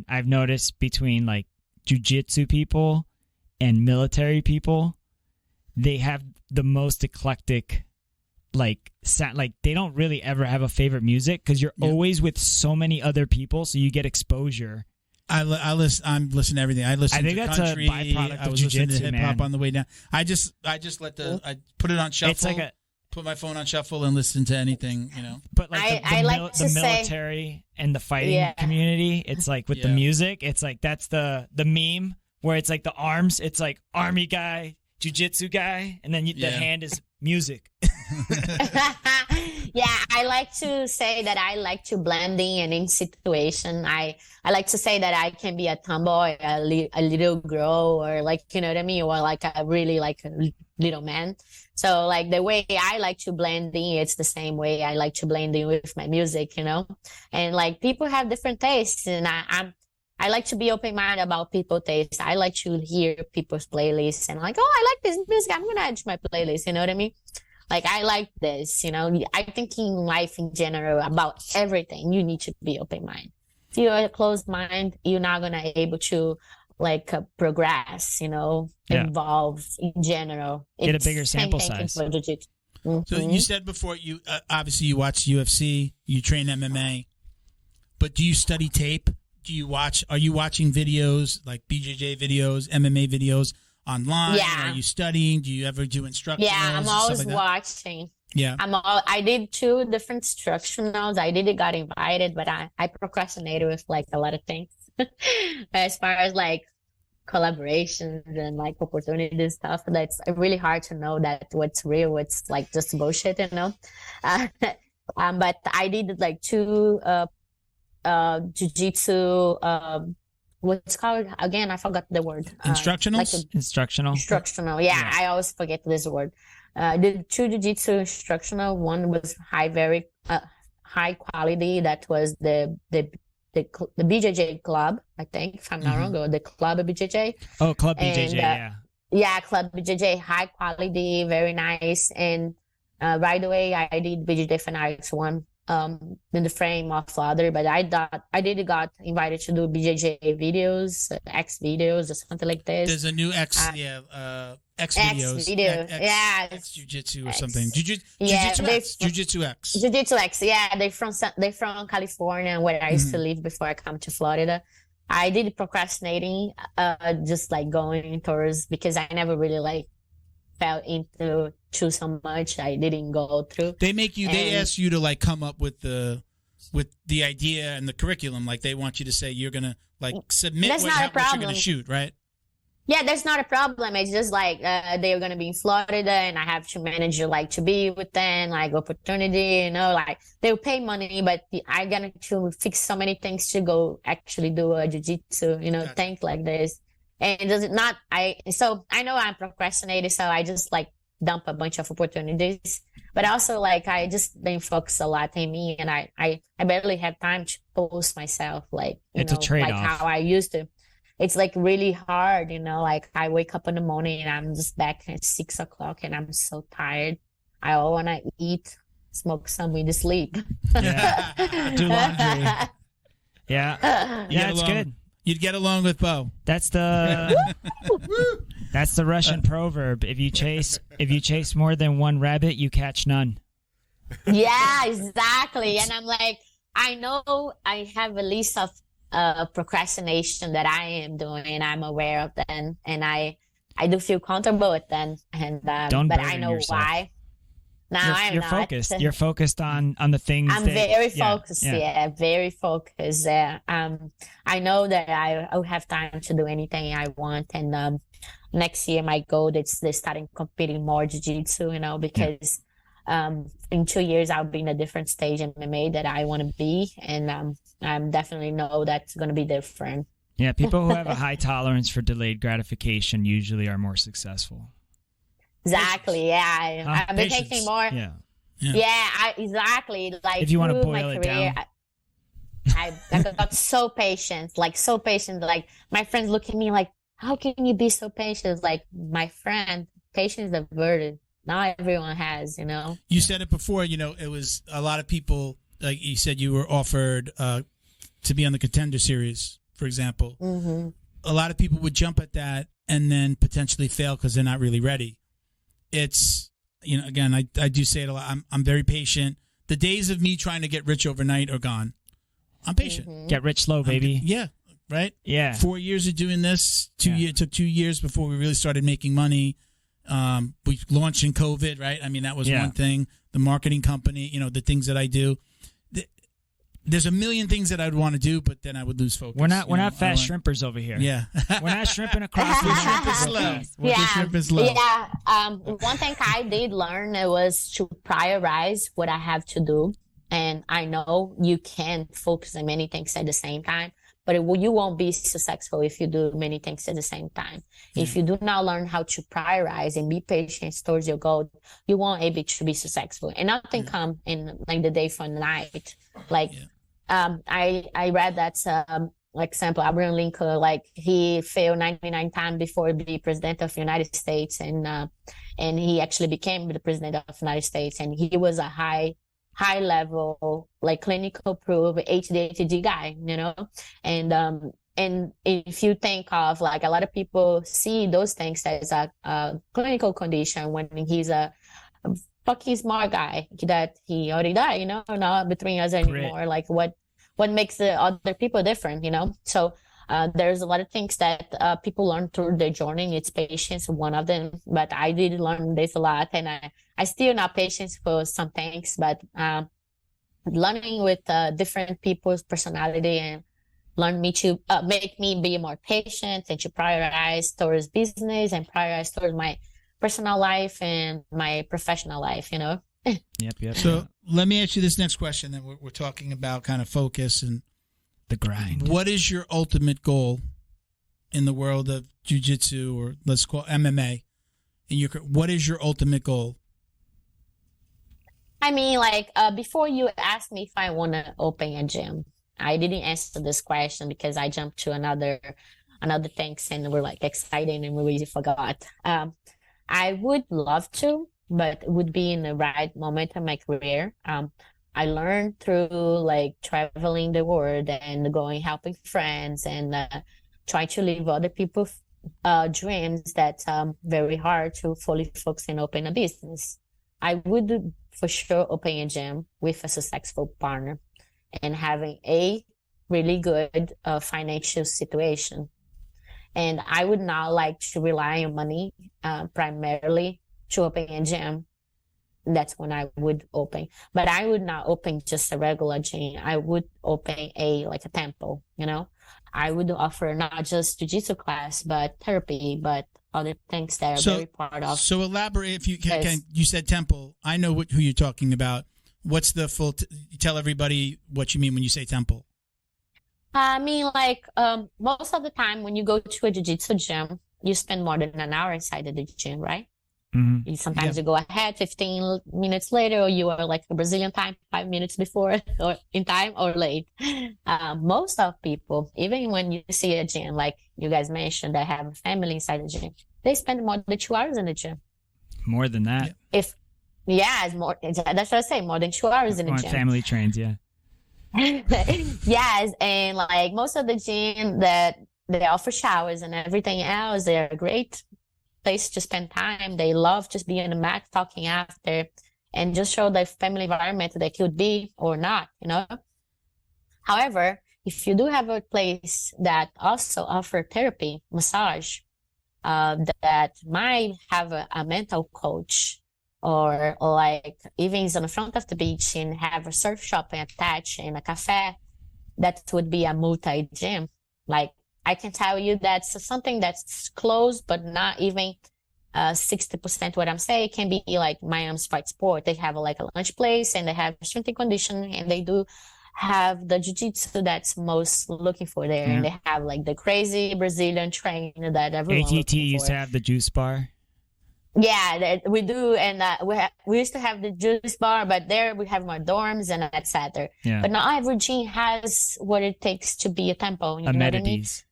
[SPEAKER 3] I've noticed between jiu-jitsu people and military people. They have the most eclectic, they don't really ever have a favorite music because you're always with so many other people, so you get exposure.
[SPEAKER 1] I'm listening to everything. I think
[SPEAKER 3] that's
[SPEAKER 1] country.
[SPEAKER 3] a byproduct of jiu-jitsu,
[SPEAKER 1] hip hop on the way down. I put it on shuffle. Put my phone on shuffle and listen to anything,
[SPEAKER 3] But the military and the fighting community, it's with the music, it's that's the meme where it's the arms, it's army guy, jiu-jitsu guy, and then the hand is music.
[SPEAKER 4] Yeah, I like to say that I like to blend in situation. I like to say that I can be a tomboy, a little girl, or you know what I mean, or a really a little man. So the way I like to blend in, it's the same way I like to blend in with my music, and people have different tastes, and I like to be open-minded about people's tastes. I like to hear people's playlists and oh, I like this music, I'm gonna add to my playlist, you know what I mean? Like, I like this, I think in life in general about everything, you need to be open-minded. If you're a closed mind, you're not going to be able to progress, evolve in general.
[SPEAKER 3] Get a bigger sample size.
[SPEAKER 4] Mm-hmm.
[SPEAKER 1] So you said before, you obviously you watch UFC, you train MMA, but do you study tape? Are you watching videos like BJJ videos, MMA videos online?
[SPEAKER 4] Yeah.
[SPEAKER 1] Are you studying? Do you ever do instructionals?
[SPEAKER 4] Yeah, I'm always
[SPEAKER 1] like
[SPEAKER 4] watching.
[SPEAKER 1] Yeah.
[SPEAKER 4] I did 2 different instructionals. I did got invited, but I procrastinated with a lot of things. As far as collaborations and opportunities stuff, that's really hard to know that what's real, what's just bullshit, But I did 2 jiu-jitsu, what's called again? I forgot the word.
[SPEAKER 1] Instructionals?
[SPEAKER 4] Instructional. Yeah, I always forget this word. I did 2 jiu-jitsu instructional. One was very high quality. That was the BJJ club, I think, if I'm not wrong, or the club of BJJ.
[SPEAKER 3] Oh, club BJJ, yeah.
[SPEAKER 4] Yeah, club BJJ, high quality, very nice. And right away, I did BJJ Fanatics 1 in the frame of other, but I got invited to do BJJ videos, X videos, or something like this.
[SPEAKER 1] There's a new X videos. X jiu-jitsu or something. Jiu-jitsu X. Jiu-jitsu X.
[SPEAKER 4] Jiu-jitsu X, yeah. They're from California, where I used to live before I come to Florida. I did procrastinating, just going towards, because I never really fell into so much. I didn't go through.
[SPEAKER 1] They ask you to come up with the idea and the curriculum. They want you to say you're gonna submit what you're gonna shoot, right?
[SPEAKER 4] Yeah, that's not a problem. It's just they're gonna be in Florida, and I have to manage to be with them, opportunity, they'll pay money, but I got to fix so many things to go actually do a jiu-jitsu, thing like this. And does it not? So I know I'm procrastinating, so I just dump a bunch of opportunities. But also I just didn't focus a lot in me, and I barely had time to post myself
[SPEAKER 3] it's a trade-off.
[SPEAKER 4] how I used to. It's really hard, I wake up in the morning and I'm just back at 6 o'clock and I'm so tired. I all want to eat, smoke some weed, sleep.
[SPEAKER 3] Yeah. Do laundry. Yeah. Yeah, it's good.
[SPEAKER 1] You'd get along with Bo.
[SPEAKER 3] That's the Russian proverb. If you chase more than one rabbit, you catch none.
[SPEAKER 4] Yeah, exactly. And I'm I know I have a list of procrastination that I am doing, and I'm aware of them, and I do feel comfortable with them. And but I know yourself. Why. Now you're
[SPEAKER 3] focused. You're focused on the things.
[SPEAKER 4] I'm very focused. Yeah, very focused. I know that I'll have time to do anything I want. And next year, my goal is to start competing more jiu-jitsu. Because in 2 years I'll be in a different stage in MMA that I want to be, and I'm definitely know that's going to be different.
[SPEAKER 3] Yeah, people who have a high tolerance for delayed gratification usually are more successful.
[SPEAKER 4] Exactly. Yeah, I've been thinking more. Yeah. Exactly.
[SPEAKER 3] If you want to boil it down.
[SPEAKER 4] I got so patient. My friends look at me how can you be so patient? My friend, patience is a virtue. Not everyone has,
[SPEAKER 1] You said it before, it was a lot of people, you said you were offered to be on the Contender Series, for example.
[SPEAKER 4] Mm-hmm.
[SPEAKER 1] A lot of people would jump at that and then potentially fail because they're not really ready. It's, again, I do say it a lot. I'm very patient. The days of me trying to get rich overnight are gone. I'm patient.
[SPEAKER 4] Mm-hmm.
[SPEAKER 3] Get rich slow, baby.
[SPEAKER 1] Yeah. Right?
[SPEAKER 3] Yeah.
[SPEAKER 1] 4 years of doing this. It took 2 years before we really started making money. We launched in COVID, right? I mean, that was one thing. The marketing company, the things that I do. There's a million things that I'd want to do, but then I would lose focus.
[SPEAKER 3] We're not fast shrimpers over here.
[SPEAKER 1] Yeah.
[SPEAKER 3] We're not shrimping across the shrimp is slow.
[SPEAKER 1] The shrimp is slow.
[SPEAKER 4] Yeah. One thing I did learn was to prioritize what I have to do. And I know you can focus on many things at the same time, but you won't be successful if you do many things at the same time. If you do not learn how to prioritize and be patient towards your goal, you won't able to be successful. And nothing come in the day from the night. I read that example, Abraham Lincoln, like he failed 99 times before he be president of the United States, and he actually became the president of the United States, and he was a high level, like clinical proof HDHD guy, you know, and if you think of, like, a lot of people see those things as a clinical condition when he's a fucking smart guy that he already died, you know, not between us anymore. Like what makes the other people different, you know? So there's a lot of things that people learn through their journey. It's patience, one of them, but I did learn this a lot, and I still not patience for some things, but learning with different people's personality and learn me to make me be more patient and to prioritize towards business and prioritize towards my personal life and my professional life, you know?
[SPEAKER 3] Yep.
[SPEAKER 1] So let me ask you this next question that we're talking about, kind of focus and
[SPEAKER 3] the grind.
[SPEAKER 1] What is your ultimate goal in the world of jiu-jitsu, or let's call MMA? What is your ultimate goal?
[SPEAKER 4] I mean, like, before you asked me if I want to open a gym, I didn't answer this question because I jumped to another things and we're like excited and we really forgot. I would love to, but it would be in the right moment of my career. I learned through like traveling the world and going helping friends and trying to live other people's dreams. That's very hard to fully focus and open a business. I would for sure open a gym with a successful partner and having a really good financial situation. And I would not like to rely on money primarily to open a gym. That's when I would open. But I would not open just a regular gym. I would open a temple, you know? I would offer not just jiu-jitsu class, but therapy, but other things that are very part of.
[SPEAKER 1] So elaborate, if you can. You said temple. I know who you're talking about. What's the full? Tell everybody what you mean when you say temple.
[SPEAKER 4] I mean, like, most of the time when you go to a jiu-jitsu gym, you spend more than an hour inside of the gym, right?
[SPEAKER 3] Mm-hmm.
[SPEAKER 4] Sometimes you go ahead 15 minutes later, or you are like a Brazilian time, 5 minutes before or in time or late. Most of people, even when you see a gym, like you guys mentioned, that have a family inside the gym, they spend more than 2 hours in the gym.
[SPEAKER 3] More than that.
[SPEAKER 4] It's more. That's what I say. More than 2 hours in the gym.
[SPEAKER 3] Family trains, yeah.
[SPEAKER 4] Yes, and like most of the gym that they offer showers and everything else, they're a great place to spend time. They love just being on the mat, talking after, and just show the family environment they could be or not, you know. However, if you do have a place that also offer therapy, massage, that might have a mental coach, or like even is on the front of the beach and have a surf shop attached and a cafe, that would be a multi-gym. Like, I can tell you that's something that's close, but not even 60% what I'm saying. It can be like Miami's Fight Sport. They have like a lunch place and they have strength and conditioning, and they do have the jiu-jitsu that's most looking for there. Yeah. And they have like the crazy Brazilian trainer that everyone
[SPEAKER 3] ATT used to have the juice bar.
[SPEAKER 4] Yeah, we do, and we used to have the juice bar, but there we have more dorms and etc.
[SPEAKER 3] Yeah.
[SPEAKER 4] But not every gym has what it takes to be a temple. You
[SPEAKER 3] Amenities.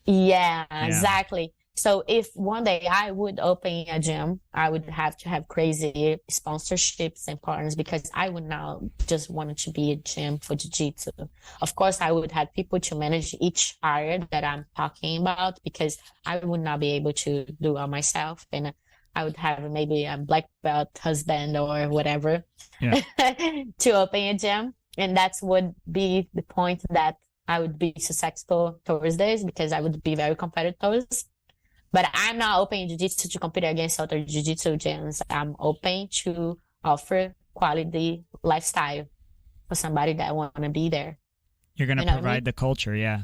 [SPEAKER 4] Know what I mean? Yeah, exactly. So if one day I would open a gym, I would have to have crazy sponsorships and partners, because I would not just want it to be a gym for jiu-jitsu. Of course, I would have people to manage each area that I'm talking about, because I would not be able to do it myself, and I would have maybe a black belt husband or whatever to open a gym. And that's would be the point that I would be successful towards this, because I would be very competitive. But I'm not open jiu-jitsu to compete against other jiu-jitsu gyms. I'm open to offer quality lifestyle for somebody that want to be there.
[SPEAKER 3] You're going to provide the culture, yeah.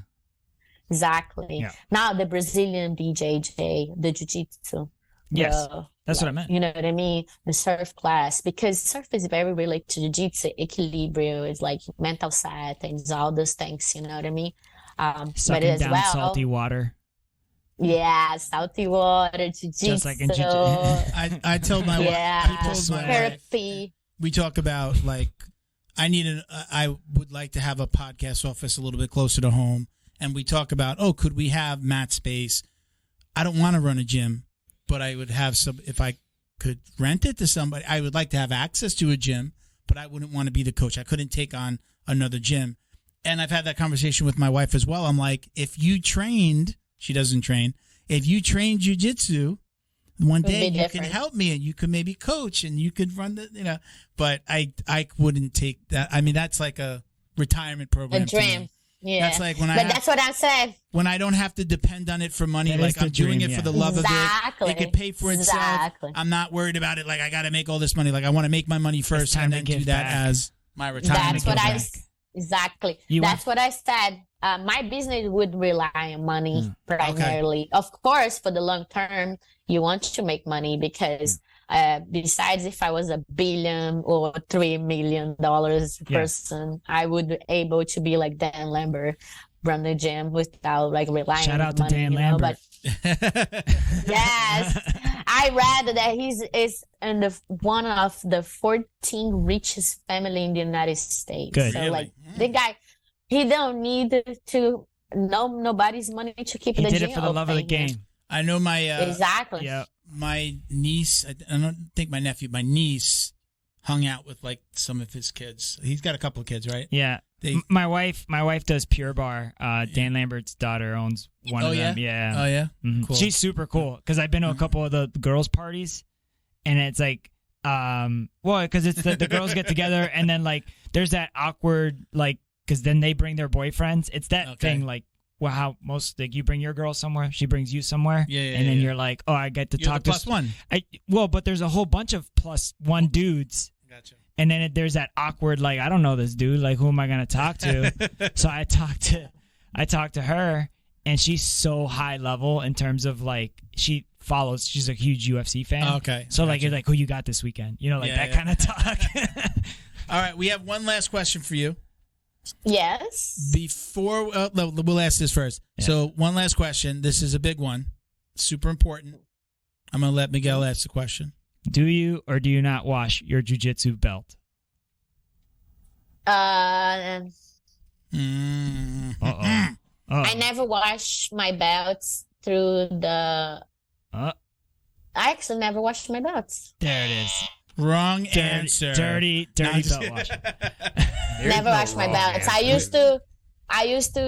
[SPEAKER 4] Exactly. Yeah. Now the Brazilian BJJ, the jiu-jitsu.
[SPEAKER 3] Yes, that's what I meant.
[SPEAKER 4] You know what I mean? The surf class, because surf is very related to jiu-jitsu. Equilibrium is like mental set and all those things. You know what I mean?
[SPEAKER 3] Sucking
[SPEAKER 4] but
[SPEAKER 3] down salty water.
[SPEAKER 4] Yeah, salty water, jiu-jitsu.
[SPEAKER 3] Just like in jiu-jitsu.
[SPEAKER 1] I told my wife. I told my
[SPEAKER 4] therapy.
[SPEAKER 1] We talk about like I would like to have a podcast office a little bit closer to home, and we talk about, oh, could we have mat space? I don't want to run a gym, but I would have some, if I could rent it to somebody, I would like to have access to a gym, but I wouldn't want to be the coach. I couldn't take on another gym. And I've had that conversation with my wife as well. I'm like, if you trained, she doesn't train, if you trained jiu-jitsu, one day you can help me and you could maybe coach and you could run the, but I wouldn't take that. I mean, that's like a retirement program.
[SPEAKER 4] A dream. Yeah.
[SPEAKER 1] That's like
[SPEAKER 4] that's what I said.
[SPEAKER 1] When I don't have to depend on it for money, like I'm doing it for the love of it. It could pay for itself. I'm not worried about it. Like I got to make all this money. Like I want to make my money first and then do that as my retirement.
[SPEAKER 4] That's what exactly. That's what I said. My business would rely on money primarily. Okay. Of course, for the long term, you want to make money because besides if I was a billion or $3 million person, I would be able to be like Dan Lambert, run the gym without like relying
[SPEAKER 3] Shout
[SPEAKER 4] on
[SPEAKER 3] out
[SPEAKER 4] money.
[SPEAKER 3] to Dan Lambert.
[SPEAKER 4] Yes, I read that he's in one of the 14 richest family in the United States.
[SPEAKER 3] Good.
[SPEAKER 4] So
[SPEAKER 3] Really?
[SPEAKER 4] like the guy, he don't need to nobody's money to keep the gym.
[SPEAKER 3] He did it for the love of the game.
[SPEAKER 1] I know my
[SPEAKER 4] exactly.
[SPEAKER 1] Yeah, my niece. I don't think my nephew. My niece hung out with like some of his kids. He's got a couple of kids, right?
[SPEAKER 3] Yeah. My wife does Pure Bar. Dan Lambert's daughter owns one of them. Yeah.
[SPEAKER 1] Oh yeah.
[SPEAKER 3] Mm-hmm.
[SPEAKER 1] Cool.
[SPEAKER 3] She's super cool because I've been to a couple of the girls' parties, and it's like, because it's the girls get together, and then like there's that awkward like because then they bring their boyfriends. It's that thing like. Well, how most like you bring your girl somewhere, she brings you somewhere, and then you're like, oh, I get to talk to
[SPEAKER 1] plus one.
[SPEAKER 3] But there's a whole bunch of plus one dudes.
[SPEAKER 1] Gotcha.
[SPEAKER 3] And then there's that awkward like I don't know this dude, like who am I gonna talk to? So I talked to her, and she's so high level in terms of like she's a huge UFC fan.
[SPEAKER 1] Okay.
[SPEAKER 3] So like you're like who you got this weekend? That kind of talk.
[SPEAKER 1] All right, we have one last question for you.
[SPEAKER 4] Yes.
[SPEAKER 1] Before we'll ask this first. Yeah. So one last question. This is a big one, super important. I'm gonna let Miguel ask the question.
[SPEAKER 3] Do you or do you not wash your jiu-jitsu belt?
[SPEAKER 4] I never wash my belts through the. I actually never washed my belts.
[SPEAKER 3] There it is.
[SPEAKER 1] Wrong answer.
[SPEAKER 3] Dirty belt wash.
[SPEAKER 4] Never wash my belts. I used to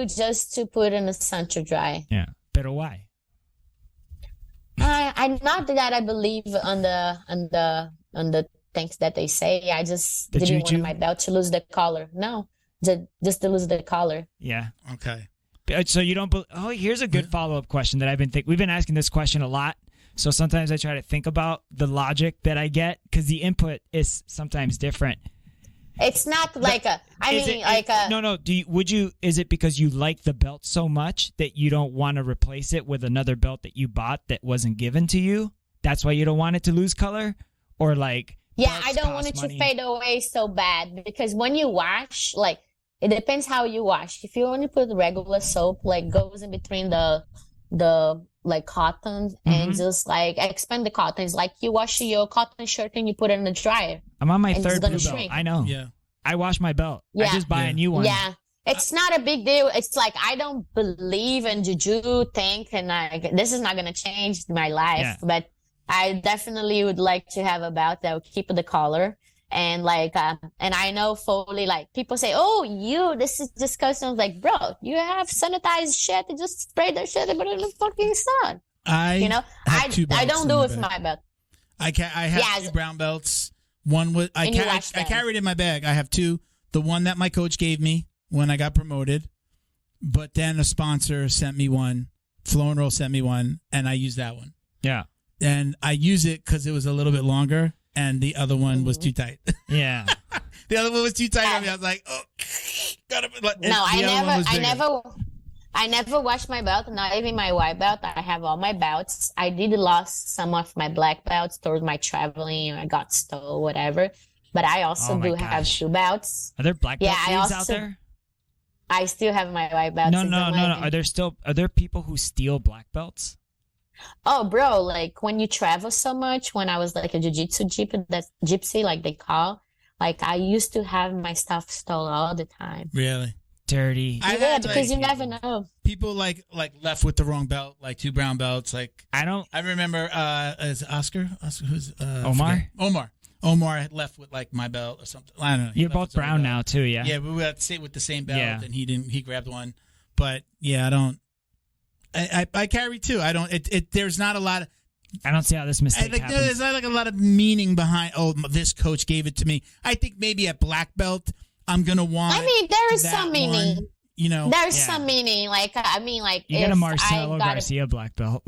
[SPEAKER 4] just to put in the sun to dry.
[SPEAKER 3] Yeah, but why?
[SPEAKER 4] I'm not that I believe on the things that they say. I just didn't want my belt to lose the color. No, just to lose the color.
[SPEAKER 3] Yeah.
[SPEAKER 1] Okay.
[SPEAKER 3] So you don't. Here's a good follow-up question that I've been thinking. We've been asking this question a lot. So sometimes I try to think about the logic that I get because the input is sometimes different.
[SPEAKER 4] It's not like
[SPEAKER 3] is it because you like the belt so much that you don't want to replace it with another belt that you bought that wasn't given to you? That's why you don't want it to lose color? Or like
[SPEAKER 4] I don't want it to fade away so bad because when you wash, like it depends how you wash. If you only put regular soap, like goes in between the like cotton and just like expand the cotton. It's like you wash your cotton shirt and you put it in the dryer.
[SPEAKER 3] I'm on my third blue belt. I know.
[SPEAKER 1] Yeah.
[SPEAKER 3] I wash my belt. Yeah. I just buy a new one.
[SPEAKER 4] Yeah. It's not a big deal. It's like I don't believe in juju think and this is not gonna change my life. But I definitely would like to have a belt that will keep the color. And like and I know fully like people say, oh, this is disgusting. I was like, bro, you have sanitized shit and just spray that shit and put it in the fucking sun. I don't do it with my belt.
[SPEAKER 1] I have two brown belts. One was I carried in my bag. I have two. The one that my coach gave me when I got promoted, but then a sponsor sent me one. Flow and Roll sent me one, and I used that one.
[SPEAKER 3] Yeah,
[SPEAKER 1] and I use it because it was a little bit longer. And the other one was too tight.
[SPEAKER 3] Yeah.
[SPEAKER 1] The other one was too tight on me. I was like, oh, gotta.
[SPEAKER 4] No, I never washed my belt, not even my white belt. I have all my belts. I did lost some of my black belts towards my traveling. I got stole, whatever. But I also have two belts.
[SPEAKER 3] Are there black belt thieves out there?
[SPEAKER 4] I still have my white belts.
[SPEAKER 3] No. Are there people who steal black belts?
[SPEAKER 4] Oh, bro, like when you travel so much, when I was like a jiu-jitsu gypsy, like they call, like I used to have my stuff stolen all the time.
[SPEAKER 1] Really?
[SPEAKER 3] dirty.
[SPEAKER 4] Yeah, because you never know.
[SPEAKER 1] People like left with the wrong belt, like 2 brown belts. Like I remember is Oscar who's
[SPEAKER 3] Omar?
[SPEAKER 1] Omar had left with like my belt or something. I don't know.
[SPEAKER 3] You're both brown now too, yeah.
[SPEAKER 1] Yeah, we had to sit with the same belt,
[SPEAKER 3] Yeah.
[SPEAKER 1] and he grabbed one. But yeah, I don't. I carry 2. I don't. There's not a lot of.
[SPEAKER 3] I don't see how this mistake happens.
[SPEAKER 1] There's not like a lot of meaning behind. Oh, this coach gave it to me. I think maybe at black belt, I'm gonna want.
[SPEAKER 4] I mean, there is
[SPEAKER 1] that
[SPEAKER 4] some meaning.
[SPEAKER 1] one, you know,
[SPEAKER 4] there's some meaning. Like
[SPEAKER 3] you get a Marcelo Garcia black belt.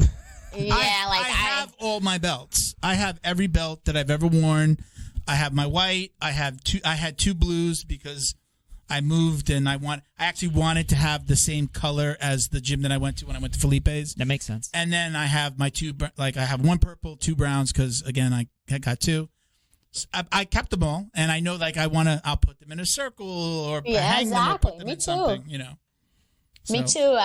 [SPEAKER 4] Yeah,
[SPEAKER 1] I have all my belts. I have every belt that I've ever worn. I have my white. I had 2 blues because I moved and I actually wanted to have the same color as the gym that I went to when I went to Felipe's.
[SPEAKER 3] That makes sense.
[SPEAKER 1] And then I have my 2, like I have 1 purple, 2 browns because again I got 2. I kept them all, and I know like I'll put them in a circle or hang them or put them
[SPEAKER 4] Me
[SPEAKER 1] in
[SPEAKER 4] too.
[SPEAKER 1] something, you know.
[SPEAKER 4] Me too.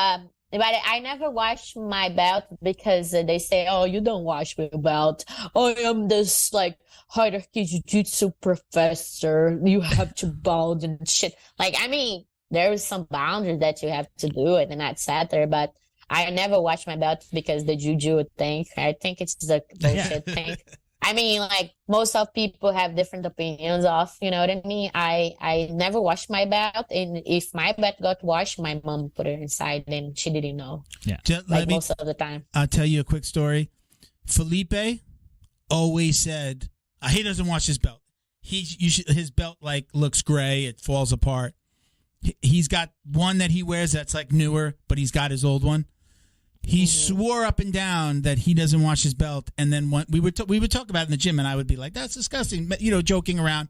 [SPEAKER 4] But I never wash my belt because they say, "Oh, you don't wash your belt. Oh, I'm this like hierarchy jiu-jitsu professor. You have to bald and shit." Like, I mean, there is some boundaries that you have to do it, and that's out there. But I never wash my belt because the juju thing. I think it's the bullshit thing. I mean, like most of people have different opinions of, you know what I mean? I never washed my belt, and if my belt got washed, my mom put it inside and she didn't know.
[SPEAKER 3] Yeah.
[SPEAKER 4] Most of the time.
[SPEAKER 1] I'll tell you a quick story. Felipe always said he doesn't wash his belt. His belt like looks gray, it falls apart. He's got one that he wears that's like newer, but he's got his old one. He swore up and down that he doesn't wash his belt, and then we would talk about it in the gym, and I would be like, "That's disgusting," you know, joking around.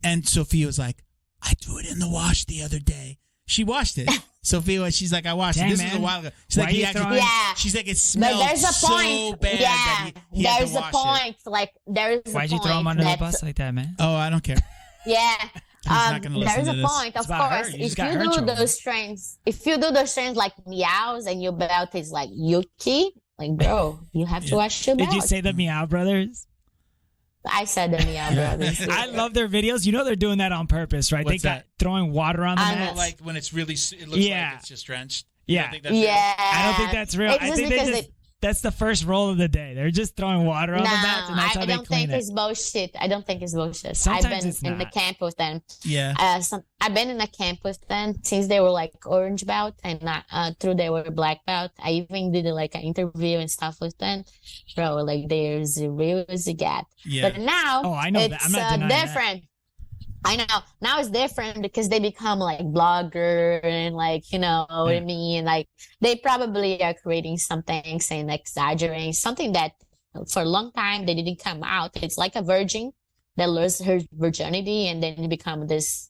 [SPEAKER 1] And Sophia was like, "I threw it in the wash the other day." She washed it. Sophia, she's like, "I washed it. This was a while ago." She's like, she's like, "It smells so bad."
[SPEAKER 4] Yeah, there's a point. Like there's a point.
[SPEAKER 3] Why'd you throw him under the bus like that, man?
[SPEAKER 1] Oh, I don't care.
[SPEAKER 4] Yeah.
[SPEAKER 1] Not gonna listen
[SPEAKER 4] There's
[SPEAKER 1] to
[SPEAKER 4] a
[SPEAKER 1] this.
[SPEAKER 4] point, of
[SPEAKER 3] about
[SPEAKER 4] course.
[SPEAKER 3] her. You just
[SPEAKER 4] If
[SPEAKER 3] got
[SPEAKER 4] you
[SPEAKER 3] her
[SPEAKER 4] do
[SPEAKER 3] trouble.
[SPEAKER 4] those trains, like meows and your belt is like yucky, like bro, you have to wash your belt.
[SPEAKER 3] Did you say the Meow Brothers?
[SPEAKER 4] I said the meow brothers.
[SPEAKER 3] I love their videos. You know they're doing that on purpose, right?
[SPEAKER 1] What's
[SPEAKER 3] they got throwing water on the
[SPEAKER 4] I know.
[SPEAKER 3] mats.
[SPEAKER 1] Like when it's really, it looks like it's just drenched. You
[SPEAKER 3] Yeah.
[SPEAKER 1] don't think that's real?
[SPEAKER 4] Yeah.
[SPEAKER 3] I don't think that's real.
[SPEAKER 4] It's
[SPEAKER 3] I
[SPEAKER 4] just
[SPEAKER 3] think
[SPEAKER 4] because
[SPEAKER 3] that's the first roll of the day. They're just throwing water on the mats, and that's how
[SPEAKER 4] I
[SPEAKER 3] they
[SPEAKER 4] don't
[SPEAKER 3] clean
[SPEAKER 4] think
[SPEAKER 3] it.
[SPEAKER 4] it's bullshit. I don't think it's bullshit.
[SPEAKER 3] Sometimes
[SPEAKER 4] I've been
[SPEAKER 3] it's
[SPEAKER 4] in the
[SPEAKER 3] not.
[SPEAKER 4] camp with them.
[SPEAKER 1] Yeah.
[SPEAKER 4] I've been in a camp with them since they were like orange belt and through they were black belt. I even did like an interview and stuff with them. Bro, like there's a real gap.
[SPEAKER 1] Yeah.
[SPEAKER 4] But now
[SPEAKER 3] Oh, I know that.
[SPEAKER 4] it's
[SPEAKER 3] I'm not denying that.
[SPEAKER 4] different. I know. Now it's different because they become like blogger and like, you know what I mean? Like they probably are creating some things and exaggerating something that for a long time they didn't come out. It's like a virgin that loses her virginity and then become this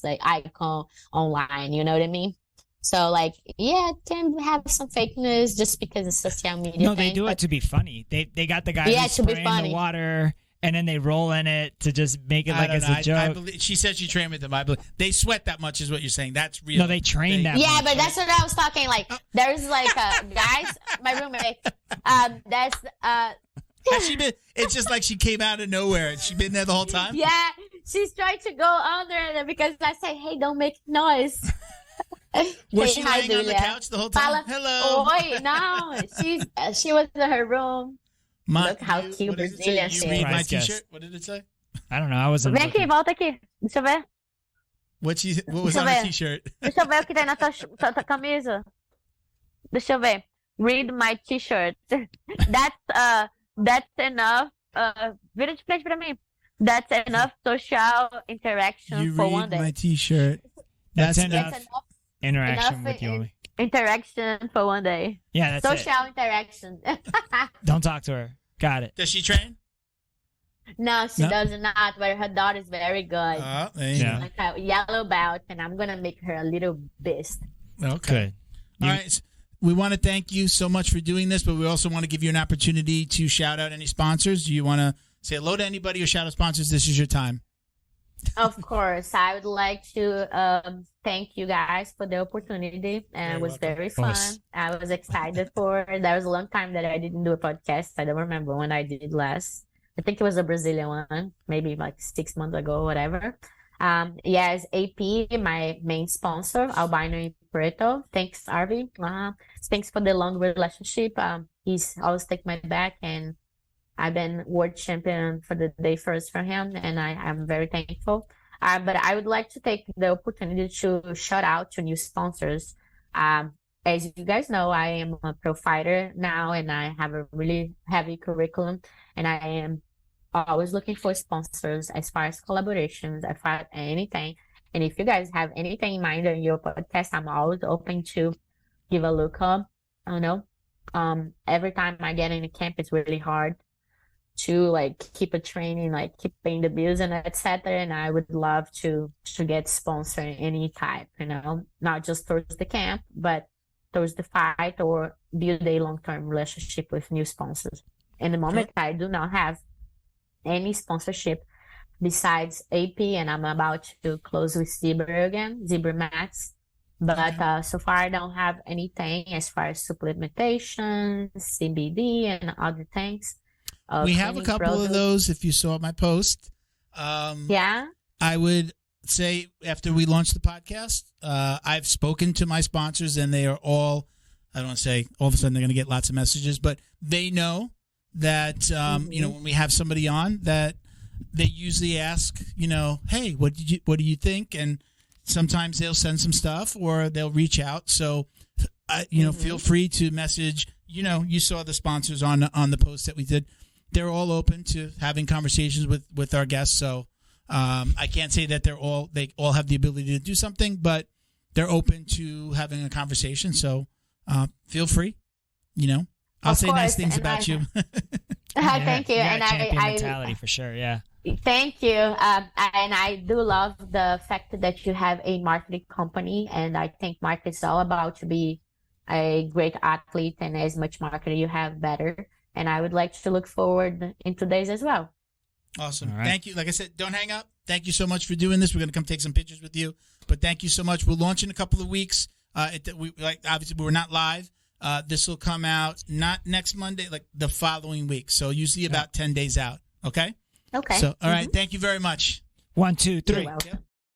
[SPEAKER 4] like icon online. You know what I mean? So like, yeah, it can have some fake news just because it's social media.
[SPEAKER 3] No, they do it to be funny. They got the guy who's
[SPEAKER 4] to be
[SPEAKER 3] spraying
[SPEAKER 4] funny.
[SPEAKER 3] the water, and then they roll in it to just make it like it's a joke.
[SPEAKER 1] I believe, she said she trained with them. I believe they sweat that much, is what you're saying. That's real.
[SPEAKER 3] No, they train that
[SPEAKER 4] Yeah,
[SPEAKER 3] much.
[SPEAKER 4] but that's what I was talking. Like, there's like guys, my roommate. That's
[SPEAKER 1] Has she been? It's just like she came out of nowhere. She's been there the whole time.
[SPEAKER 4] yeah. She's trying to go under there because I say, "Hey, don't make noise."
[SPEAKER 1] Was
[SPEAKER 4] Hey,
[SPEAKER 1] she
[SPEAKER 4] hi,
[SPEAKER 1] laying on the
[SPEAKER 4] Julia.
[SPEAKER 1] couch the whole time?
[SPEAKER 4] Fala,
[SPEAKER 1] Hello.
[SPEAKER 4] Oi, no, she was in her room. Look how cute
[SPEAKER 1] what did it say?
[SPEAKER 4] Brazilian
[SPEAKER 1] You
[SPEAKER 4] she
[SPEAKER 1] read
[SPEAKER 4] is.
[SPEAKER 1] my
[SPEAKER 3] Nice guess.
[SPEAKER 1] T-shirt. What did it say?
[SPEAKER 3] I don't know. I wasn't.
[SPEAKER 4] Vem aqui, volta aqui. Deixa eu ver.
[SPEAKER 1] What was
[SPEAKER 4] Deixa
[SPEAKER 1] on
[SPEAKER 4] eu
[SPEAKER 1] her
[SPEAKER 4] ver.
[SPEAKER 1] T-shirt?
[SPEAKER 4] Deixa eu ver o que tem na tua camisa. Deixa eu ver. Read my T-shirt. That's enough. Vira de frente pra mim. That's enough social interaction
[SPEAKER 1] You
[SPEAKER 4] for
[SPEAKER 1] read
[SPEAKER 4] one day.
[SPEAKER 1] my T-shirt.
[SPEAKER 3] That's
[SPEAKER 4] That's
[SPEAKER 3] enough
[SPEAKER 4] enough
[SPEAKER 3] interaction with you.
[SPEAKER 4] interaction for one day.
[SPEAKER 3] Yeah, that's
[SPEAKER 4] Social interaction.
[SPEAKER 3] it. Don't talk to her. Got it.
[SPEAKER 1] Does she train?
[SPEAKER 4] No, she
[SPEAKER 1] No?
[SPEAKER 4] does not, but her daughter is very good.
[SPEAKER 1] There you
[SPEAKER 3] Yeah.
[SPEAKER 4] Like a yellow belt, and I'm gonna make her a little beast.
[SPEAKER 1] go. Okay.
[SPEAKER 3] Good.
[SPEAKER 1] All right. So we want to thank you so much for doing this, but we also want to give you an opportunity to shout out any sponsors. Do you want to say hello to anybody or shout out sponsors? This is your time.
[SPEAKER 4] Of course, I would like to thank you guys for the opportunity, and it was
[SPEAKER 1] welcome.
[SPEAKER 4] very
[SPEAKER 3] Of
[SPEAKER 4] fun.
[SPEAKER 3] course.
[SPEAKER 4] I was excited for it. There was a long time that I didn't do a podcast. I don't remember when I did last. I think it was a Brazilian one, maybe like 6 months ago, whatever. Yes, AP, my main sponsor, Albino in Puerto. Thanks, Arvi. Thanks for the long relationship. He's always take my back, and I've been world champion for the day first for him, and I'm very thankful. But I would like to take the opportunity to shout out to new sponsors. As you guys know, I am a pro fighter now, and I have a really heavy curriculum, and I am always looking for sponsors as far as collaborations, as far as anything. And if you guys have anything in mind on your podcast, I'm always open to give a look up. I don't know. Every time I get in a camp, it's really hard to like keep a training, like keep paying the bills and etc. And I would love to get sponsored any type, not just towards the camp, but towards the fight or build a long-term relationship with new sponsors. In the moment, I do not have any sponsorship besides AP, and I'm about to close with Zebra again, Zebra Max. But so far, I don't have anything as far as supplementation, CBD, and other things.
[SPEAKER 1] We have a couple of those. If you saw my post,
[SPEAKER 4] yeah,
[SPEAKER 1] I would say after we launch the podcast, I've spoken to my sponsors, and they are all. I don't want to say all of a sudden they're going to get lots of messages, but they know that when we have somebody on, that they usually ask, hey, what do you think? And sometimes they'll send some stuff or they'll reach out. So, feel free to message. You saw the sponsors on the post that we did. They're all open to having conversations with our guests. So I can't say that they all have the ability to do something, but they're open to having a conversation. So feel free. I'll say nice things about you.
[SPEAKER 4] Thank you.
[SPEAKER 3] And champion mentality for sure. Yeah.
[SPEAKER 4] Thank you. And I do love the fact that you have a marketing company, and I think market is all about to be a great athlete, and as much marketing you have, better. And I would like to look forward into days as well.
[SPEAKER 1] Awesome. Right. Thank you. Like I said, don't hang up. Thank you so much for doing this. We're going to come take some pictures with you, but thank you so much. We'll launch in a couple of weeks. Obviously we're not live. This will come out not next Monday, like the following week. So usually about 10 days out. Okay.
[SPEAKER 4] Okay.
[SPEAKER 1] So, all right. Thank you very much.
[SPEAKER 3] 1, 2, 3.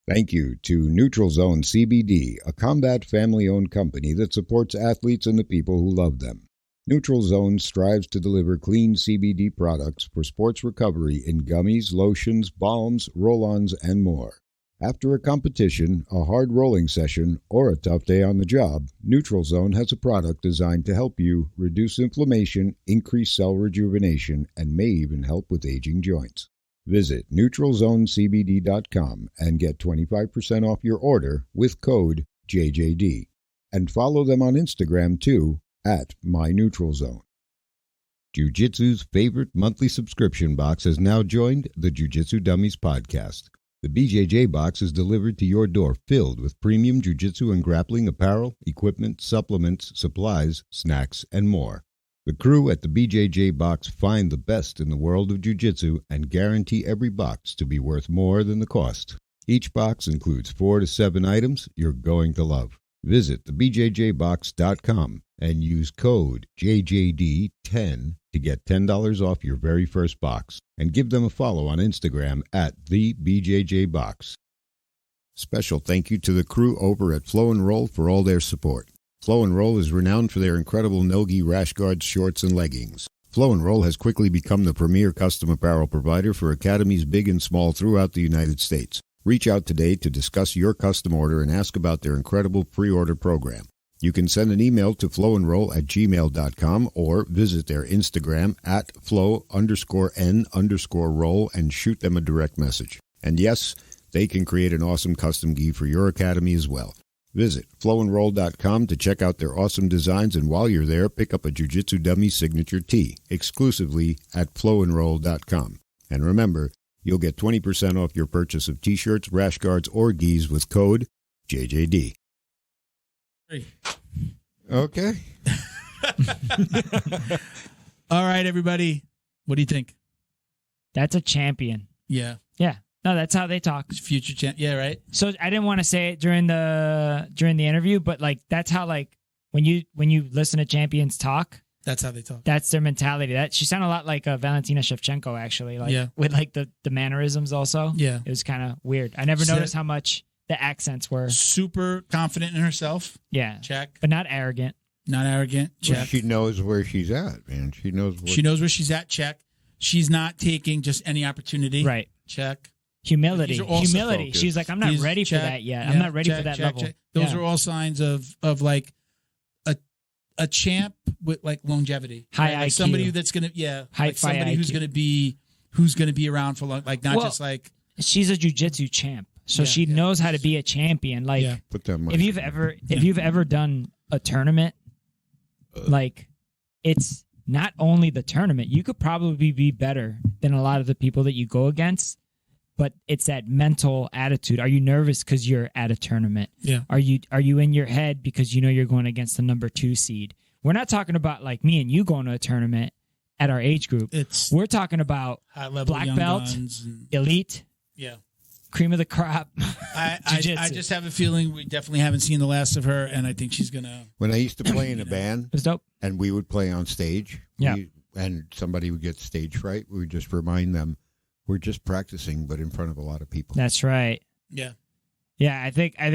[SPEAKER 5] Thank you to Neutral Zone CBD, a combat family-owned company that supports athletes and the people who love them. Neutral Zone strives to deliver clean CBD products for sports recovery in gummies, lotions, balms, roll-ons, and more. After a competition, a hard rolling session, or a tough day on the job, Neutral Zone has a product designed to help you reduce inflammation, increase cell rejuvenation, and may even help with aging joints. Visit NeutralZoneCBD.com and get 25% off your order with code JJD. And follow them on Instagram too, @MyNeutralZone. Jiu-Jitsu's favorite monthly subscription box has now joined the Jiu-Jitsu Dummies podcast. The BJJ box is delivered to your door filled with premium jiu-jitsu and grappling apparel, equipment, supplements, supplies, snacks, and more. The crew at the BJJ box find the best in the world of jiu-jitsu and guarantee every box to be worth more than the cost. Each box includes 4 to 7 items you're going to love. Visit thebjjbox.com and use code JJD10 to get $10 off your very first box. And give them a follow on Instagram @thebjjbox. Special thank you to the crew over at Flow and Roll for all their support. Flow and Roll is renowned for their incredible no-gi rash guards, shorts, and leggings. Flow and Roll has quickly become the premier custom apparel provider for academies big and small throughout the United States. Reach out today to discuss your custom order and ask about their incredible pre-order program. You can send an email to flowandroll@gmail.com or visit their Instagram @flow_n_roll and shoot them a direct message. And yes, they can create an awesome custom gi for your academy as well. Visit flowandroll.com to check out their awesome designs, and while you're there, pick up a Jiu-Jitsu Dummy signature tee exclusively at flowandroll.com. And remember, you'll get 20% off your purchase of t-shirts, rash guards, or gis with code JJD. Okay.
[SPEAKER 1] All right, everybody. What do you think?
[SPEAKER 3] That's a champion.
[SPEAKER 1] Yeah.
[SPEAKER 3] Yeah. No, that's how they talk.
[SPEAKER 1] Future champ. Yeah, right.
[SPEAKER 3] So I didn't want to say it during the interview, but like that's how, like when you listen to champions talk,
[SPEAKER 1] That's how they talk.
[SPEAKER 3] That's their mentality. That she sounded a lot like Valentina Shevchenko, actually. Like with like the mannerisms also.
[SPEAKER 1] Yeah.
[SPEAKER 3] It was kind of weird. I never noticed how much the accents were.
[SPEAKER 1] Super confident in herself.
[SPEAKER 3] Yeah.
[SPEAKER 1] Check.
[SPEAKER 3] But not arrogant.
[SPEAKER 1] Not arrogant. Check.
[SPEAKER 5] Well, she knows where she's at, man. She knows
[SPEAKER 1] where she's at. Check. She's not taking just any opportunity.
[SPEAKER 3] Right.
[SPEAKER 1] Check.
[SPEAKER 3] Humility.
[SPEAKER 5] Focused.
[SPEAKER 3] She's like, I'm not ready for that yet. I'm not ready for that level.
[SPEAKER 1] Those are all signs of like a champ with like longevity.
[SPEAKER 3] High
[SPEAKER 1] right? Like
[SPEAKER 3] IQ.
[SPEAKER 1] somebody that's gonna like somebody who's gonna be around for long, like not just like
[SPEAKER 3] she's a jiu-jitsu champ. So she knows how to be a champion. Like
[SPEAKER 5] Put that money
[SPEAKER 3] if you've ever done a tournament, like it's not only the tournament, you could probably be better than a lot of the people that you go against, but it's that mental attitude. Are you nervous because you're at a tournament?
[SPEAKER 1] Yeah.
[SPEAKER 3] Are you in your head because you know you're going against the number 2 seed? We're not talking about like me and you going to a tournament at our age group. We're talking about
[SPEAKER 1] high level
[SPEAKER 3] black belt, elite, cream of the crop.
[SPEAKER 1] I just have a feeling we definitely haven't seen the last of her, and I think she's gonna.
[SPEAKER 5] When I used to play in a band,
[SPEAKER 3] it was dope,
[SPEAKER 5] and we would play on stage. And somebody would get stage fright. We would just remind them, we're just practicing, but in front of a lot of people.
[SPEAKER 3] That's right.
[SPEAKER 1] Yeah.
[SPEAKER 3] Yeah, I think I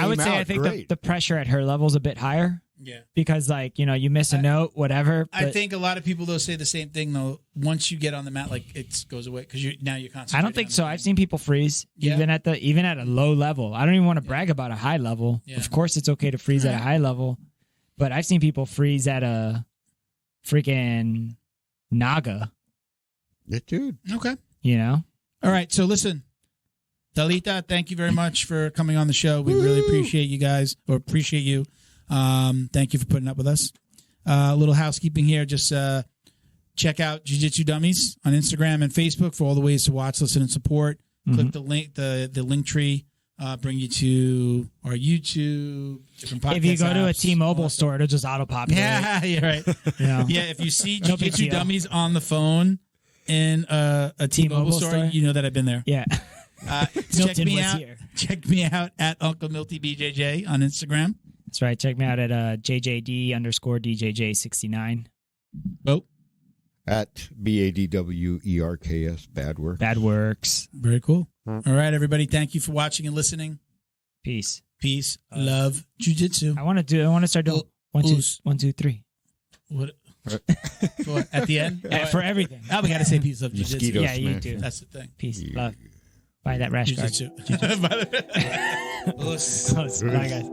[SPEAKER 3] would say the pressure at her level is a bit higher.
[SPEAKER 1] Yeah.
[SPEAKER 3] Because like, you miss a note, whatever.
[SPEAKER 1] I think a lot of people though say the same thing though. Once you get on the mat, like it goes away because you're concentrating.
[SPEAKER 3] I don't think so. I've seen people freeze even at a low level. I don't even want to brag about a high level. Yeah. Of course, it's okay to freeze at a high level, but I've seen people freeze at a freaking Naga.
[SPEAKER 5] Yeah, dude.
[SPEAKER 1] Okay.
[SPEAKER 3] All
[SPEAKER 1] right. So listen, Talita, thank you very much for coming on the show. We really appreciate you guys, or appreciate you. Thank you for putting up with us. A little housekeeping here. Just check out Jiu-Jitsu Dummies on Instagram and Facebook for all the ways to watch, listen, and support. Click the link, the link tree, bring you to our YouTube, different podcasts.
[SPEAKER 3] If you go to a T-Mobile store, it'll just auto-populate.
[SPEAKER 1] Yeah, you're right. Yeah, if you see Jiu-Jitsu Dummies on the phone in a T-Mobile store, you know that I've been there.
[SPEAKER 3] Yeah.
[SPEAKER 1] Check me out. Check me out at Uncle Milty BJJ on Instagram.
[SPEAKER 3] That's right. Check me out at JJD_DJJ69.
[SPEAKER 1] Oh.
[SPEAKER 5] At BADWERKS, Bad Works.
[SPEAKER 3] Bad Works.
[SPEAKER 1] Very cool. All right, everybody. Thank you for watching and listening.
[SPEAKER 3] Peace.
[SPEAKER 1] Love. Jiu-jitsu.
[SPEAKER 3] I want to start doing 1, 2, 3.
[SPEAKER 1] What? At the end?
[SPEAKER 3] For everything.
[SPEAKER 1] Now we got to say peace, love, jiu-jitsu.
[SPEAKER 3] Yeah, you do.
[SPEAKER 1] That's the thing.
[SPEAKER 3] Peace, love. Buy that rash guard.
[SPEAKER 1] Jiu-jitsu.
[SPEAKER 3] Bye, guys.